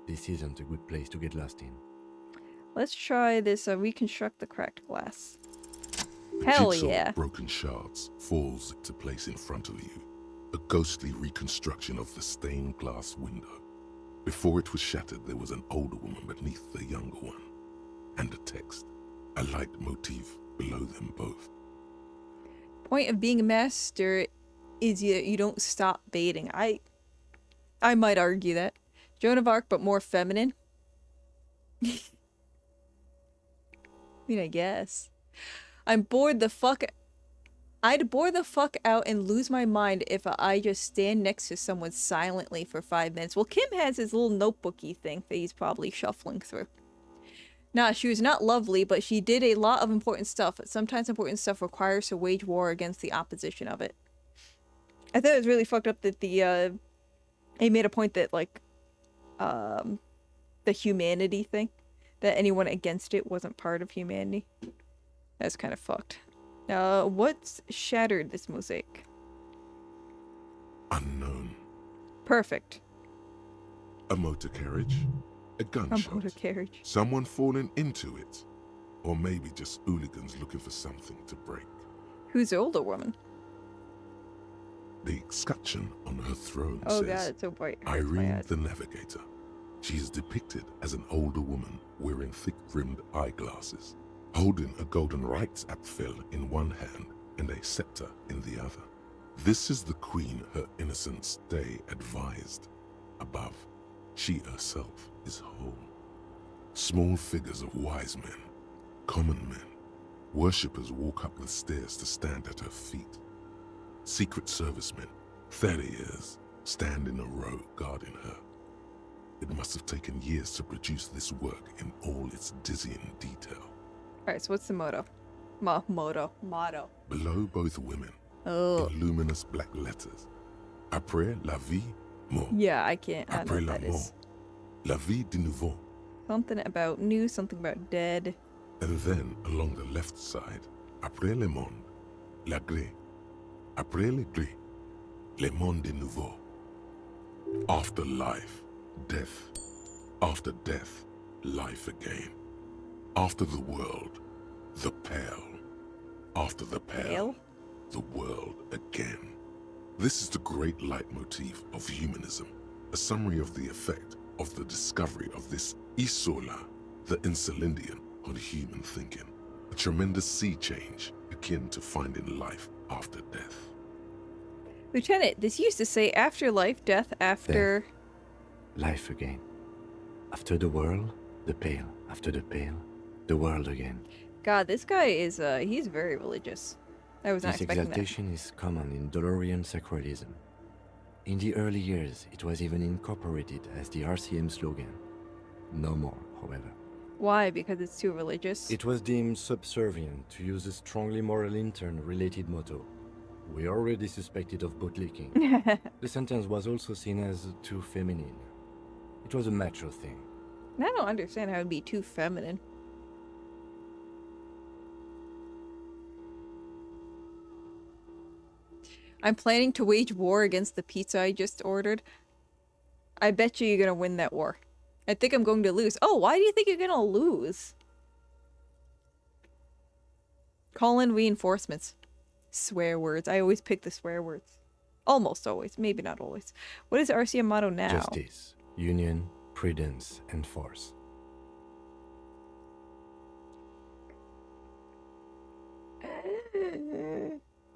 This isn't a good place to get lost in.
Let's try this reconstruct the cracked glass.
A
Hell
jigsaw
yeah.
of broken shards falls into place in front of you, a ghostly reconstruction of the stained glass window. Before it was shattered, there was an older woman beneath the younger one, and a text, a light motif below them both.
Point of being a master is you don't stop baiting. I might argue that. Joan of Arc, but more feminine. I mean, I guess. I'm bored the fuck. I'd bore the fuck out and lose my mind if I just stand next to someone silently for 5 minutes. Well, Kim has his little notebooky thing that he's probably shuffling through. Nah, she was not lovely, but she did a lot of important stuff. Sometimes important stuff requires to wage war against the opposition of it. I thought it was really fucked up that he made a point that, like, the humanity thing, that anyone against it wasn't part of humanity. That's kind of fucked. What's shattered this mosaic?
Unknown.
Perfect.
A motor carriage. A gunshot.
A motor carriage.
Someone falling into it. Or maybe just hooligans looking for something to break.
Who's the older woman?
The escutcheon on her throne
Oh
says,
god, it's so bright.
Irene the Navigator. She is depicted as an older woman wearing thick-rimmed eyeglasses, holding a golden rights apfel in one hand and a scepter in the other. This is the queen her innocence day advised. Above, she herself is whole. Small figures of wise men, common men, worshippers walk up the stairs to stand at her feet. Secret servicemen, 30 years, stand in a row guarding her. It must have taken years to produce this work in all its dizzying detail.
Alright, so what's the motto? Motto.
Below both women,
Oh.
in luminous black letters, Après la vie, mort.
Yeah, I don't know
Après
what
la
that
mort,
is.
la vie de nouveau.
Something about new, something about dead.
And then along the left side, Après le monde, la gré. Après le gré, le monde de nouveau. After life, death. After death, life again. After the world, the pale. After the pale, the world again. This is the great leitmotif of humanism, a summary of the effect of the discovery of this isola, the Insulindian, on human thinking. A tremendous sea change akin to finding life after death.
Lieutenant, this used to say afterlife, death after...
Death. Life again. After the world, the pale. After the pale, the world again.
God, this guy is, he's very religious. I was not
This
expecting that.
exaltation is common in Dolorian sacralism. In the early years, it was even incorporated as the RCM slogan. No more, however.
Why? Because it's too religious?
It was deemed subservient to use a strongly moral intern-related motto. We already suspected of bootlicking. The sentence was also seen as too feminine. It was a macho thing.
I don't understand how it'd be too feminine. I'm planning to wage war against the pizza I just ordered. I bet you're gonna win that war. I think I'm going to lose. Oh, why do you think you're gonna lose? Call in reinforcements. Swear words. I always pick the swear words. Almost always. Maybe not always. What is RCM motto now?
Justice, union, prudence, and force.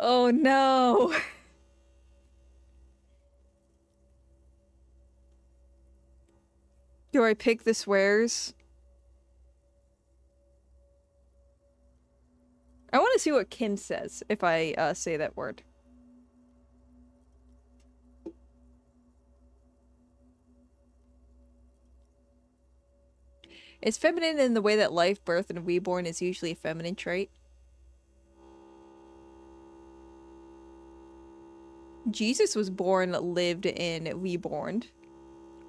Oh no! Do I pick the swears? I want to see what Kim says if I say that word. Is feminine in the way that life, birth, and reborn is usually a feminine trait? Jesus was born, lived, and reborn.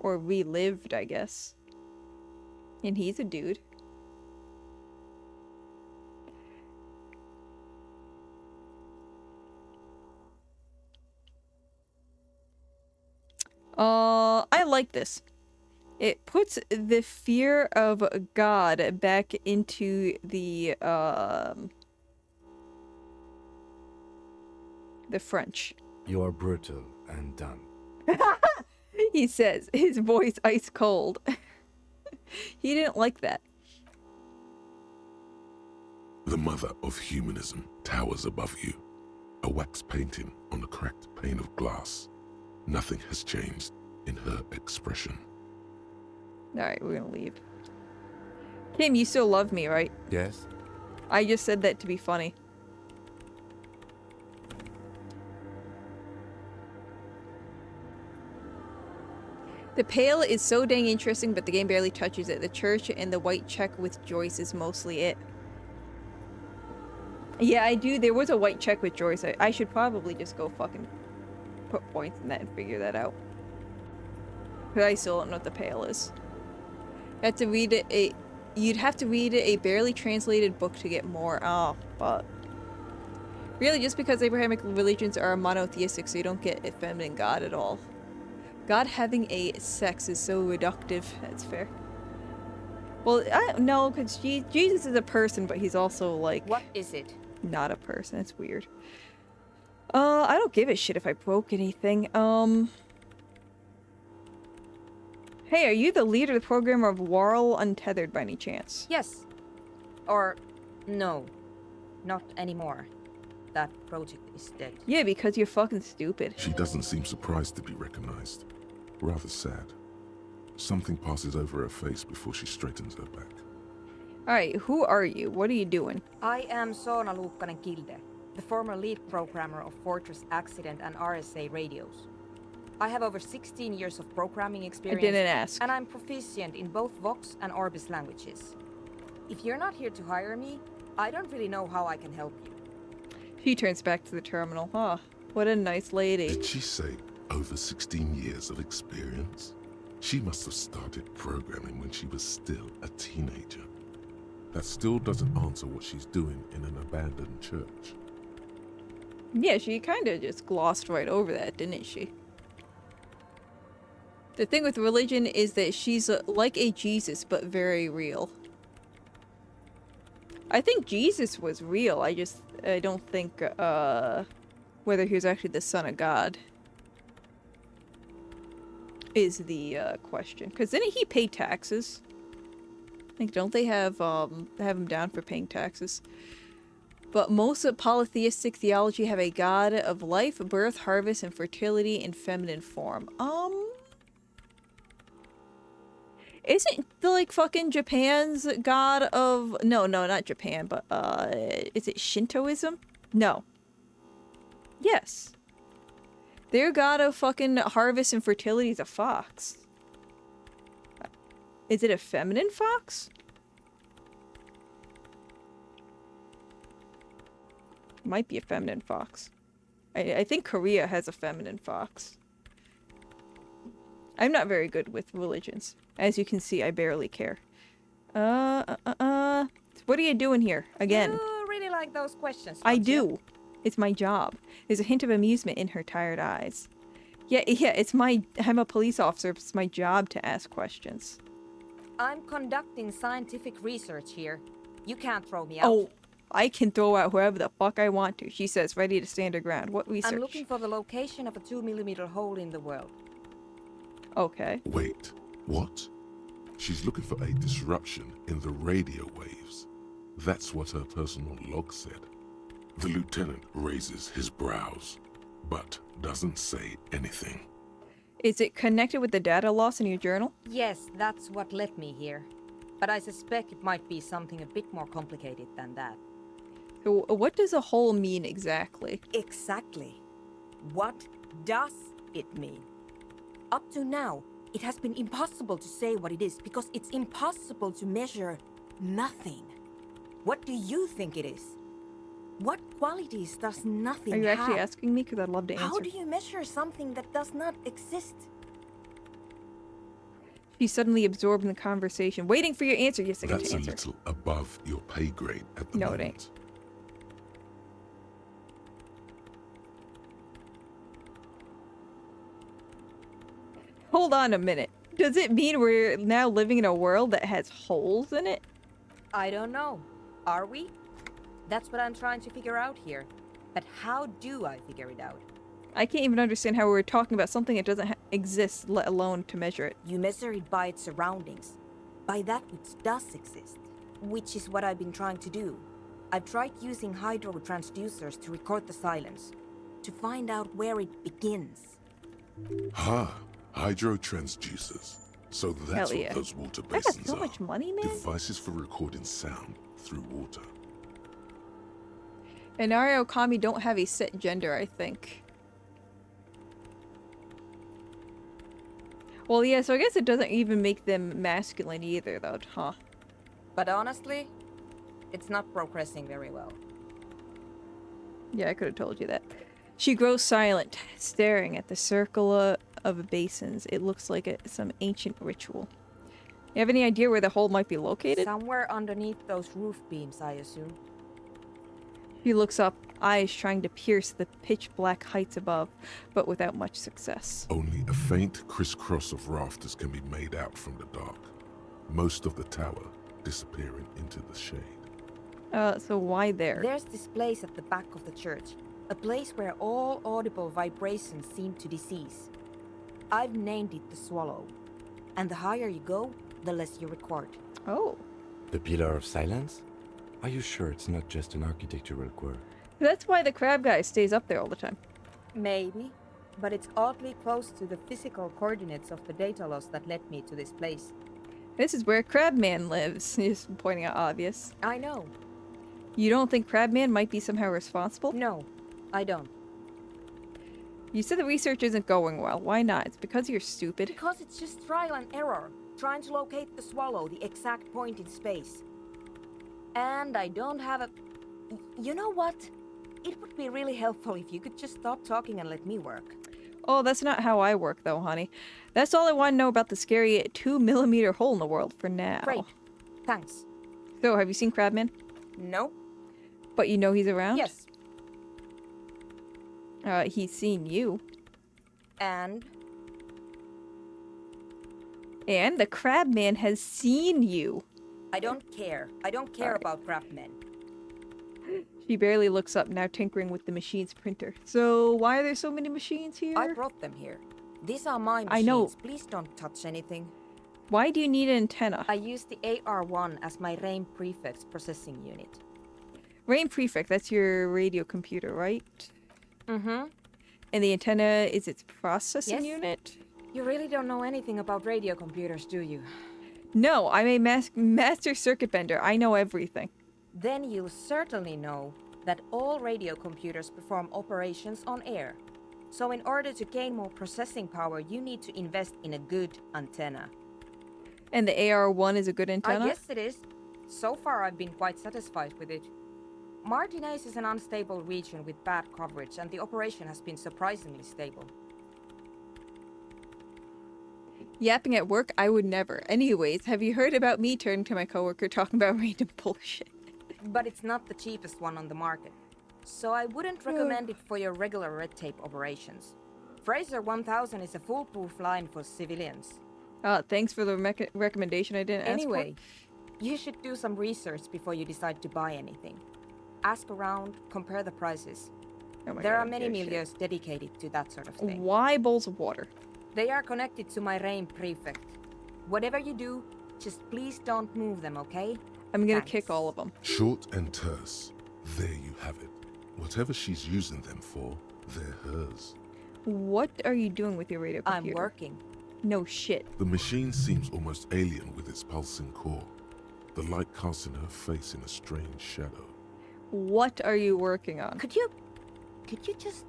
Or relived, I guess. And he's a dude. I like this. It puts the fear of God back into the French.
You are brutal and dumb.
He says, his voice ice cold. He didn't like that.
The mother of humanism towers above you, a wax painting on a cracked pane of glass. Nothing has changed in her expression.
Alright, we're gonna leave. Kim, you still love me, right?
Yes?
I just said that to be funny. The Pale is so dang interesting, but the game barely touches it. The church and the white check with Joyce is mostly it. Yeah, I do. There was a white check with Joyce. I should probably just go fucking put points in that and figure that out. But I still don't know what the Pale is. You have to read it you'd have to read a barely translated book to get more. Oh, but really, just because Abrahamic religions are monotheistic, so you don't get a feminine god at all. God having a sex is so reductive. That's fair. Well, no, because Jesus is a person, but he's also like...
What is it?
Not a person. That's weird. I don't give a shit if I broke anything. Hey, are you the leader of the programmer of Warl Untethered by any chance?
Yes. Or no. Not anymore. That project is dead.
Yeah, because you're fucking stupid.
She doesn't seem surprised to be recognized. Rather sad. Something passes over her face before she straightens her back.
Alright, who are you? What are you doing?
I am Soona Luukkanen-Kilde, the former lead programmer of Fortress Accident and RSA radios. I have over 16 years of programming experience.
I didn't ask.
And I'm proficient in both Vox and Orbis languages. If you're not here to hire me, I don't really know how I can help you.
She turns back to the terminal. Huh. What a nice lady.
Did she say over 16 years of experience? She must have started programming when she was still a teenager. That still doesn't answer what she's doing in an abandoned church.
Yeah, she kind of just glossed right over that, didn't she? The thing with religion is that she's like a Jesus, but very real. I think Jesus was real. I don't think, whether he was actually the son of God is the, question. Because didn't he pay taxes? Like, don't they have him down for paying taxes? But most of polytheistic theology have a god of life, birth, harvest, and fertility in feminine form. Isn't like fucking Japan's god of... No, not Japan, but is it Shintoism? No. Yes. Their god of fucking harvest and fertility is a fox. Is it a feminine fox? Might be a feminine fox. I think Korea has a feminine fox. I'm not very good with religions. As you can see, I barely care. What are you doing here? Again.
You really like those questions,
I
don't you?
do. It's my job. There's a hint of amusement in her tired eyes. Yeah, I'm a police officer. It's my job to ask questions.
I'm conducting scientific research here. You can't throw me out.
Oh, I can throw out whoever the fuck I want to. She says, ready to stand her ground. What research?
I'm looking for the location of a 2mm hole in the world.
Okay.
Wait, what? She's looking for a disruption in the radio waves. That's what her personal log said. The lieutenant raises his brows, but doesn't say anything.
Is it connected with the data loss in your journal?
Yes, that's what led me here. But I suspect it might be something a bit more complicated than that.
So, what does a hole mean exactly?
Exactly. What does it mean? Up to now, it has been impossible to say what it is because it's impossible to measure nothing. What do you think it is? What qualities does nothing have?
Are you actually asking me? Because I'd love to answer.
How do you measure something that does not exist?
She's suddenly absorbed in the conversation, waiting for your answer. Yes, I get
That's
to
a
answer.
little above your pay grade at the
No, it
moment.
ain't. Hold on a minute. Does it mean we're now living in a world that has holes in it?
I don't know. Are we? That's what I'm trying to figure out here. But how do I figure it out?
I can't even understand how we're talking about something that doesn't exist, let alone to measure it.
You measure it by its surroundings, by that which does exist, which is what I've been trying to do. I've tried using hydro transducers to record the silence, to find out where it begins.
Hydro transducers. So that's
Hell yeah.
what those water
I got
basins
so
are.
much money, man.
Devices for recording sound through water.
And Nario Kami don't have a set gender, I think. Well, yeah, so I guess it doesn't even make them masculine either, though, huh?
But honestly, it's not progressing very well.
Yeah, I could have told you that. She grows silent, staring at the circle of basins. It looks like some ancient ritual. You have any idea where the hole might be located?
Somewhere underneath those roof beams, I assume.
She looks up, eyes trying to pierce the pitch-black heights above, but without much success.
Only a faint crisscross of rafters can be made out from the dark. Most of the tower disappearing into the shade.
So why there?
There's this place at the back of the church. A place where all audible vibrations seem to cease. I've named it the Swallow. And the higher you go, the less you record.
Oh.
The Pillar of Silence? Are you sure it's not just an architectural quirk?
That's why the crab guy stays up there all the time.
Maybe. But it's oddly close to the physical coordinates of the data loss that led me to this place.
This is where Crabman lives. He's pointing out obvious.
I know.
You don't think Crabman might be somehow responsible?
No, I don't.
You said the research isn't going well. Why not? It's because you're stupid.
Because it's just trial and error. Trying to locate the Swallow, the exact point in space. And I don't have a... You know what? It would be really helpful if you could just stop talking and let me work.
Oh, that's not how I work, though, honey. That's all I want to know about the scary 2mm hole in the world for now.
Great. Thanks.
So, have you seen Crabman?
Nope.
But you know he's around?
Yes.
He's seen you.
And?
And the Crabman has seen you.
I don't care. I don't care about craftsmen.
She barely looks up, now tinkering with the machine's printer. So, why are there so many machines here?
I brought them here. These are my machines.
I know.
Please don't touch anything.
Why do you need an antenna?
I use the AR-1 as my RAIN prefix processing unit.
RAIN prefix, that's your radio computer, right?
Mm-hmm.
And the antenna is its processing
Yes.
unit?
You really don't know anything about radio computers, do you?
No, I'm a master circuit bender. I know everything.
Then you'll certainly know that all radio computers perform operations on air. So in order to gain more processing power, you need to invest in a good antenna.
And the AR-1 is a good antenna?
Yes, it is. So far, I've been quite satisfied with it. Martinez is an unstable region with bad coverage, and the operation has been surprisingly stable.
Yapping at work? I would never. Anyways, have you heard about me turning to my coworker talking about random bullshit?
But it's not the cheapest one on the market. So I wouldn't recommend it for your regular red tape operations. Fraser 1000 is a foolproof line for civilians.
Thanks for the recommendation I didn't ask
Anyway, you should do some research before you decide to buy anything. Ask around, compare the prices.
for. Oh my
There
God,
are many
shit.
milieux dedicated to that sort of thing.
Why bowls of water?
They are connected to my RAIN prefect. Whatever you do, just please don't move them, okay?
I'm gonna
Thanks.
kick all of them.
Short and terse. There you have it. Whatever she's using them for, they're hers.
What are you doing with your radio
I'm
computer?
working.
No shit.
The machine seems almost alien with its pulsing core. The light casting her face in a strange shadow.
What are you working on?
Could you just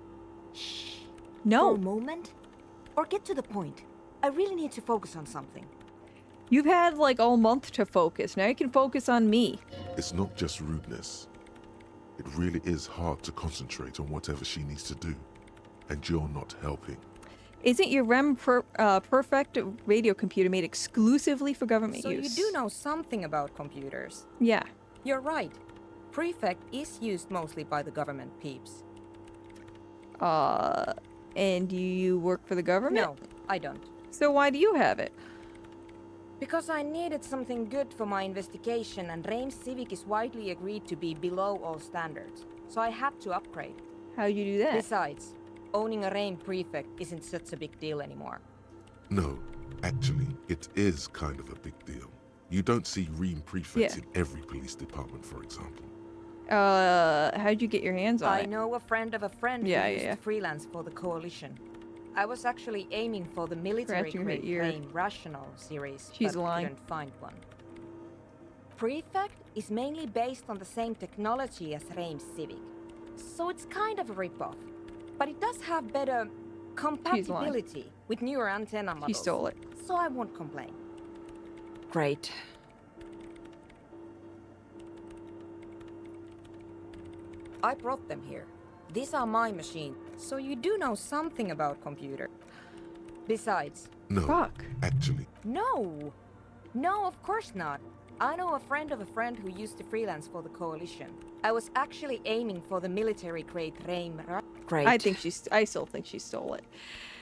shh for
No.
a moment? Or get to the point. I really need to focus on something.
You've had like all month to focus. Now you can focus on me.
It's not just rudeness. It really is hard to concentrate on whatever she needs to do. And you're not helping.
Isn't your perfect radio computer made exclusively for government
So
use?
you do know something about computers.
Yeah.
You're right. Prefect is used mostly by the government peeps.
And do you work for the government?
No, I don't.
So why do you have it?
Because I needed something good for my investigation, and RAIN Civic is widely agreed to be below all standards. So I had to upgrade.
How'd you do that?
Besides, owning a RAIN prefect isn't such a big deal anymore.
No, actually, it is kind of a big deal. You don't see REAM prefects
Yeah.
in every police department, for example.
How'd you get your hands on
I
it?
know a friend of a friend
Yeah,
who
yeah,
used
yeah.
to freelance for the coalition. I was actually aiming for the military
Scratching her
grade
ear.
RAIN Rational series,
She's
but
lying.
couldn't find one. Prefect is mainly based on the same technology as RAIN Civic, so it's kind of a rip-off. But it does have better Compatibility with newer antenna models.
She stole it.
So I won't complain. Great. I brought them here. These are my machines, so you do know something about computer. Besides...
No,
Fuck.
actually,
No! No, of course not. I know a friend of a friend who used to freelance for the Coalition. I was actually aiming for the military-grade Reimer. Great.
I still think she stole it.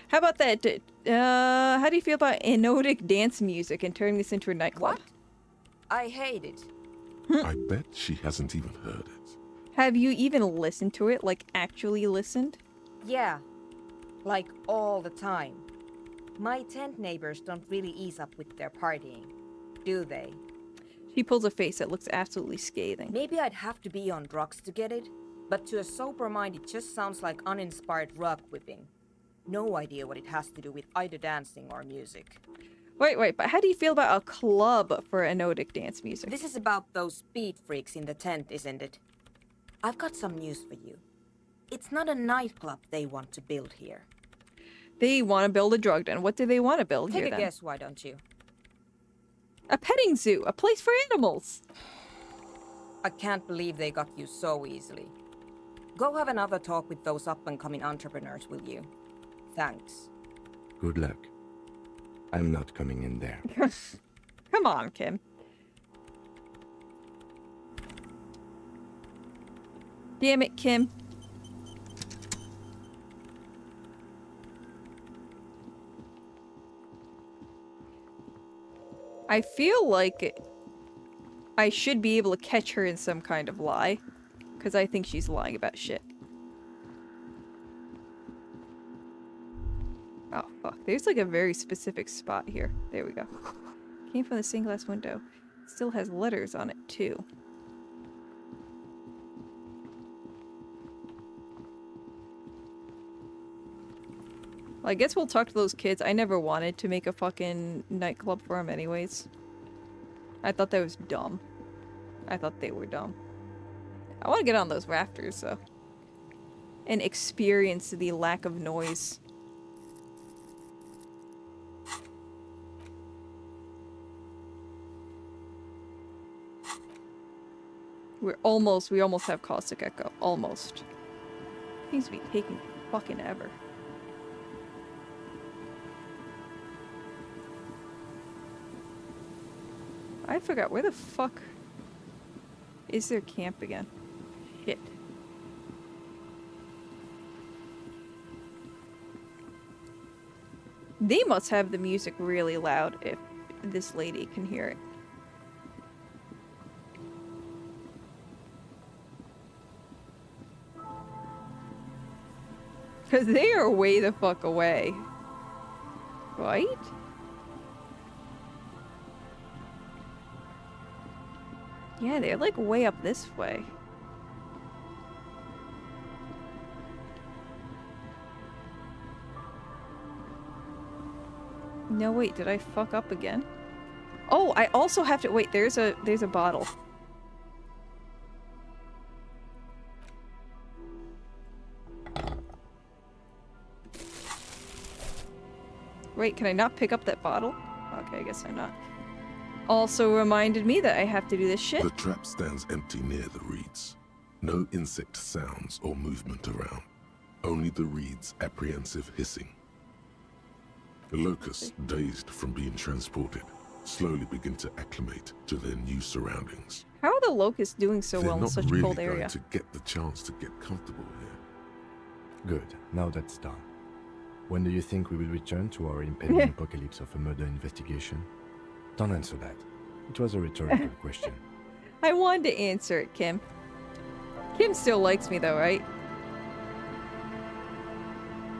How about that? How do you feel about anodic dance music and turning this into a nightclub?
What? I hate it.
I bet she hasn't even heard it.
Have you even listened to it? Like, actually listened?
Yeah. Like, all the time. My tent neighbors don't really ease up with their partying, do they?
She pulls a face that looks absolutely scathing.
Maybe I'd have to be on drugs to get it, but to a sober mind it just sounds like uninspired rug whipping. No idea what it has to do with either dancing or music.
Wait, but how do you feel about a club for anodic dance music?
This is about those speed freaks in the tent, isn't it? I've got some news for you. It's not a nightclub they want to build here.
They want to build a drug den. What do they want to build here
Take a
then?
guess, why don't you?
A petting zoo, a place for animals.
I can't believe they got you so easily. Go have another talk with those up-and-coming entrepreneurs, will you? Thanks.
Good luck. I'm not coming in there.
Come on, Kim. Damn it, Kim. I feel like I should be able to catch her in some kind of lie. Because I think she's lying about shit. Oh, fuck. There's like a very specific spot here. There we go. Came from the stained glass window. Still has letters on it, too. Well, I guess we'll talk to those kids. I never wanted to make a fucking nightclub for them anyways. I thought that was dumb. I thought they were dumb. I want to get on those rafters, though. And experience the lack of noise. We almost have Caustic Echo. Almost. Seems to be taking fucking ever. I forgot, where the fuck is their camp again? Shit. They must have the music really loud if this lady can hear it. Because they are way the fuck away. Right? Yeah, they're like way up this way. No, wait, did I fuck up again? Oh, I also have to wait, there's a bottle. Wait, can I not pick up that bottle? Okay, I guess I'm not. Also reminded me that I have to do this shit.
The trap stands empty near the reeds. No insect sounds or movement around. Only the reeds' apprehensive hissing. The locusts, dazed from being transported, slowly begin to acclimate to their new surroundings.
How are the locusts doing so
They're
well in
not
such a
really
cold
going
area?
to get the chance to get comfortable here.
Good, now that's done. When do you think we will return to our impending apocalypse of a murder investigation? Don't answer that. It was a rhetorical question.
I wanted to answer it, Kim. Kim still likes me though, right?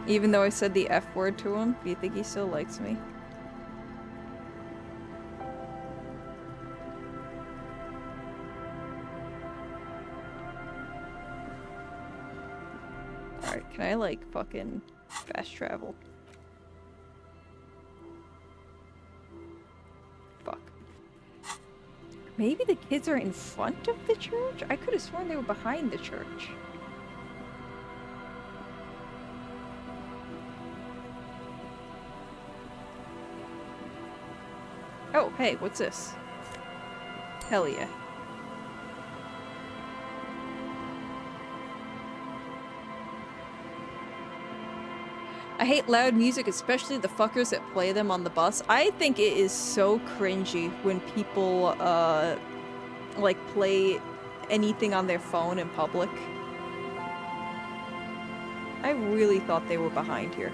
Even though I said the F word to him, do you think he still likes me? Alright, can I like fucking fast travel? Fuck. Maybe the kids are in front of the church? I could have sworn they were behind the church. Oh, hey, what's this? Hell yeah. I hate loud music, especially the fuckers that play them on the bus. I think it is so cringy when people, like, play anything on their phone in public. I really thought they were behind here.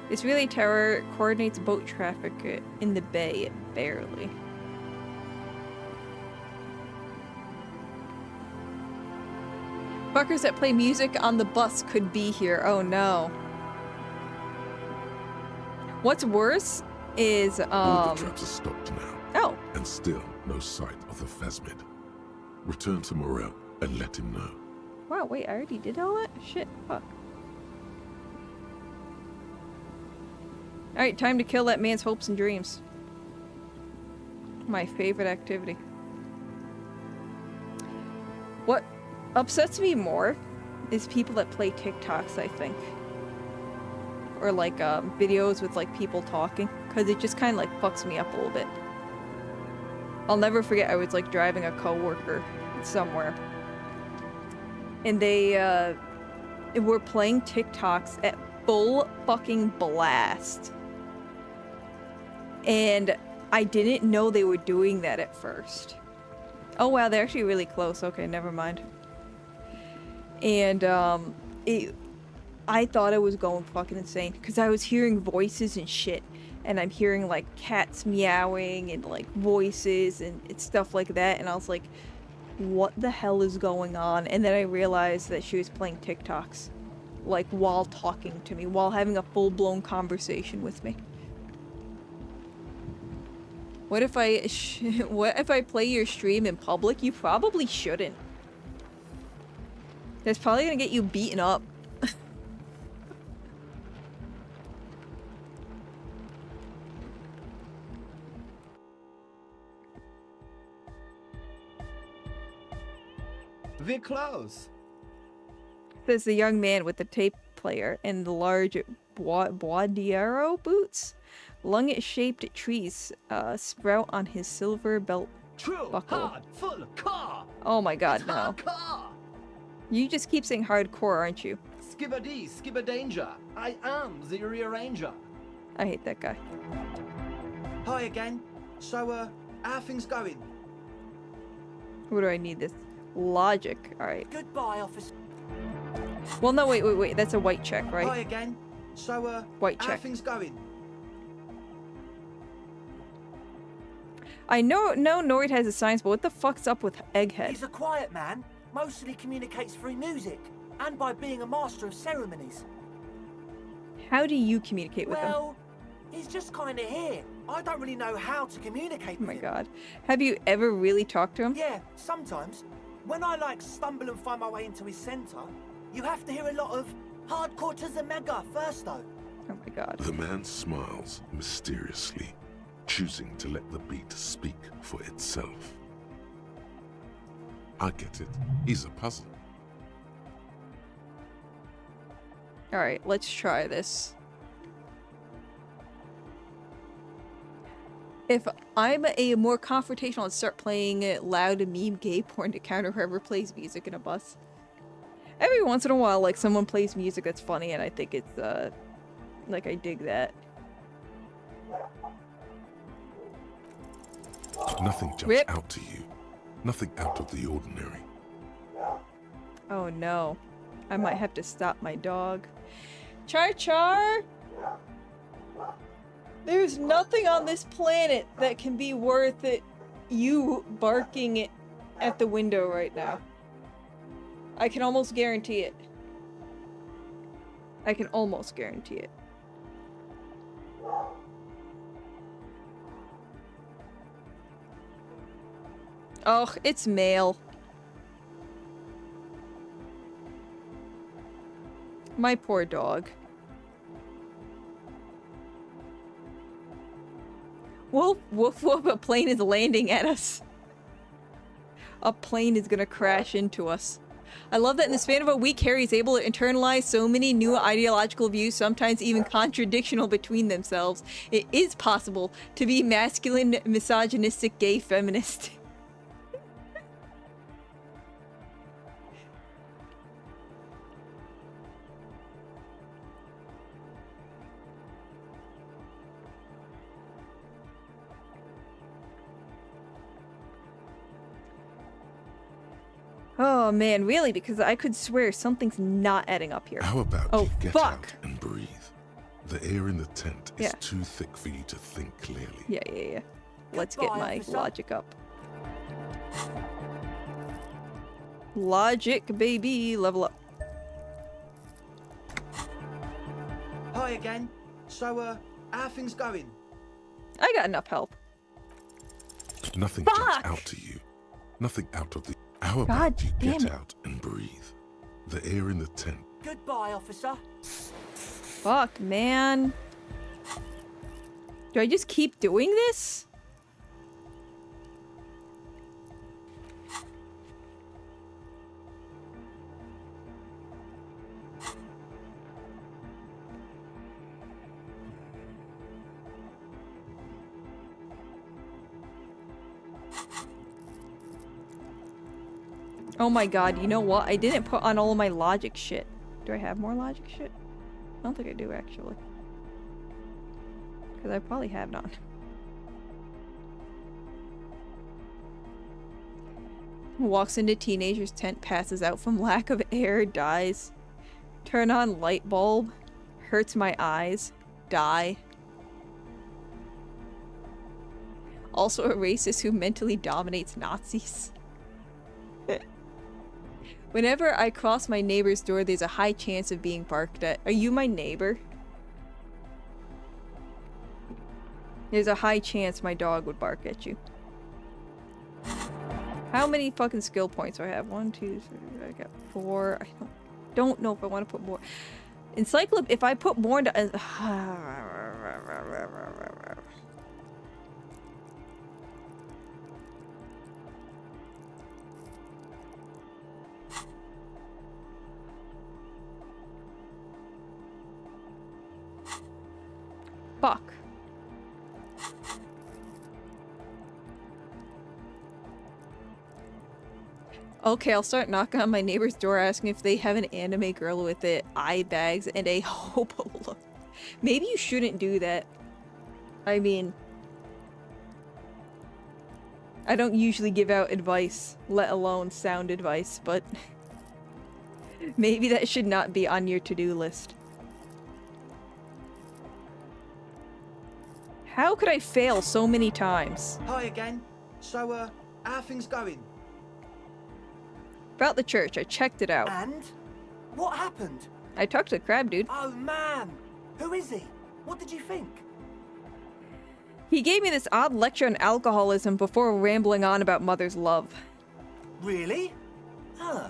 This relay tower coordinates boat traffic in the bay, barely. Fuckers that play music on the bus could be here. Oh no. What's worse is,
All the traps are stopped now.
Oh.
And still no sight of the Phasmid. Return to Morel and let him know.
Wow, wait, I already did all that? Shit, fuck. Alright, time to kill that man's hopes and dreams. My favorite activity. What upsets me more is people that play TikToks, I think. Or like videos with like people talking, because it just kind of like fucks me up a little bit. I'll never forget, I was like driving a coworker somewhere, and they were playing TikToks at full fucking blast. And I didn't know they were doing that at first. Oh wow, they're actually really close. Okay, never mind. And I thought I was going fucking insane because I was hearing voices and shit, and I'm hearing like cats meowing and like voices and stuff like that, and I was like, what the hell is going on? And then I realized that she was playing TikToks, like while talking to me, while having a full-blown conversation with me. What if I play your stream in public? You probably shouldn't. That's probably gonna get you beaten up.
We're close.
Says the young man with the tape player and the large Boadiero boots. Lung-shaped trees sprout on his silver belt buckle.
Hard, full car.
Oh my god, no.
Car.
You just keep saying hardcore, aren't you?
Skibbity, skibberdanger. I am the rearranger.
I hate that guy.
Hi again. So, how are things going?
What do I need this? Logic. Alright.
Goodbye, officer.
Well, no, wait. That's a white check, right?
Hi again. So,
white
how
check.
are things going?
I know Nord has a science, but what the fuck's up with Egghead?
He's a quiet man. Mostly communicates through music and by being a master of ceremonies.
How do you communicate with him?
Well, he's just kind of here. I don't really know how to communicate with him.
Oh my god. Have you ever really talked to him?
Yeah, sometimes. When I stumble and find my way into his center, you have to hear a lot of hardcore to the mega first though.
Oh my god.
The man smiles mysteriously, choosing to let the beat speak for itself. I get it. He's a puzzle.
Alright, let's try this. If I'm a more confrontational and start playing loud meme gay porn to counter whoever plays music in a bus. Every once in a while, like, someone plays music that's funny and I think it's, like, I dig that.
Nothing jumps out to you. Nothing out of the ordinary.
Oh no. I might have to stop my dog. Char! There's nothing on this planet that can be worth it you barking at the window right now. I can almost guarantee it. I can almost guarantee it. Oh, it's male. My poor dog. Whoop, woof, whoop, a plane is landing at us. A plane is gonna crash into us. I love that in the span of a week, Harry is able to internalize so many new ideological views, sometimes even contradictional between themselves. It is possible to be masculine, misogynistic, gay feminist. Oh man, really? Because I could swear something's not adding up here.
How about you get
fuck.
out and breathe? The air in the tent is
Yeah.
too thick for you to think clearly.
Yeah. Let's get
Goodbye,
my
officer.
logic up. Logic, baby, level up.
Hi again. So, how are things going?
I got enough help.
Nothing
Fuck!
jumps out to you. Nothing out of the... How
God
about you
damn
get
it.
out and breathe? The air in the tent.
Goodbye, officer.
Fuck, man. Do I just keep doing this? Oh my god, you know what? I didn't put on all of my logic shit. Do I have more logic shit? I don't think I do, actually. Because I probably have none. Walks into teenager's tent, passes out from lack of air, dies. Turn on light bulb. Hurts my eyes. Die. Also a racist who mentally dominates Nazis. Whenever I cross my neighbor's door, there's a high chance of being barked at. Are you my neighbor? There's a high chance my dog would bark at you. How many fucking skill points do I have? 1, 2, 3, I got 4. I don't know if I want to put more. If I put more into... Fuck. Okay, I'll start knocking on my neighbor's door asking if they have an anime girl with eye bags and a hobo look. Maybe you shouldn't do that. I mean, I don't usually give out advice, let alone sound advice, but maybe that should not be on your to-do list. How could I fail so many times?
Hi again. So, how are things going?
About the church, I checked it out.
And? What happened?
I talked to the crab dude.
Oh man! Who is he? What did you think?
He gave me this odd lecture on alcoholism before rambling on about mother's love.
Really? Huh.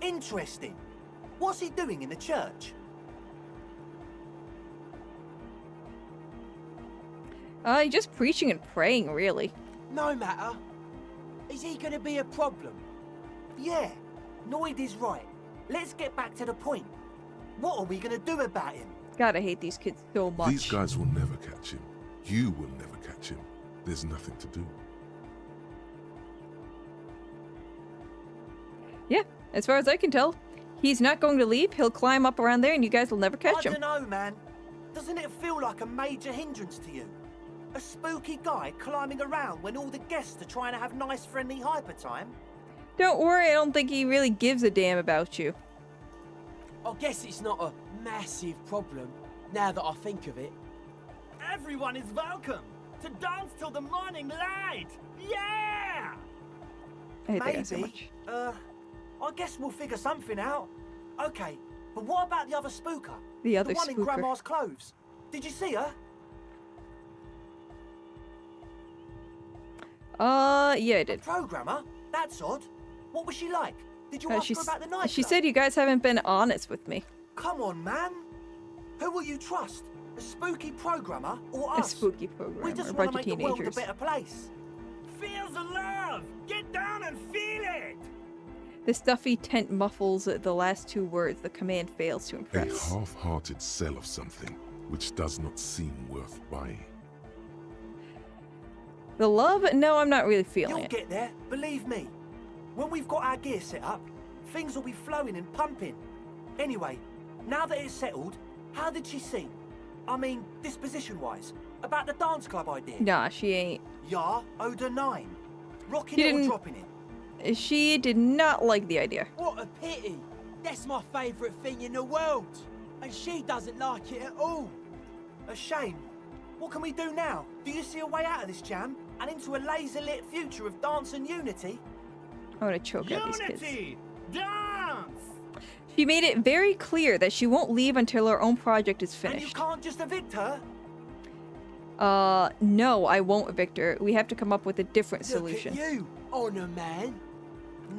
Interesting. What's he doing in the church?
Just preaching and praying, really.
No matter. Is he gonna be a problem?
Yeah, Noid is right. Let's get back to the point. What are we gonna do about him?
God, I hate these kids so much.
These guys will never catch him. You will never catch him. There's nothing to do.
Yeah, as far as I can tell, he's not going to leave. He'll climb up around there and you guys will never catch him.
I don't know, man. Doesn't it feel like a major hindrance to you? A spooky guy climbing around when all the guests are trying to have nice, friendly hyper time?
Don't worry, I don't think he really gives a damn about you.
I guess it's not a massive problem, now that I think of it.
Everyone is welcome to dance till the morning light! Yeah!
I hate that guy so much.
I guess we'll figure something out. Okay, but what about the other spooker?
The other
The one in
spooker.
Grandma's clothes. Did you see her?
Yeah, I did.
Programmer? That's odd. What was she like? Did you ask her about the night
She
club?
said you guys haven't been honest with me.
Come on, man. Who will you trust? A spooky programmer or
A
us?
spooky programmer,
We just
a
want
bunch
to
of
make the world a
teenagers.
better place.
Feel the love! Get down and feel it!
The stuffy tent muffles the last two words. The command fails to
A
impress.
half-hearted sell of something which does not seem worth buying.
The love? No, I'm not really feeling
You'll
it.
get there, believe me. When we've got our gear set up, things will be flowing and pumping. Anyway, now that it's settled, how did she seem? I mean, disposition-wise, about the dance club idea.
Nah, she ain't.
Yeah, Oda 9. Rocking
She
it or
didn't-
dropping it?
She did not like the idea.
What a pity! That's my favourite thing in the world! And she doesn't like it at all!
A shame. What can we do now? Do you see a way out of this jam? And into a laser-lit future of dance and unity?
I want to choke out these kids.
Unity! Dance!
She made it very clear that she won't leave until her own project is
And you
finished.
can't just evict her?
No, I won't evict her. We have to come up with a different
Look
solution.
at you, honour man!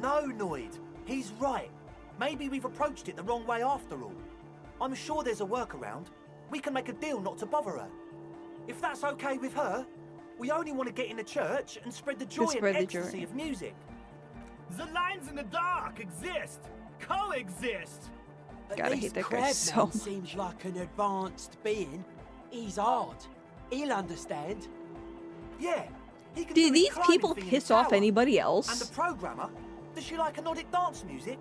No, Noid. He's right. Maybe we've approached it the wrong way after all. I'm sure there's a workaround. We can make a deal not to bother her. If that's okay with her, we only want to get in the church and spread the joy and
spread the joy.
ecstasy of music.
The lines in the dark exist! Coexist!
At
God, I
least
hate that guy
Crabman
so much.
seems like an advanced being. He's hard. He'll understand.
Yeah. He can
Do
do his
these
climbing
people
thing in
piss
the
off
tower.
anybody
And
else?
the programmer? Does she like Nordic dance music?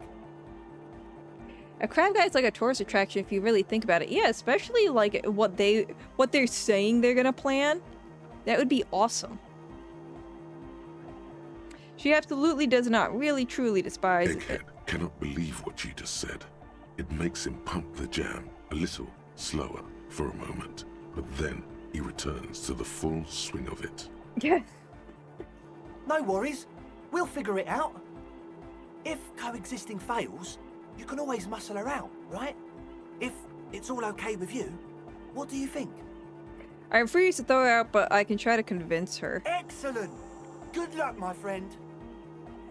A crab guy's like a tourist attraction if you really think about it. Yeah, especially like what they're saying they're gonna plan. That would be awesome. She absolutely does not really truly despise it.
Egghead cannot believe what you just said. It makes him pump the jam a little slower for a moment, but then he returns to the full swing of it.
Yeah.
No worries. We'll figure it out. If coexisting fails, you can always muscle her out, right? If it's all okay with you, what do you think?
I refuse to throw her out, but I can try to convince her.
Excellent. Good luck, my friend.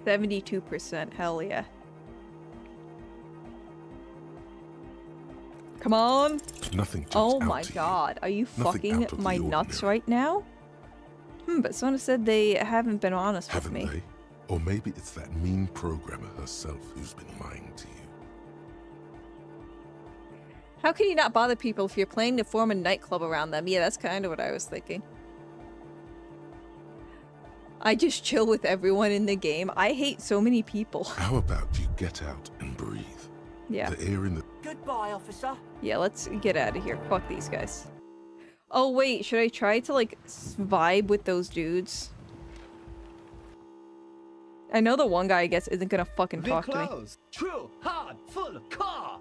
72%, hell yeah. Come on.
Nothing jumps
Oh
out
my
to you.
god, are you
Nothing
fucking
out of the
my nuts
ordinary.
right now? But someone said they haven't been honest
Haven't
with me.
they? Or maybe it's that mean programmer herself who's been lying to you.
How can you not bother people if you're planning to form a nightclub around them? Yeah, that's kind of what I was thinking. I just chill with everyone in the game. I hate so many people.
How about you get out and breathe?
Yeah.
The air in the...
Goodbye, officer.
Yeah, let's get out of here. Fuck these guys. Oh wait, should I try to like vibe with those dudes? I know the one guy, I guess, isn't gonna fucking talk to me.
True, hard, full, car!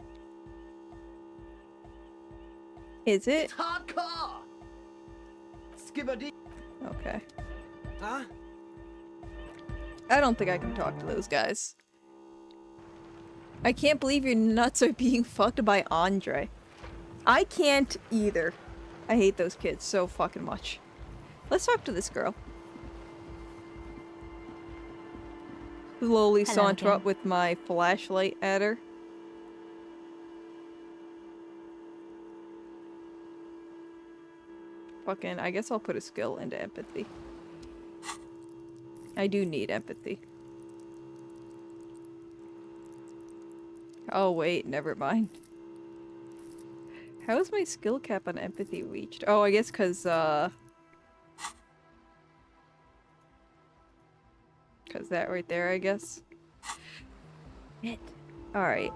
Is it?
Hardcore! Skibbity!
Okay.
Huh?
I don't think I can talk to those guys. I can't believe your nuts are being fucked by Andre. I can't either. I hate those kids so fucking much. Let's talk to this girl. Slowly
Hello
saunter
again.
up with my flashlight at her. Fucking, I guess I'll put a skill into empathy. I do need empathy. Oh wait, never mind. How is my skill cap on empathy reached? Oh, I guess cause that right there, I guess. Shit. Alright.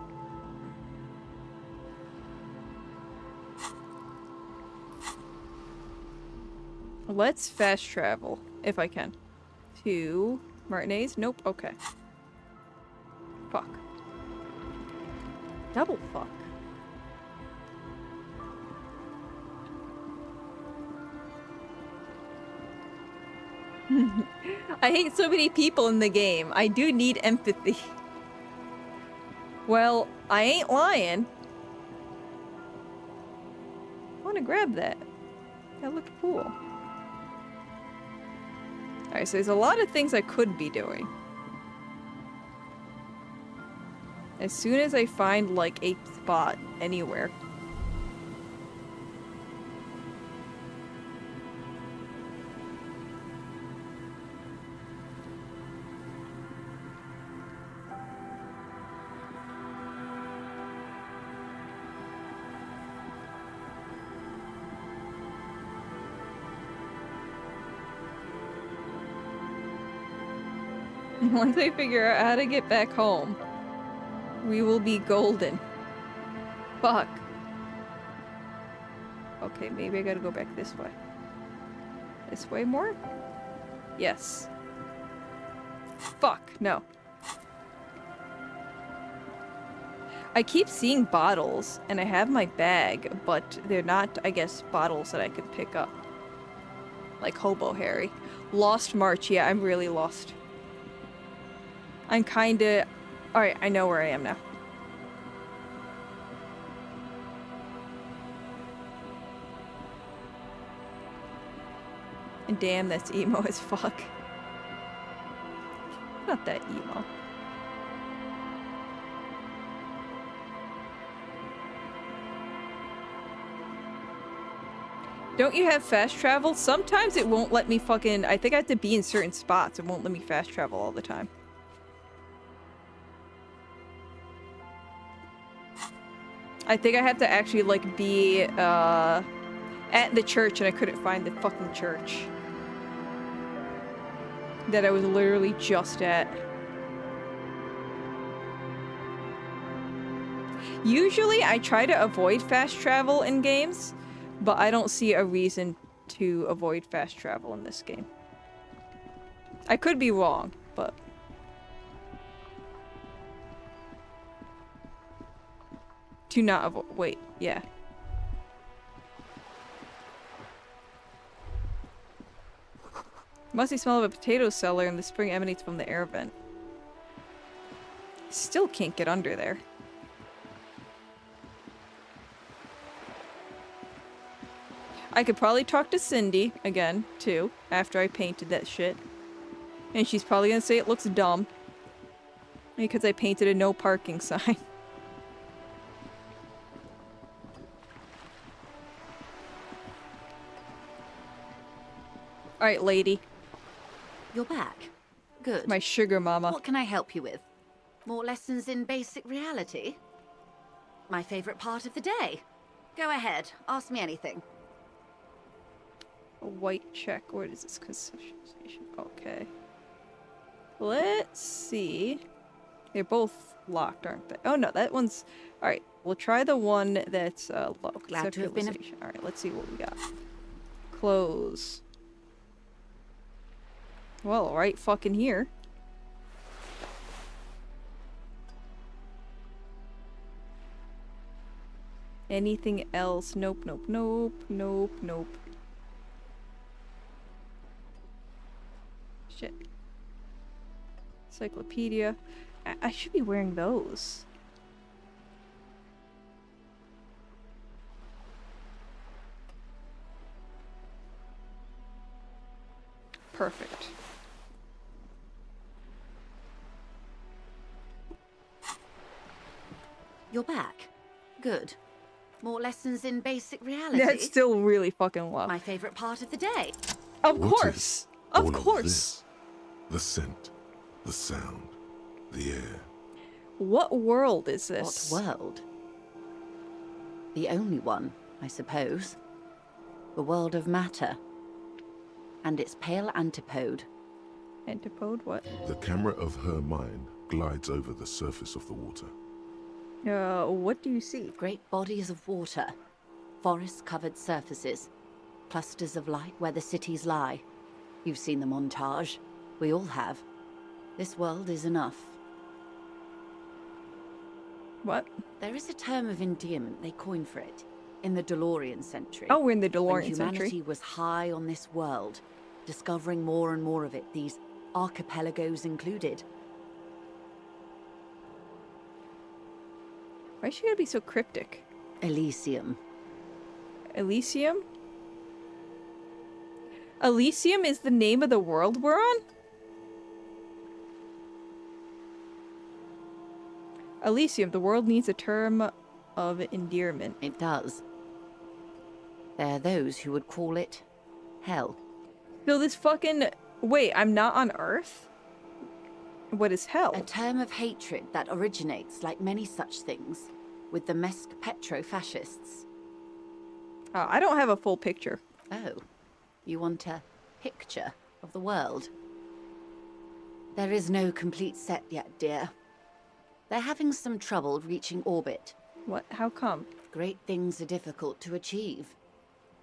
Let's fast travel, if I can. To Martinez? Nope, okay. Fuck. Double fuck. I hate so many people in the game. I do need empathy. Well, I ain't lying. I want to grab that. That looked cool. Alright, so there's a lot of things I could be doing. As soon as I find, like, a spot anywhere. Once I figure out how to get back home, we will be golden. Fuck. Okay, maybe I gotta go back this way. This way more? Yes. Fuck, no. I keep seeing bottles, and I have my bag, but they're not, I guess, bottles that I could pick up. Like Hobo Harry. Lost March, yeah, I'm really lost. I'm kinda... Alright, I know where I am now. And damn, that's emo as fuck. Not that emo. Don't you have fast travel? Sometimes it won't let me fucking... I think I have to be in certain spots. It won't let me fast travel all the time. I think I have to actually, like, be, at the church, and I couldn't find the fucking church. That I was literally just at. Usually, I try to avoid fast travel in games, but I don't see a reason to avoid fast travel in this game. I could be wrong, but... Do not avoid. Wait, yeah. Musty smell of a potato cellar in the spring emanates from the air vent. Still can't get under there. I could probably talk to Cindy again, too, after I painted that shit. And she's probably gonna say it looks dumb. Because I painted a no parking sign. Alright, lady.
You're back. Good.
My sugar mama.
What can I help you with? More lessons in basic reality? My favorite part of the day. Go ahead, ask me anything.
A white check. What is this concession station? Okay. Let's see. They're both locked, aren't they? Oh no, that one's... Alright, we'll try the one that's locked.
Glad to have been
Alright, let's see what we got. Close. Well, right fucking here. Anything else? Nope, nope, nope, nope, nope. Shit. Encyclopedia. I should be wearing those. Perfect.
You're back. Good. More lessons in basic reality?
That's still really fucking low.
My favorite part of the day.
Of
What
course!
is
Of
all
course!
this? The scent, the sound, the air.
What world is this?
What world? The only one, I suppose. The world of matter. And its pale antipode.
Antipode? What?
The camera of her mind glides over the surface of the water.
What do you see?
Great bodies of water. Forest-covered surfaces. Clusters of light where the cities lie. You've seen the montage. We all have. This world is enough.
What?
There is a term of endearment they coined for it. In the DeLorean century.
Oh, we're in the
when
DeLorean
humanity
century.
was high on this world, discovering more and more of it, these archipelagos included.
Why is she gonna be so cryptic?
Elysium.
Elysium? Elysium is the name of the world we're on? Elysium, the world needs a term of endearment.
It does. There are those who would call it hell.
So this fucking... Wait, I'm not on Earth? What is hell?
A term of hatred that originates, like many such things, with the Mesk petro-fascists.
I don't have a full picture.
Oh, you want a picture of the world? There is no complete set yet, dear. They're having some trouble reaching orbit.
What? How come?
Great things are difficult to achieve.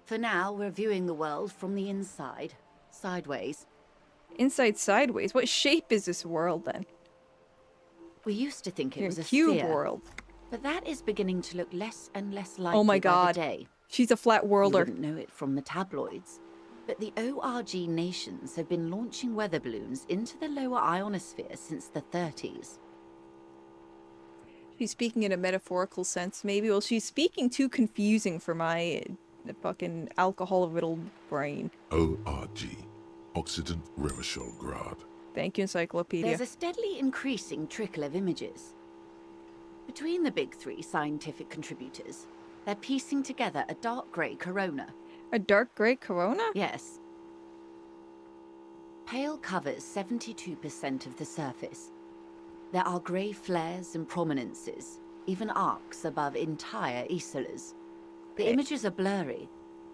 For now, we're viewing the world from the inside, sideways.
Inside sideways? What shape is this world then?
We used to think it was a
cube
sphere,
world.
but that is beginning to look less and less likely
Oh my
by
god.
the day.
She's a flat worlder.
You wouldn't know it from the tabloids, but the ORG nations have been launching weather balloons into the lower ionosphere since the 30s.
She's speaking in a metaphorical sense, maybe. Well, she's speaking too confusing for my fucking alcohol-riddled brain.
ORG. Occident Revachol Grad.
Thank you, Encyclopedia.
There's a steadily increasing trickle of images. Between the big three scientific contributors, they're piecing together a dark grey corona.
A dark grey corona?
Yes. Pale covers 72% of the surface. There are grey flares and prominences, even arcs above entire isolas. The images are blurry,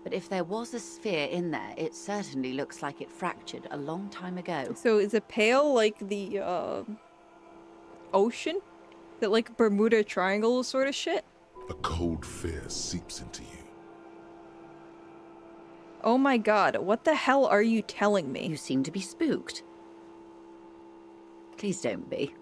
but if there was a sphere in there, it certainly looks like it fractured a long time ago.
So is it pale like the ocean? Is it like Bermuda Triangle sort of shit?
A cold fear seeps into you.
Oh my god, what the hell are you telling me?
You seem to be spooked. Please don't be.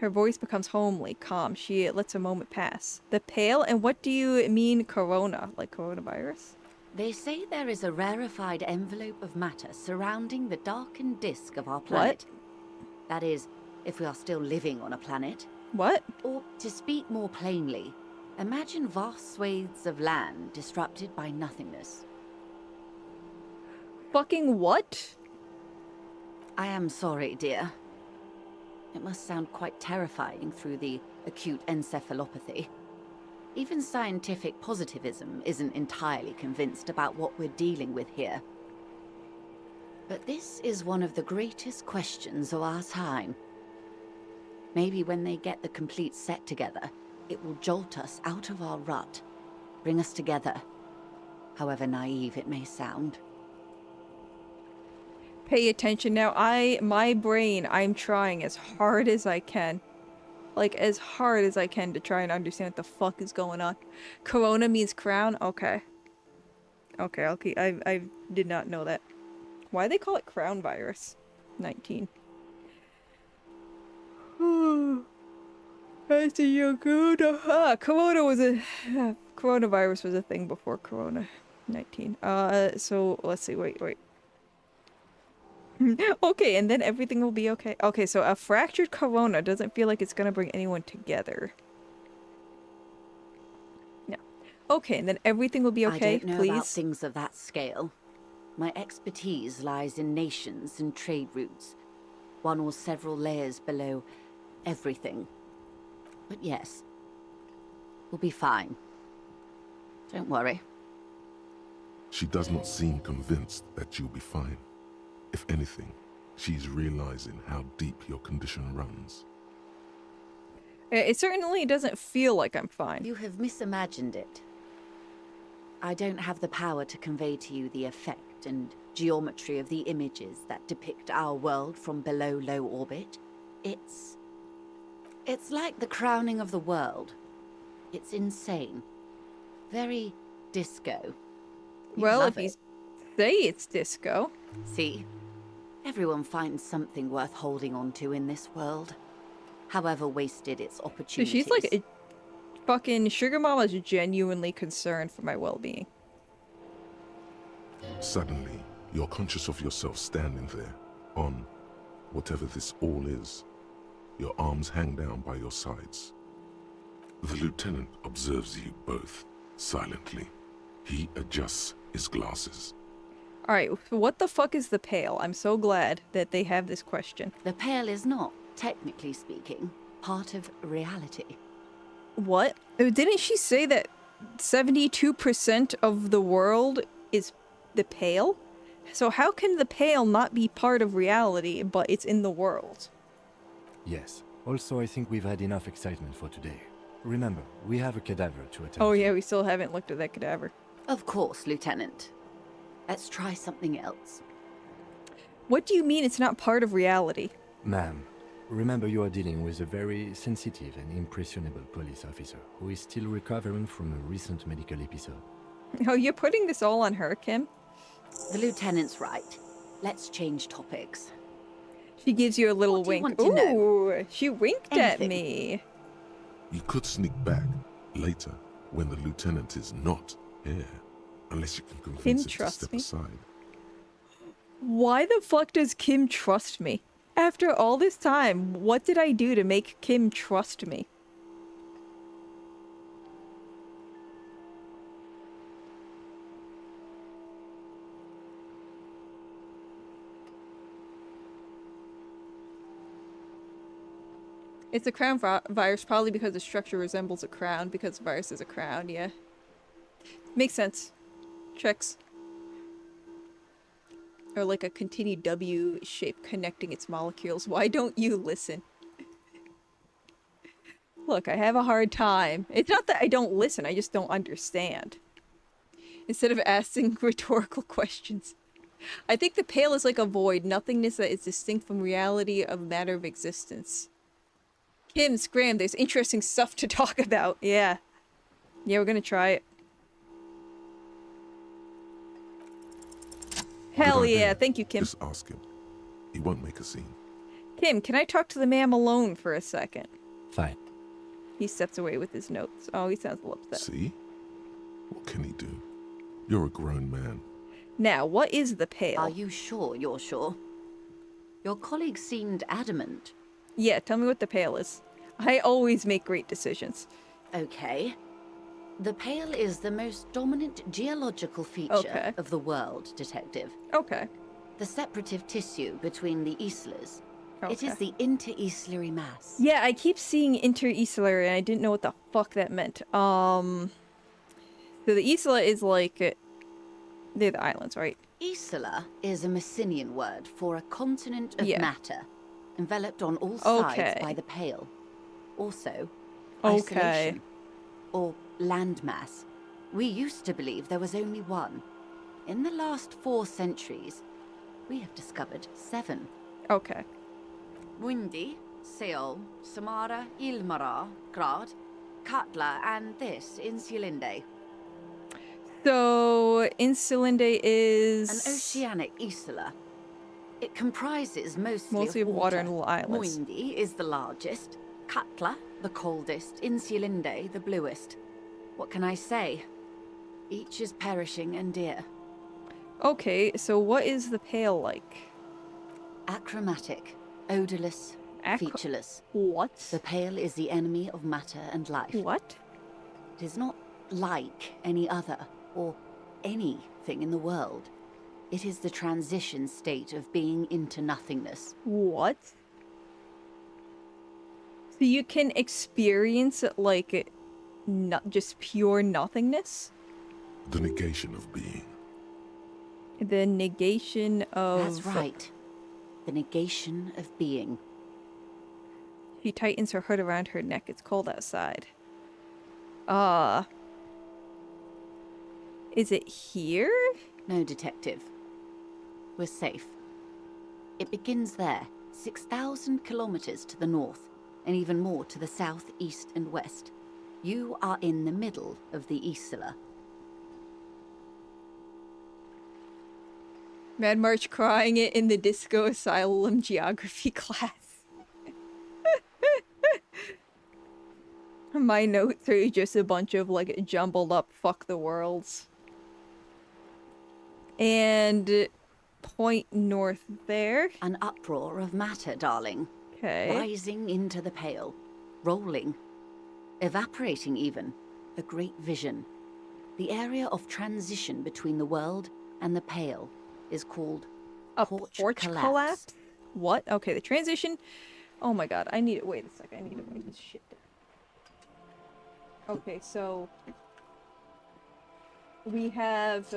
Her voice becomes homely, calm. She lets a moment pass. The pale? And what do you mean corona? Like coronavirus?
They say there is a rarefied envelope of matter surrounding the darkened disk of our planet.
What?
That is, if we are still living on a planet.
What?
Or, to speak more plainly, imagine vast swathes of land disrupted by nothingness.
Fucking what?
I am sorry, dear. It must sound quite terrifying through the acute encephalopathy. Even scientific positivism isn't entirely convinced about what we're dealing with here. But this is one of the greatest questions of our time. Maybe when they get the complete set together, it will jolt us out of our rut, bring us together, however naive it may sound.
Pay attention now. My brain, I'm trying as hard as I can. Like, as hard as I can to try and understand what the fuck is going on. Corona means crown? Okay. Okay, I'll keep... I did not know that. Why do they call it crown virus? 19. I see your corona. Corona was a... coronavirus was a thing before corona. 19. So, let's see. Wait. Okay, and then everything will be okay. Okay, so a fractured corona doesn't feel like it's gonna bring anyone together. No. Okay, and then everything will be okay,
I don't know
please?
about things of that scale. My expertise lies in nations and trade routes, one or several layers below everything. But yes, we'll be fine. Don't worry.
She does not seem convinced that you'll be fine. If anything, she's realizing how deep your condition runs.
It certainly doesn't feel like I'm fine.
You have misimagined it. I don't have the power to convey to you the effect and geometry of the images that depict our world from below low orbit. It's like the crowning of the world. It's insane. Very disco.
Well, if you say it's disco.
See? Everyone finds something worth holding on to in this world. However wasted its
So
opportunities.
she's like a fucking sugar mama's genuinely concerned for my well-being.
Suddenly, you're conscious of yourself standing there, on whatever this all is. Your arms hang down by your sides. The lieutenant observes you both, silently. He adjusts his glasses.
Alright, what the fuck is the Pale? I'm so glad that they have this question.
The Pale is not, technically speaking, part of reality.
What? Didn't she say that 72% of the world is the Pale? So how can the Pale not be part of reality, but it's in the world?
Yes. Also, I think we've had enough excitement for today. Remember, we have a cadaver to attend
Oh
to.
yeah, we still haven't looked at that cadaver.
Of course, Lieutenant. Let's try something else.
What do you mean it's not part of reality?
Ma'am, remember you are dealing with a very sensitive and impressionable police officer who is still recovering from a recent medical episode.
Oh, you're putting this all on her, Kim?
The Lieutenant's right. Let's change topics.
She gives you a little
What do you
wink.
want to know?
Ooh, she winked at
Anything.
me.
You could sneak back later when the lieutenant is not here, unless you can convince
Kim
him to
trusts
step
me?
aside.
Why the fuck does Kim trust me? After all this time, what did I do to make Kim trust me? It's a crown virus, probably because the structure resembles a crown, because the virus is a crown, yeah. Makes sense. Checks. Or like a continued W shape connecting its molecules. Why don't you listen? Look, I have a hard time. It's not that I don't listen, I just don't understand. Instead of asking rhetorical questions. I think the Pale is like a void, nothingness that is distinct from reality of matter of existence. Kim, scram, there's interesting stuff to talk about. Yeah. Yeah, we're gonna try it. Hell
Good
yeah,
idea.
thank you, Kim.
Just ask him. He won't make a scene.
Kim, can I talk to the ma'am alone for a second?
Fine.
He steps away with his notes. Oh, he sounds a little upset.
See? What can he do? You're a grown man.
Now, what is the Pale?
Are you sure you're sure? Your colleague seemed adamant.
Yeah, tell me what the Pale is. I always make great decisions.
Okay. The Pale is the most dominant geological feature
Okay.
of the world, Detective.
Okay.
The separative tissue between the islas. It
Okay.
is the interinsulary mass.
Yeah, I keep seeing interinsular and I didn't know what the fuck that meant. So the Isla is like... they're the islands, right?
Isla is a Messinian word for a continent of
Yeah.
matter, enveloped on all sides
Okay.
by the Pale. Also,
Okay.
isolation, or landmass. We used to believe there was only one. In the last 4 centuries, we have discovered 7.
Okay.
Windy, Seol, Samara, Ilmara, Grad, Katla, and this, Insulinde.
So, Insulinde is...
An oceanic isla. It comprises mostly
of water and little islands.
Muindi is the largest, Katla the coldest, Insulinde the bluest. What can I say? Each is perishing and dear.
Okay, so what is the Pale like?
Achromatic, odorless, featureless.
What?
The Pale is the enemy of matter and life.
What?
It is not like any other, or anything in the world. It is the transition state of being into nothingness.
What? So you can experience like not just pure nothingness?
The negation of being.
The negation of...
That's right. The negation of being.
She tightens her hood around her neck. It's cold outside. Is it here?
No, Detective. We're safe. It begins there, 6,000 kilometers to the north, and even more to the south, east, and west. You are in the middle of the Isla.
Mad March crying it in the Disco Asylum geography class. My notes are just a bunch of like jumbled up fuck the worlds. And point north there.
An uproar of matter, darling.
Okay.
Rising into the Pale. Rolling. Evaporating even. A great vision. The area of transition between the world and the Pale is called
a porch collapse. What? Okay, the transition Oh my god, I need to wait a sec. I need to write this shit down. Okay, so we have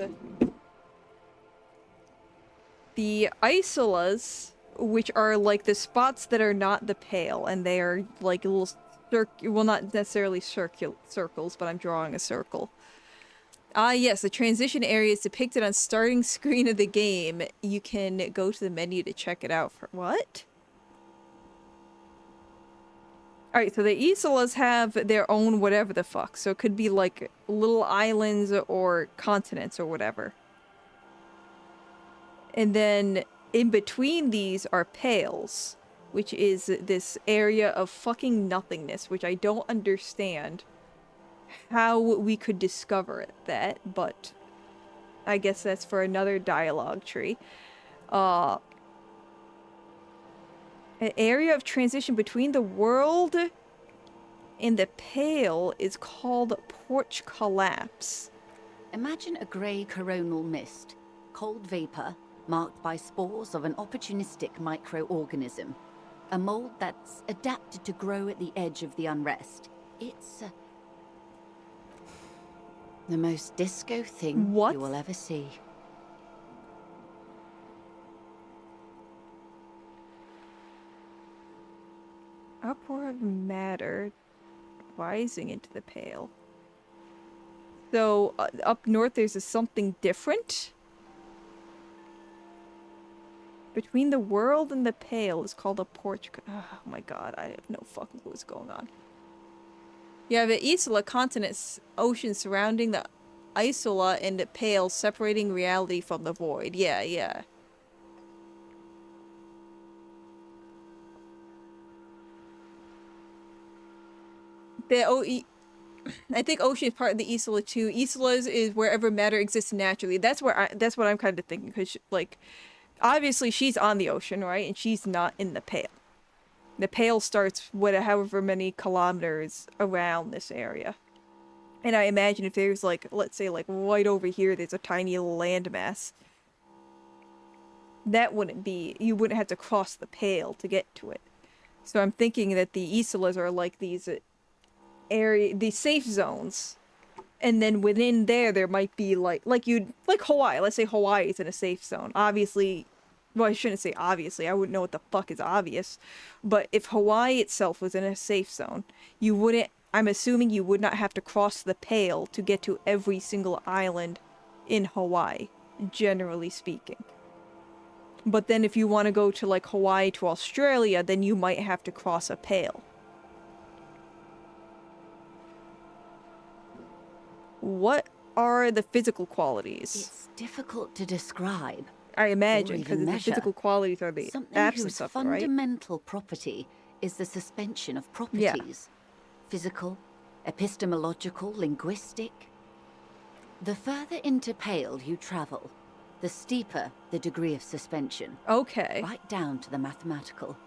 the isolas, which are like the spots that are not the pale, and they are like little well, not necessarily circles, but I'm drawing a circle. Ah, yes, the transition area is depicted on starting screen of the game. You can go to the menu to check it out. For what? Alright, so the isolas have their own whatever the fuck. So it could be like little islands or continents or whatever. And then in between these are pales, which is this area of fucking nothingness, which I don't understand how we could discover that, but I guess that's for another dialogue tree. An area of transition between the world and the pale is called porch collapse.
Imagine a grey coronal mist, cold vapor, marked by spores of an opportunistic microorganism. A mold that's adapted to grow at the edge of the unrest. It's the most disco thing you will ever see.
Uproar of matter rising into the pale. So up north there's something different? Between the world and the pale is called a porch. Oh my god, I have no fucking clue what's going on. You have an Isola continent, ocean surrounding the Isola, and the pale separating reality from the void. Yeah, yeah. I think ocean is part of the Isola too. Isolas is wherever matter exists naturally. That's what I'm kind of thinking, because like obviously she's on the ocean, right? And she's not in the pale. The pale starts however many kilometers around this area. And I imagine if there's like, let's say like right over here, there's a tiny little landmass. That wouldn't be, you wouldn't have to cross the pale to get to it. So I'm thinking that the Isolas are like these these safe zones. And then within there might be like Hawaii. Let's say Hawaii is in a safe zone. Obviously, well, I shouldn't say obviously. I wouldn't know what the fuck is obvious. But if Hawaii itself was in a safe zone, you wouldn't, I'm assuming you would not have to cross the pale to get to every single island in Hawaii, generally speaking. But then if you want to go to like Hawaii to Australia, then you might have to cross a pale. What are the physical qualities?
It's difficult to describe.
I imagine, because the physical qualities are the absence of, right?
Something whose fundamental property is the suspension of properties. Yeah. Physical, epistemological, linguistic. The further into pale you travel, the steeper the degree of suspension.
Okay.
Right down to the mathematical.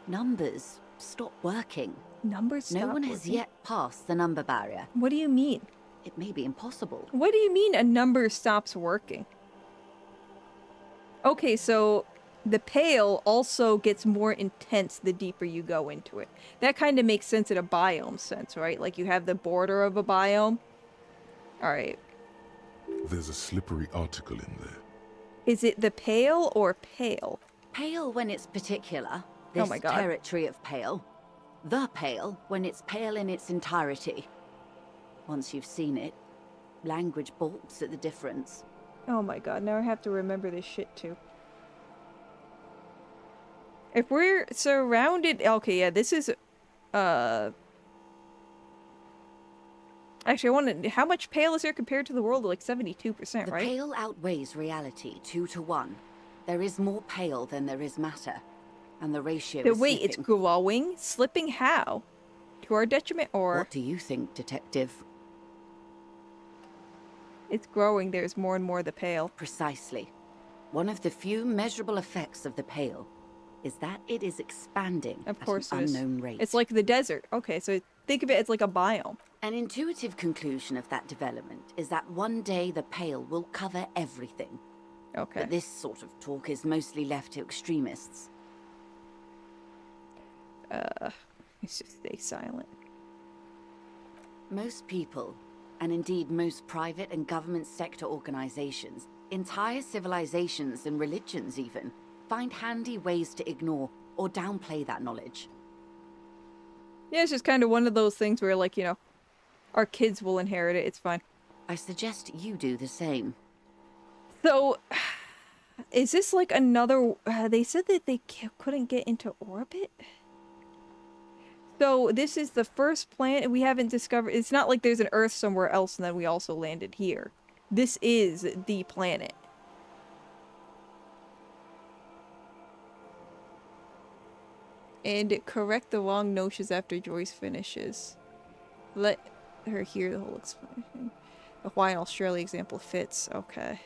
Numbers stop working.
Numbers stop working?
No one has yet passed the number barrier.
What do you mean?
It may be impossible.
What do you mean a number stops working? Okay, so the pale also gets more intense the deeper you go into it. That kind of makes sense in a biome sense, right? Like you have the border of a biome. Alright.
There's a slippery article in there.
Is it the pale or pale?
Pale when it's particular. This
oh my God.
Territory of pale. The pale when it's pale in its entirety. Once you've seen it, language balks at the difference.
Oh my god, now I have to remember this shit too. If we're surrounded... Okay, yeah, this is... Actually, I want to... How much pale is there compared to the world? Like 72%, right?
The pale outweighs reality 2 to 1. There is more pale than there is matter. And the ratio is
wait,
slipping.
It's growing? Slipping how? To our detriment, or...
What do you think, Detective?
It's growing. There's more and more of the pale.
Precisely. One of the few measurable effects of the pale is that it is expanding
of course
at an unknown rate.
It's like the desert. Okay, so think of it as like a biome.
An intuitive conclusion of that development is that one day the pale will cover everything.
Okay.
But this sort of talk is mostly left to extremists.
Let's just stay silent.
Most people, and indeed most private and government sector organizations, entire civilizations and religions even, find handy ways to ignore or downplay that knowledge.
Yeah, it's just kind of one of those things where, like, you know, our kids will inherit it. It's fine.
I suggest you do the same.
So, is this like another... they said that they couldn't get into orbit? So, this is the first planet we haven't discovered. It's not like there's an Earth somewhere else and then we also landed here. This is the planet. And correct the wrong notions after Joyce finishes. Let her hear the whole explanation. The Hawaiian Australia example fits. Okay.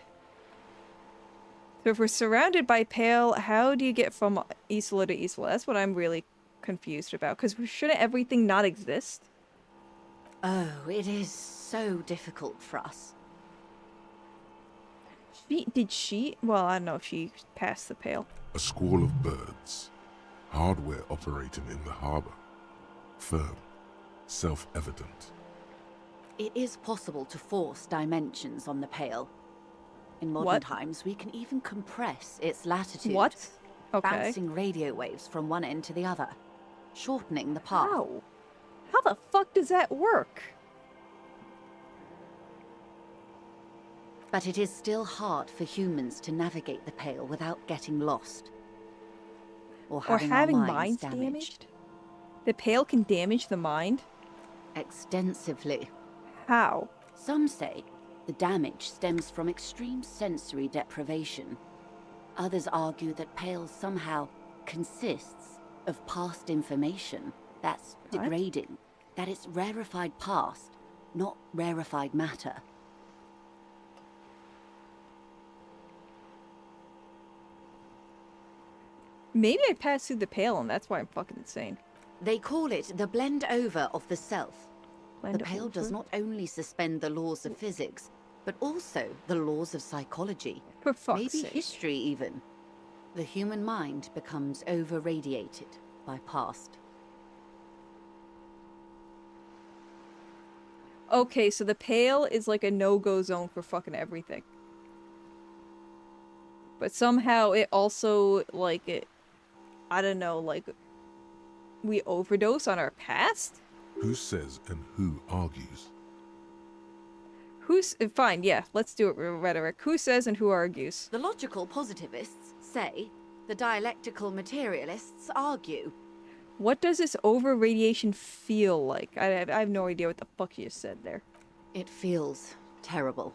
So if we're surrounded by pale, how do you get from Isla to Isla? That's what I'm really confused about. Because shouldn't everything not exist?
Oh, it is so difficult for us.
Well, I don't know if she passed the pale.
A squall of birds. Hardware operating in the harbor. Firm. Self-evident.
It is possible to force dimensions on the pale. In modern times, we can even compress its latitude.
What? Okay.
Bouncing radio waves from one end to the other, shortening the path.
How? How the fuck does that work?
But it is still hard for humans to navigate the pale without getting lost. Or having our minds damaged.
The pale can damage the mind?
Extensively.
How?
Some say the damage stems from extreme sensory deprivation. Others argue that pale somehow consists of past information that's degrading, that it's rarefied past, not rarefied matter.
Maybe I passed through the pale and that's why I'm fucking insane.
They call it the blend over of the self.
Blend
the pale
over?
does not only suspend the laws of physics, but also the laws of psychology.
For fuck's
maybe
sake.
history even. The human mind becomes over-radiated by past.
Okay, so the pale is like a no-go zone for fucking everything. But somehow it also, like, I don't know, like, we overdose on our past?
Who says and who argues?
Fine, yeah, let's do it, rhetoric. Who says and who argues?
The logical positivists say, the dialectical materialists argue.
What does this over-radiation feel like? I have no idea what the fuck you just said there.
It feels terrible.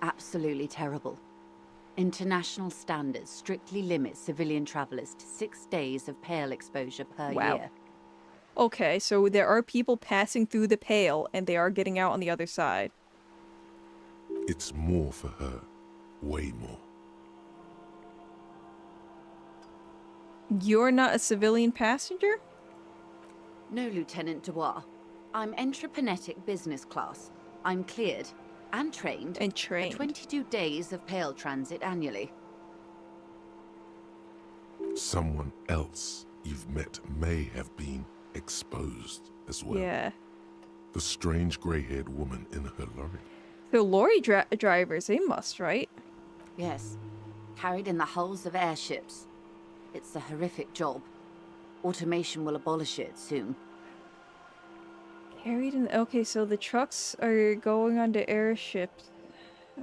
Absolutely terrible. International standards strictly limit civilian travelers to 6 days of pale exposure per year.
Okay, so there are people passing through the pale, and they are getting out on the other side.
It's more for her. Way more.
You're not a civilian passenger?
No, Lieutenant Dubois. I'm entreprenetic business class. I'm cleared and trained for 22 days of pale transit annually.
Someone else you've met may have been exposed as well.
Yeah.
The strange grey-haired woman in her lorry.
So lorry drivers, they must, right?
Yes. Carried in the hulls of airships. It's a horrific job. Automation will abolish it soon.
Carried in... Okay, so the trucks are going onto airships.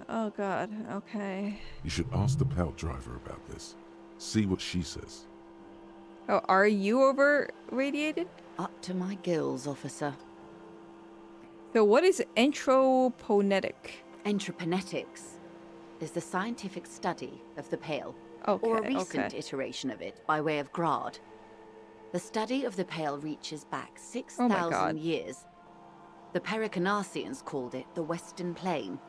Oh god, okay.
You should ask the pal driver about this. See what she says.
Oh, are you over-radiated?
Up to my gills, officer.
So what is entroponetic?
Entreponetics is the scientific study of the pale.
Okay,
or a recent iteration of it by way of grad. The study of the pale reaches back 6,000 years. The Pericarnassians called it the Western Plain.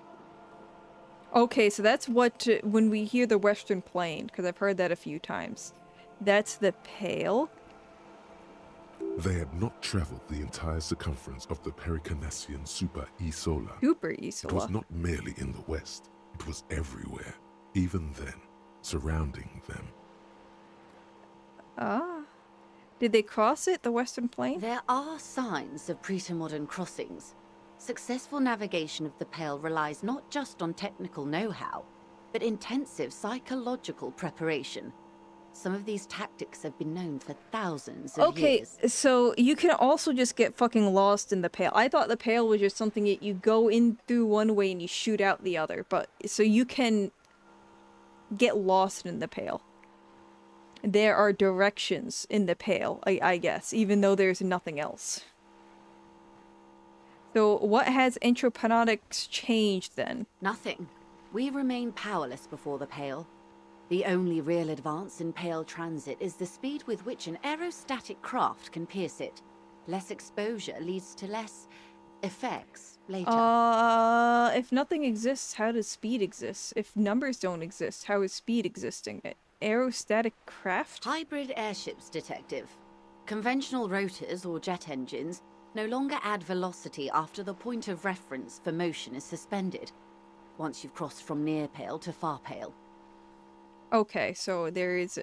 Okay, so that's what, when we hear the Western Plain, because I've heard that a few times. That's the pale?
They had not traveled the entire circumference of the Pericarnassian Super Isola.
Super Isola.
It was not merely in the west. It was everywhere, even then, surrounding them.
Ah. Did they cross it, the Western Plain?
There are signs of pre-modern crossings. Successful navigation of the Pale relies not just on technical know-how, but intensive psychological preparation. Some of these tactics have been known for thousands of years.
Okay, so you can also just get fucking lost in the Pale. I thought the Pale was just something that you go in through one way and you shoot out the other, but so you can get lost in the Pale. There are directions in the Pale, I guess, even though there's nothing else. So what has Entroponetics changed then?
Nothing. We remain powerless before the Pale. The only real advance in Pale transit is the speed with which an aerostatic craft can pierce it. Less exposure leads to less effects later.
If nothing exists, how does speed exist? If numbers don't exist, how is speed existing? Aerostatic craft?
Hybrid airships, Detective. Conventional rotors or jet engines no longer add velocity after the point of reference for motion is suspended, once you've crossed from near Pale to far Pale.
Okay, so there is...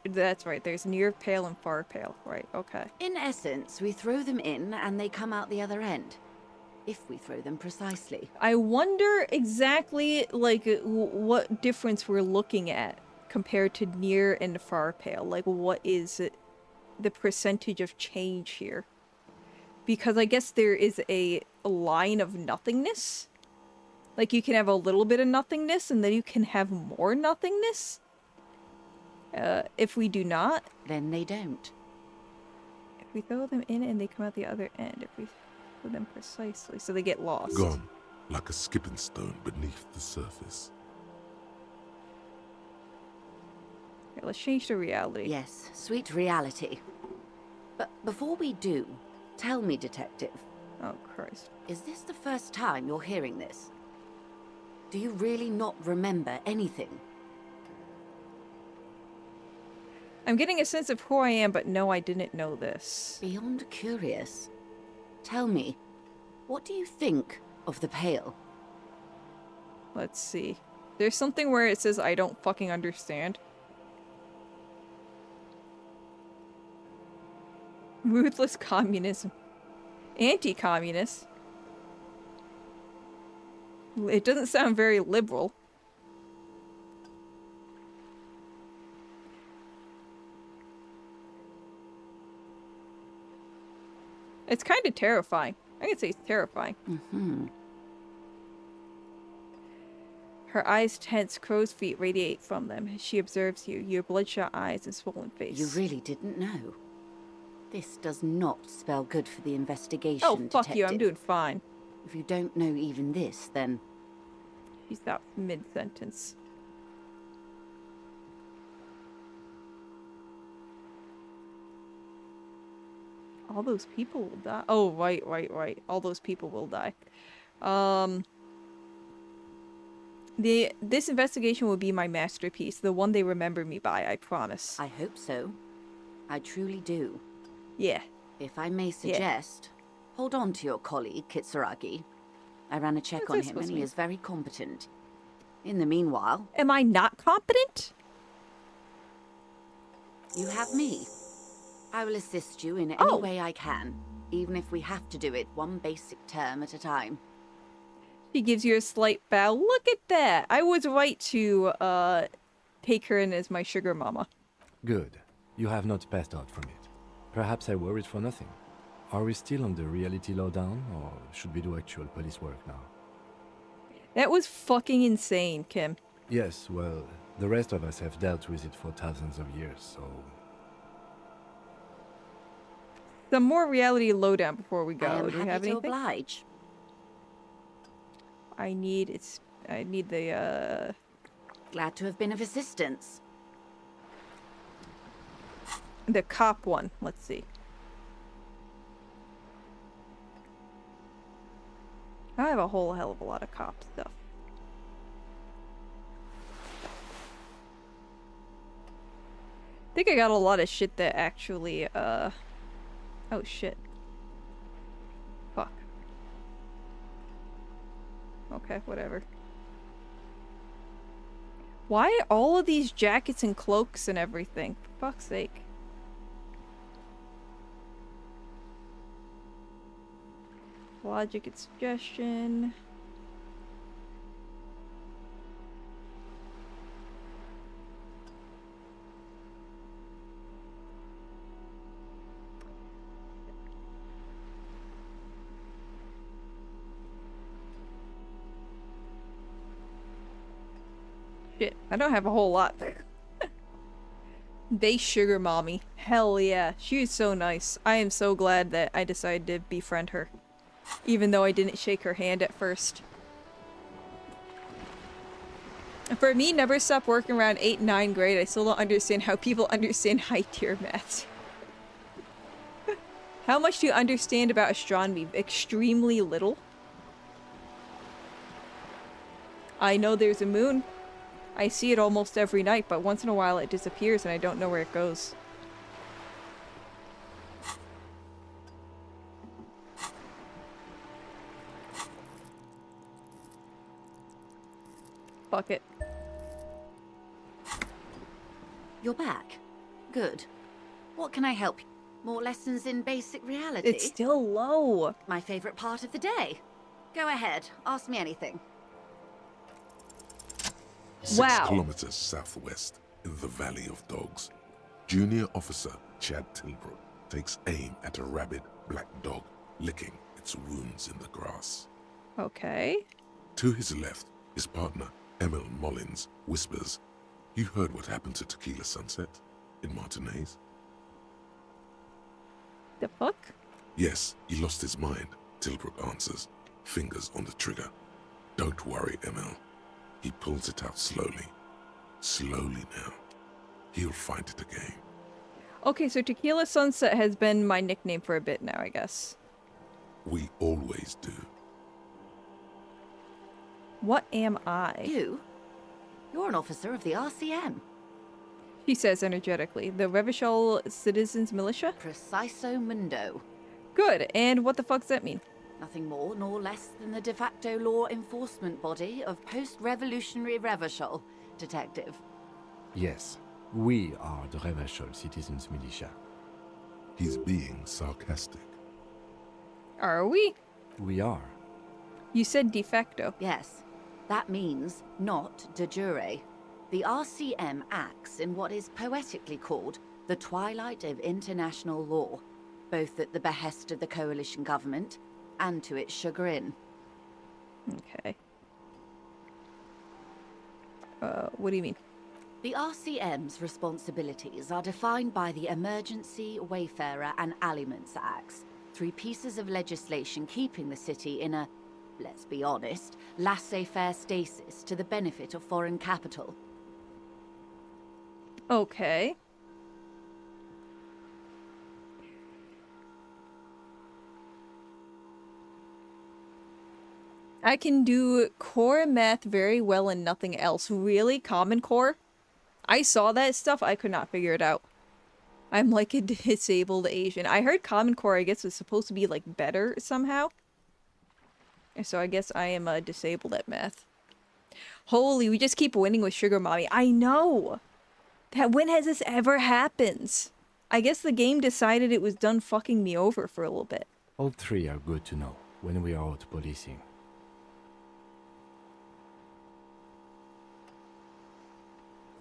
that's right, there's near Pale and far Pale. Right, okay.
In essence, we throw them in and they come out the other end. If we throw them precisely.
I wonder exactly, like, what difference we're looking at compared to near and far Pale. Like, what is the percentage of change here? Because I guess there is a line of nothingness. Like, you can have a little bit of nothingness, and then you can have more nothingness. If we do not...
Then they don't.
If we throw them in and they come out the other end, if we throw them precisely, so they get lost.
Gone, like a skipping stone beneath the surface.
Okay, let's change to reality.
Yes, sweet reality. But before we do, tell me, Detective.
Oh, Christ.
Is this the first time you're hearing this? Do you really not remember anything?
I'm getting a sense of who I am, but no, I didn't know this.
Beyond curious. Tell me, what do you think of the Pale?
Let's see. There's something where it says, I don't fucking understand. Ruthless communism. Anti-communist. It doesn't sound very liberal. It's kind of terrifying. I can say it's terrifying.
Mm-hmm.
Her eyes tense, crow's feet radiate from them. She observes you, your bloodshot eyes and swollen face.
You really didn't know. This does not spell good for the investigation,
Oh, fuck
Detective.
you, I'm doing fine.
If you don't know even this, then...
She stopped mid-sentence. All those people will die. Oh, right. All those people will die. This investigation will be my masterpiece, the one they remember me by, I promise.
I hope so. I truly do.
Yeah.
If I may suggest, hold on to your colleague, Kitsuragi. I ran a check on him and he is very competent. In the meanwhile...
Am I not competent?
You have me. I will assist you in any way I can, even if we have to do it one basic term at a time.
She gives you a slight bow. Look at that! I was right to, take her in as my sugar mama.
Good. You have not passed out from it. Perhaps I worried for nothing. Are we still on the reality lowdown, or should we do actual police work now?
That was fucking insane, Kim.
Yes, well, the rest of us have dealt with it for thousands of years, so...
Some more reality lowdown before we go.
I am
Do you have
happy to
anything?
oblige.
I need the,
Glad to have been of assistance.
the cop one. Let's see. I have a whole hell of a lot of cop stuff. I think I got a lot of shit that actually, oh shit. Fuck. Okay, whatever. Why all of these jackets and cloaks and everything? For fuck's sake. Logic and suggestion. Shit, I don't have a whole lot there. Base sugar mommy. Hell yeah. She is so nice. I am so glad that I decided to befriend her. Even though I didn't shake her hand at first. For me, never stop working around 8th, 9th grade. I still don't understand how people understand high tier maths. How much do you understand about astronomy? Extremely little. I know there's a moon. I see it almost every night, but once in a while it disappears and I don't know where it goes. Fuck it.
You're back. Good. What can I help you? More lessons in basic reality?
It's still low.
My favorite part of the day. Go ahead. Ask me anything.
6 kilometers southwest in the Valley of Dogs, Junior Officer Chad Tilbrook takes aim at a rabid black dog licking its wounds in the grass.
Okay.
To his left, his partner, Emil Mullins, whispers, "You heard what happened to Tequila Sunset in Martinez?"
The fuck?
"Yes, he lost his mind," Tilbrook answers, fingers on the trigger. "Don't worry, Emil." He pulls it out slowly. Slowly now. He'll find it again.
Okay, so Tequila Sunset has been my nickname for a bit now, I guess.
We always do.
What am I?
You? You're an officer of the RCM.
She says energetically. The Revachol Citizens Militia?
Preciso mundo.
Good, and what the fuck does that mean?
Nothing more nor less than the de facto law enforcement body of post-revolutionary Revachol, Detective.
Yes, we are the Revachol Citizens Militia.
He's being sarcastic.
Are we?
We are.
You said de facto.
Yes. That means not de jure. The RCM acts in what is poetically called the twilight of international law, both at the behest of the coalition government and to its chagrin.
Okay. What do you mean?
The RCM's responsibilities are defined by the Emergency, Wayfarer and Aliments Acts, 3 pieces of legislation keeping the city in a, let's be honest, laissez-faire stasis to the benefit of foreign capital.
Okay. I can do core math very well and nothing else. Really? Common Core? I saw that stuff, I could not figure it out. I'm like a disabled Asian. I heard Common Core, I guess, is supposed to be like better somehow. So I guess I am disabled at math. Holy, we just keep winning with Sugar Mommy. I know! When has this ever happened? I guess the game decided it was done fucking me over for a little bit.
All 3 are good to know when we are out policing.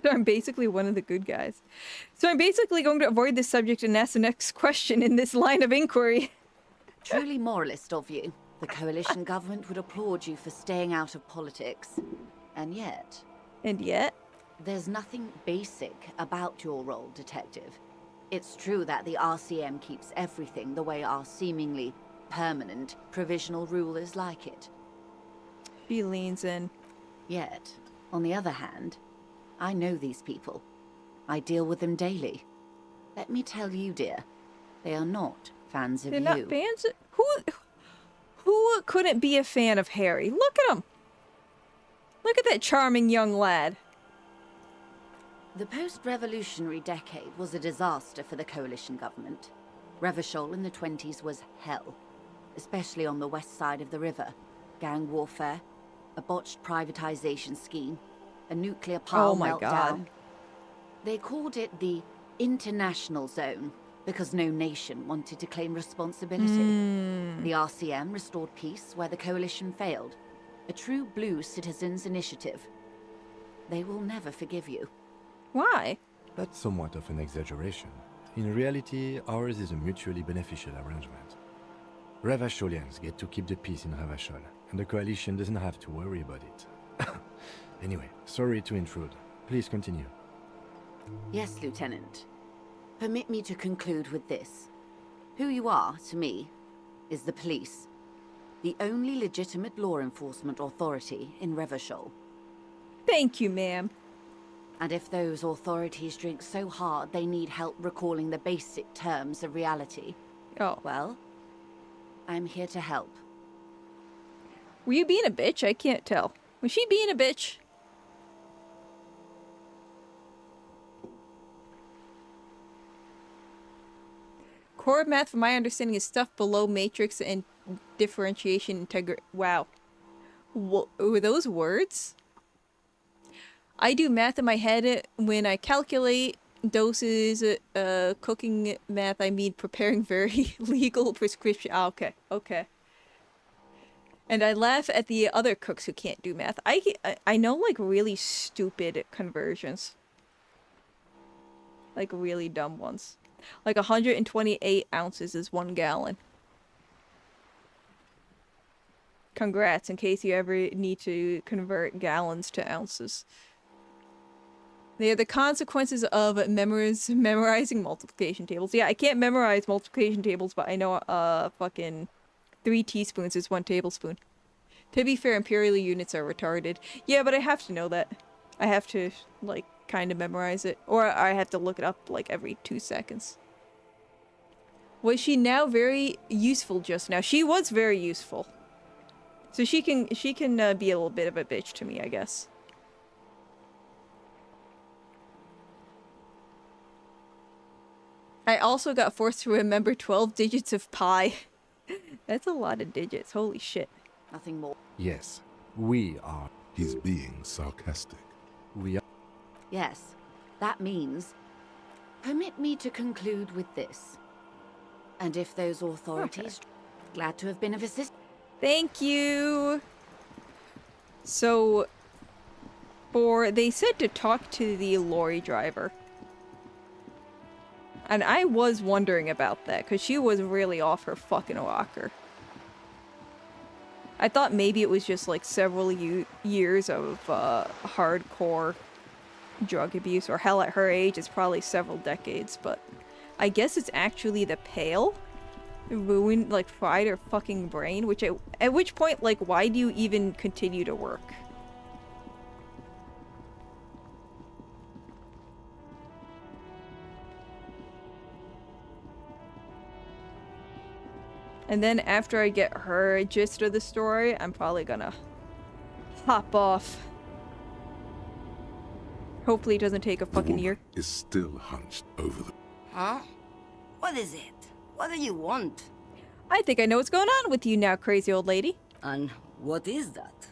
So I'm basically one of the good guys. So I'm basically going to avoid this subject and ask the next question in this line of inquiry.
Truly moralist of you. The coalition government would applaud you for staying out of politics. And yet...
And yet?
There's nothing basic about your role, Detective. It's true that the RCM keeps everything the way our seemingly permanent provisional rulers like it.
She leans in.
Yet, on the other hand, I know these people. I deal with them daily. Let me tell you, dear, they are not fans of you.
They're not fans? Who couldn't be a fan of Harry? Look at him! Look at that charming young lad.
The post-revolutionary decade was a disaster for the coalition government. Revachol in the 20s was hell, especially on the west side of the river. Gang warfare, a botched privatization scheme, a nuclear pile meltdown.
God.
They called it the international zone, because no nation wanted to claim responsibility. The RCM restored peace where the Coalition failed. A true blue citizens' initiative. They will never forgive you.
Why?
That's somewhat of an exaggeration. In reality, ours is a mutually beneficial arrangement. Ravasholians get to keep the peace in Ravashol, and the Coalition doesn't have to worry about it. Anyway, sorry to intrude. Please continue.
Yes, Lieutenant. Permit me to conclude with this. Who you are, to me, is the police. The only legitimate law enforcement authority in Revachol.
Thank you, ma'am.
And if those authorities drink so hard they need help recalling the basic terms of reality, well, I'm here to help.
Were you being a bitch? I can't tell. Was she being a bitch? Core math, from my understanding, is stuff below matrix and differentiation integrity. Wow. Were those words? I do math in my head when I calculate doses, cooking math. I mean preparing very legal prescription. Ah, okay. And I laugh at the other cooks who can't do math. I know like really stupid conversions. Like really dumb ones. Like 128 ounces is 1 gallon. Congrats, in case you ever need to convert gallons to ounces. They are the consequences of memorizing multiplication tables. Yeah, I can't memorize multiplication tables, but I know fucking 3 teaspoons is 1 tablespoon. To be fair, imperial units are retarded. Yeah, but I have to know that. I have to, like, kind of memorize it. Or I have to look it up, like, every 2 seconds. Was she now very useful just now? She was very useful. So she can be a little bit of a bitch to me, I guess. I also got forced to remember 12 digits of pi. That's a lot of digits. Holy shit.
Nothing more.
Yes, we are.
He's being sarcastic.
We are.
Yes, that means... Permit me to conclude with this. And if those authorities... Glad to have been of assistance.
Thank you. So, they said to talk to the lorry driver. And I was wondering about that, because she was really off her fucking rocker. I thought maybe it was just like several years of hardcore drug abuse, or hell, at her age it's probably several decades, but I guess it's actually the Pale. It ruined, like, fried her fucking brain, at which point, like, why do you even continue to work? And then after I get her gist of the story, I'm probably gonna hop off. Hopefully it doesn't take a fucking year.
Is still hunched over the...
Huh? What is it? What do you want?
I think I know what's going on with you now, crazy old lady.
And what is that?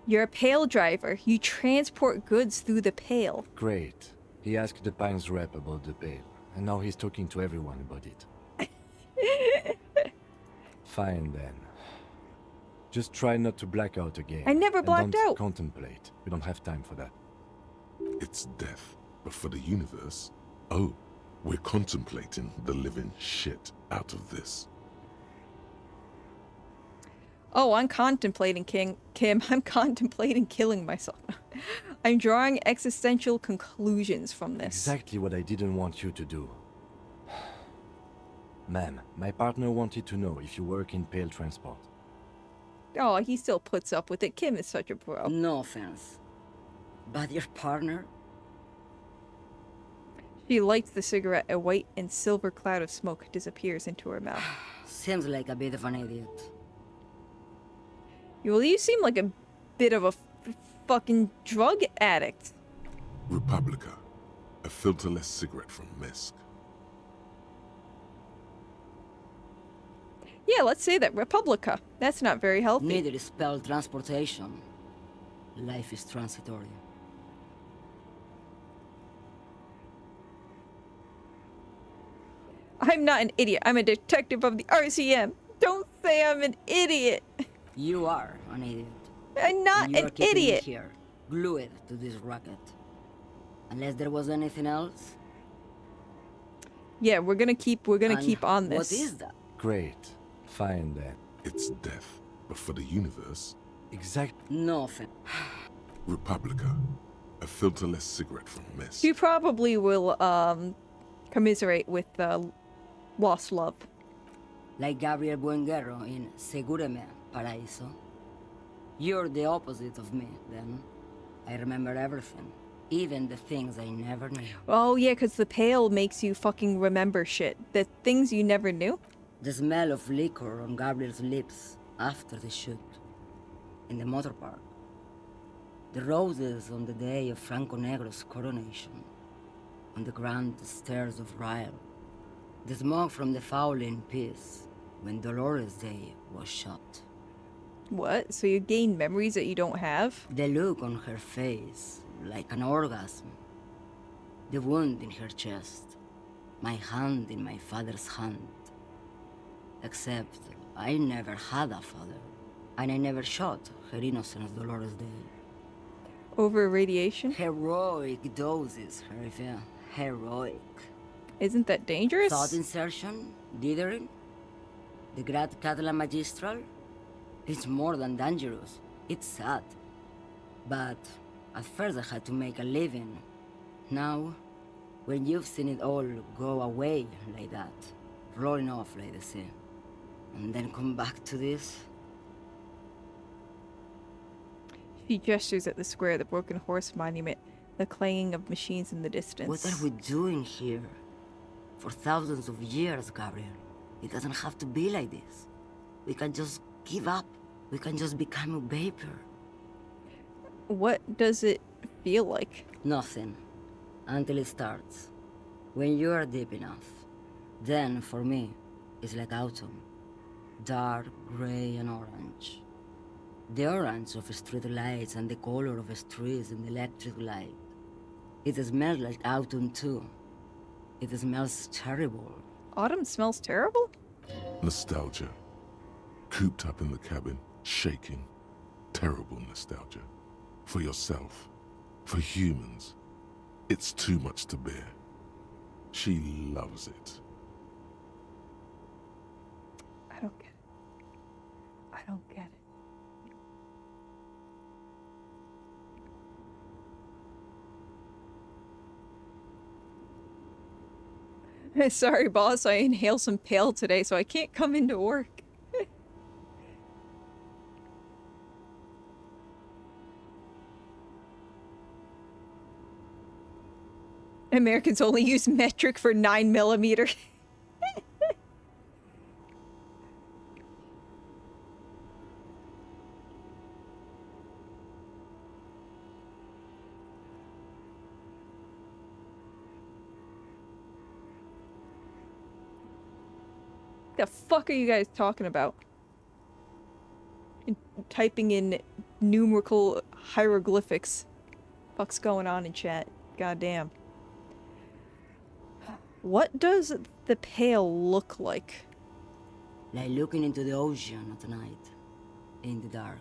You're a Pale driver. You transport goods through the Pale.
Great. He asked the Pines rep about the Pale, and now he's talking to everyone about it. Fine then. Just try not to black out again.
I never blacked
don't
out.
Contemplate. We don't have time for that.
It's death, but for the universe, oh, we're contemplating the living shit out of this.
Oh, I'm contemplating, Kim. I'm contemplating killing myself. I'm drawing existential conclusions from this.
Exactly what I didn't want you to do. Ma'am, my partner wanted to know if you work in Pale Transport.
Oh, he still puts up with it. Kim is such a bro.
No offense. But your partner?
She lights the cigarette. A white and silver cloud of smoke disappears into her mouth.
Seems like a bit of an idiot.
Well, you seem like a bit of a fucking drug addict.
Republica, a filterless cigarette from Misk.
Yeah, let's say that. Republica. That's not very healthy.
Neither is spelled transportation. Life is transitory.
I'm not an idiot. I'm a detective of the RCM. Don't say I'm an idiot.
You are an idiot.
I'm not
And you
an
are keeping me
idiot.
here, glued to this rocket. Unless there was anything else.
Yeah, we're gonna keep on this.
What is that?
Great. Fine then.
It's death, but for the universe,
Exact.
Nothing.
Republica. A filterless cigarette from mess.
You probably will commiserate with lost love.
Like Gabriel Buenguerro in Segúreme, Paraíso. You're the opposite of me, then. I remember everything. Even the things I never knew.
Oh yeah, because the pale makes you fucking remember shit. The things you never knew.
The smell of liquor on Gabriel's lips after the shoot. In the motor park. The roses on the day of Franco Negro's coronation. On the grand stairs of Ryle. The smoke from the Fowling piece when Dolores Day was shot.
What? So you gain memories that you don't have?
The look on her face, like an orgasm. The wound in her chest. My hand in my father's hand. Except I never had a father. And I never shot her innocent Dolores Day.
Over radiation?
Heroic doses, Herifia. Heroic.
Isn't that dangerous?
Thought insertion? Dithering? The Grad Catalan Magistral? It's more than dangerous. It's sad. But at first I had to make a living. Now, when you've seen it all go away like that, rolling off like the sea, and then come back to this...
She gestures at the square, the broken horse monument, the clanging of machines in the distance.
What are we doing here? For thousands of years, Gabriel. It doesn't have to be like this. We can just give up. We can just become a vapor.
What does it feel like?
Nothing. Until it starts. When you are deep enough. Then, for me, it's like autumn. Dark, gray, and orange. The orange of street lights and the color of streets in the electric light. It smells like autumn too. It smells terrible.
Autumn smells terrible?
Nostalgia. Cooped up in the cabin, shaking. Terrible nostalgia. For yourself. For humans. It's too much to bear. She loves it.
I don't get it. I don't get it. Sorry, boss, I inhaled some pale today, so I can't come into work. Americans only use metric for 9mm. The fuck are you guys talking about? And typing in numerical hieroglyphics. Fuck's going on in chat? Goddamn. What does the pale look like?
Like looking into the ocean at night. In the dark.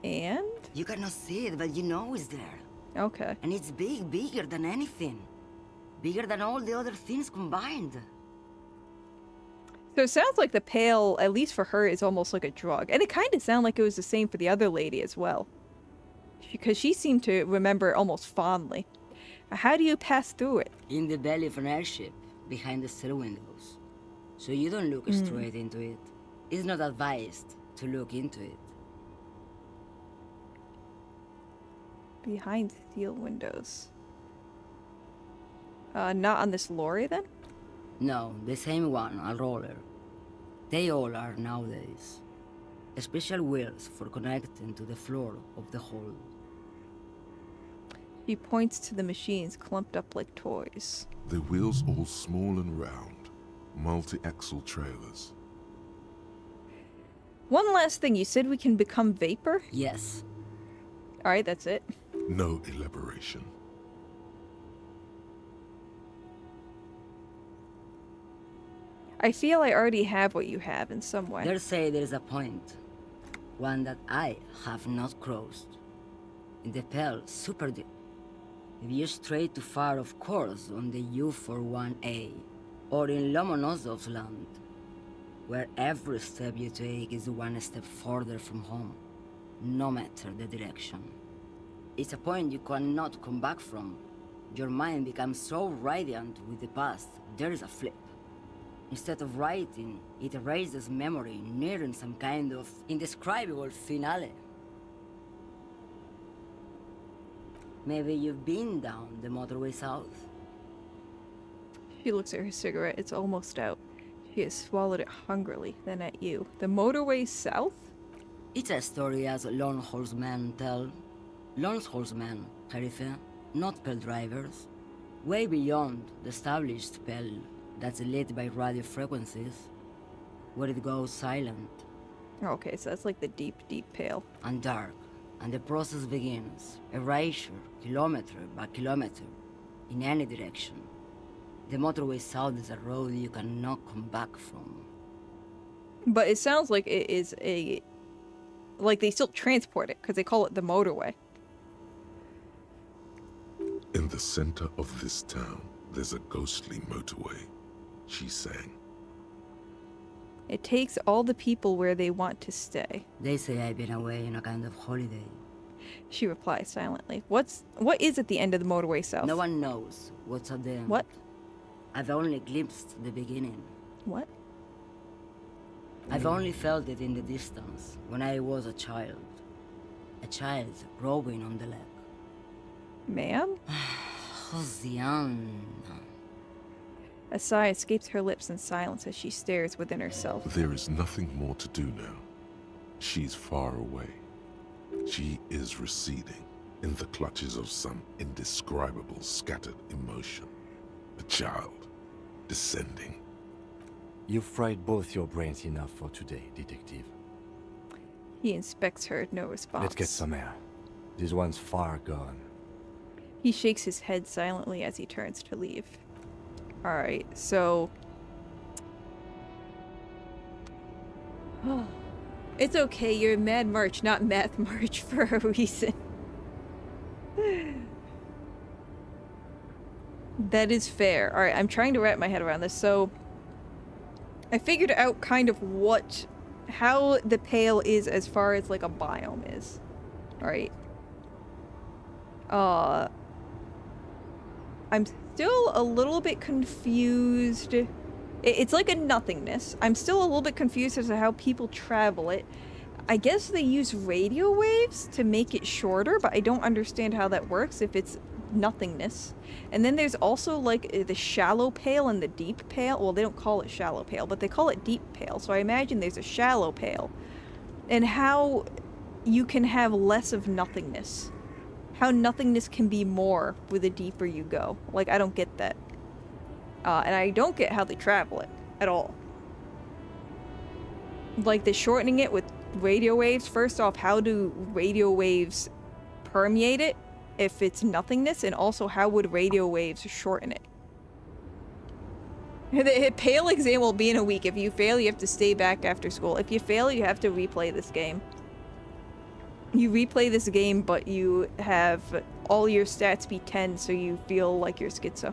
And?
You cannot see it, but you know it's there.
Okay.
And it's big, bigger than anything. Bigger than all the other things combined.
So it sounds like the pale, at least for her, is almost like a drug. And it kind of sounded like it was the same for the other lady as well. Because she seemed to remember almost fondly. How do you pass through it?
In the belly of an airship, behind the stair windows. So you don't look straight into it. It's not advised to look into it.
Behind steel windows. Not on this lorry, then?
No, the same one, a roller. They all are nowadays. Special wheels for connecting to the floor of the hold.
She points to the machines clumped up like toys.
The wheels all small and round. Multi-axle trailers.
One last thing, you said we can become vapor?
Yes.
Alright, that's it.
No elaboration.
I feel I already have what you have in some way.
They say there is a point, one that I have not crossed. In the Pale, super deep. If you stray too far, of course, on the U41A, or in Lomonosov's land, where every step you take is one step further from home, no matter the direction. It's a point you cannot come back from. Your mind becomes so radiant with the past, there is a flip. Instead of writing, it erases memory, nearing some kind of indescribable finale. Maybe you've been down the motorway south?
She looks at her cigarette. It's almost out. She has swallowed it hungrily, then at you. The motorway south?
It's a story as lone horsemen tell. Lone horsemen, Sheriff, not Pale drivers. Way beyond the established Pale that's lit by radio frequencies, where it goes silent.
Okay, so that's like the deep, deep Pale.
And dark. And the process begins. Erasure, kilometer by kilometer, in any direction. The motorway south is a road you cannot come back from.
But it sounds like it is a... Like they still transport it, because they call it the motorway.
In the center of this town, there's a ghostly motorway, she sang.
It takes all the people where they want to stay.
They say I've been away on a kind of holiday.
She replies silently. What is at the end of the motorway south?
No one knows what's at the end.
What?
I've only glimpsed the beginning.
What?
I've only felt it in the distance, when I was a child. A child rowing on the lake.
Ma'am?
Josiane.
A sigh escapes her lips in silence as she stares within herself.
There is nothing more to do now. She's far away. She is receding in the clutches of some indescribable scattered emotion. A child descending.
You've fried both your brains enough for today, detective.
He inspects her, no response.
Let's get some air. This one's far gone.
He shakes his head silently as he turns to leave. Alright, so... It's okay, you're Mad March, not Math March for a reason. That is fair. Alright, I'm trying to wrap my head around this. So, I figured out kind of how the Pale is as far as like a biome is. Alright. I'm still a little bit confused. It's like a nothingness. I'm still a little bit confused as to how people travel it. I guess they use radio waves to make it shorter, but I don't understand how that works if it's nothingness. And then there's also like the shallow Pale and the deep Pale. Well, they don't call it shallow Pale, but they call it deep Pale. So I imagine there's a shallow Pale. And how you can have less of nothingness. How nothingness can be more with the deeper you go. Like, I don't get that. And I don't get how they travel it at all. Like, the shortening it with radio waves. First off, how do radio waves permeate it if it's nothingness? And also, how would radio waves shorten it? The Pale exam will be in a week. If you fail, you have to stay back after school. If you fail, you have to replay this game. You replay this game, but you have all your stats be 10, so you feel like you're schizo.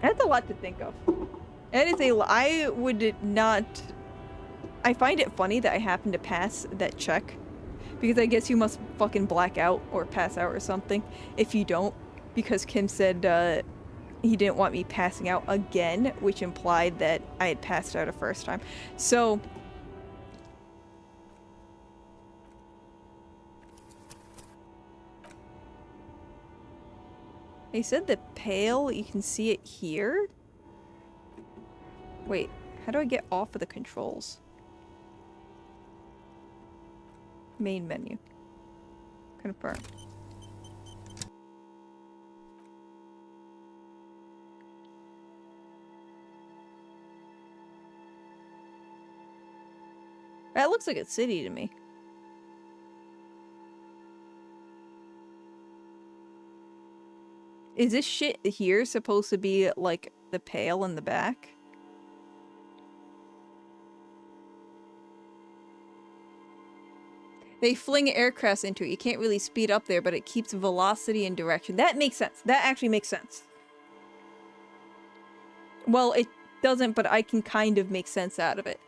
That's a lot to think of. That is I would not... I find it funny that I happened to pass that check. Because I guess you must fucking black out or pass out or something if you don't. Because Kim said he didn't want me passing out again, which implied that I had passed out a first time. So... They said the Pale, you can see it here? Wait, how do I get off of the controls? Main menu. Confirm. That looks like a city to me. Is this shit here supposed to be, like, the pale in the back? They fling aircrafts into it. You can't really speed up there, but it keeps velocity and direction. That makes sense. That actually makes sense. Well, it doesn't, but I can kind of make sense out of it.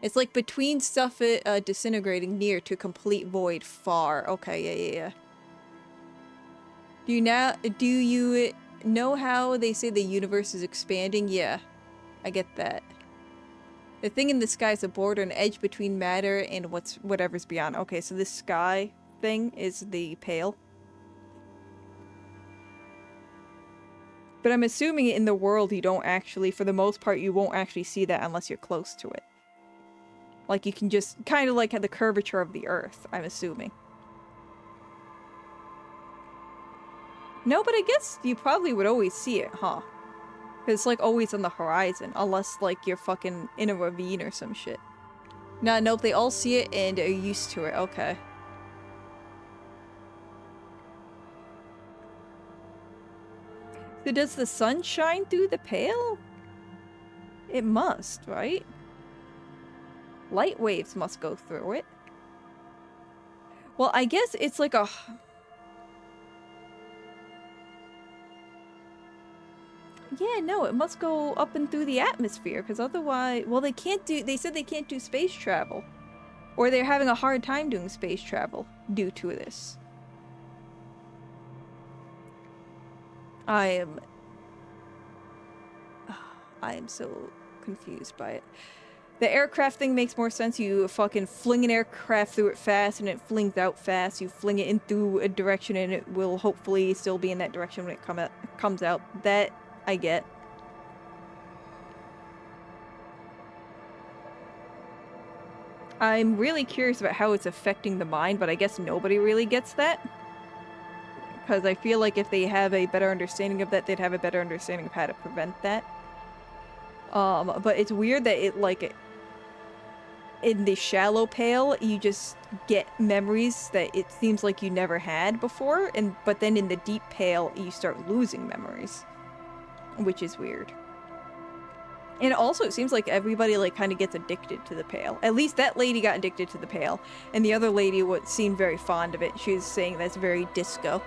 It's like between stuff disintegrating near to complete void far. Okay, yeah. Do you know how they say the universe is expanding? Yeah, I get that. The thing in the sky is a border, an edge between matter and whatever's beyond. Okay, so this sky thing is the pale. But I'm assuming in the world you don't actually, for the most part, you won't actually see that unless you're close to it. Like, you can just, kind of like the curvature of the Earth, I'm assuming. No, but I guess you probably would always see it, huh? Because it's, like, always on the horizon, unless, like, you're fucking in a ravine or some shit. Nah, nope, they all see it and are used to it, okay. So does the sun shine through the pale? It must, right? Light waves must go through it. Well, I guess it's like a... Yeah, no, it must go up and through the atmosphere, because otherwise... Well, they can't do... They said they can't do space travel. Or they're having a hard time doing space travel due to this. I am so confused by it. The aircraft thing makes more sense. You fucking fling an aircraft through it fast and it flings out fast. You fling it in through a direction and it will hopefully still be in that direction when it comes out. That I get. I'm really curious about how it's affecting the mind, but I guess nobody really gets that. Because I feel like if they have a better understanding of that, they'd have a better understanding of how to prevent that. But it's weird that it, like, in the shallow pale, you just get memories that it seems like you never had before, but then in the deep pale, you start losing memories. Which is weird. And also, it seems like everybody, like, kind of gets addicted to the pale. At least that lady got addicted to the pale. And the other lady seemed very fond of it. She was saying that's very disco.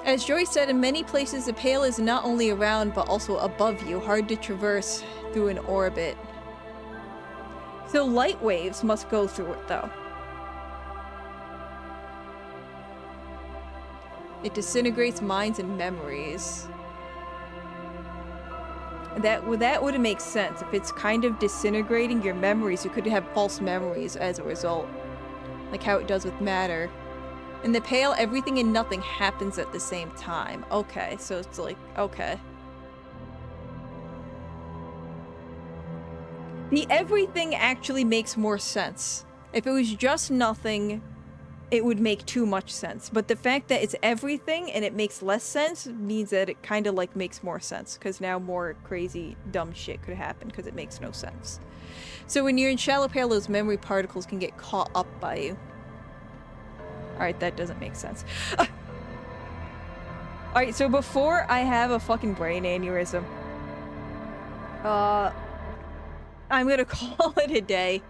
As Joy said, in many places the pale is not only around but also above you, hard to traverse through an orbit. So light waves must go through it though. It disintegrates minds and memories. That would make sense. If it's kind of disintegrating your memories, you could have false memories as a result. Like how it does with matter. In the pale, everything and nothing happens at the same time. Okay, so it's like, okay. The everything actually makes more sense. If it was just nothing, it would make too much sense. But the fact that it's everything and it makes less sense means that it kind of like makes more sense. Because now more crazy, dumb shit could happen because it makes no sense. So when you're in shallow pale, those memory particles can get caught up by you. Alright, that doesn't make sense. Alright, so before I have a fucking brain aneurysm, I'm gonna call it a day.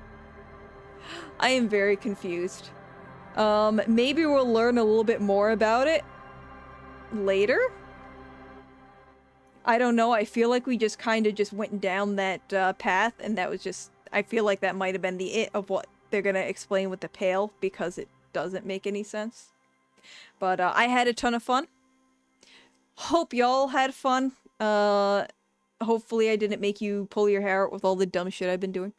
I am very confused. Maybe we'll learn a little bit more about it later? I don't know, I feel like we just kind of just went down that path, and that was just... I feel like that might have been the it of what they're gonna explain with the pale, because it doesn't make any sense. But I had a ton of fun. Hope y'all had fun. Hopefully I didn't make you pull your hair out with all the dumb shit I've been doing.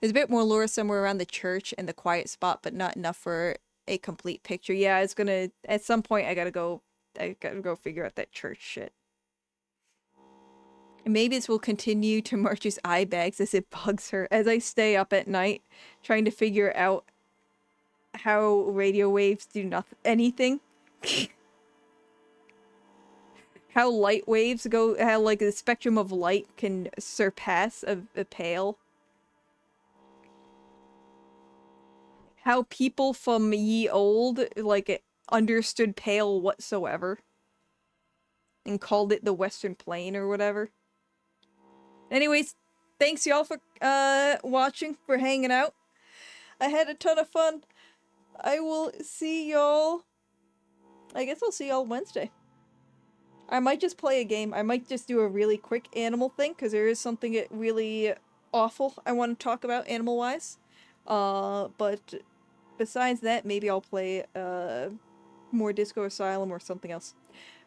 There's a bit more lore somewhere around the church and the quiet spot, but not enough for a complete picture. Yeah, it's gonna... At some point I gotta go figure out that church shit. And maybe this will continue to March's eye bags as it bugs her as I stay up at night trying to figure out how radio waves do anything. How light waves go, how like the spectrum of light can surpass a pale. How people from ye old, like understood Pale whatsoever. And called it the Western Plain or whatever. Anyways, thanks y'all for watching, for hanging out. I had a ton of fun. I will see y'all... I guess I'll see y'all Wednesday. I might just play a game. I might just do a really quick animal thing, because there is something really awful I want to talk about animal-wise. But besides that, maybe I'll play more Disco Asylum or something else.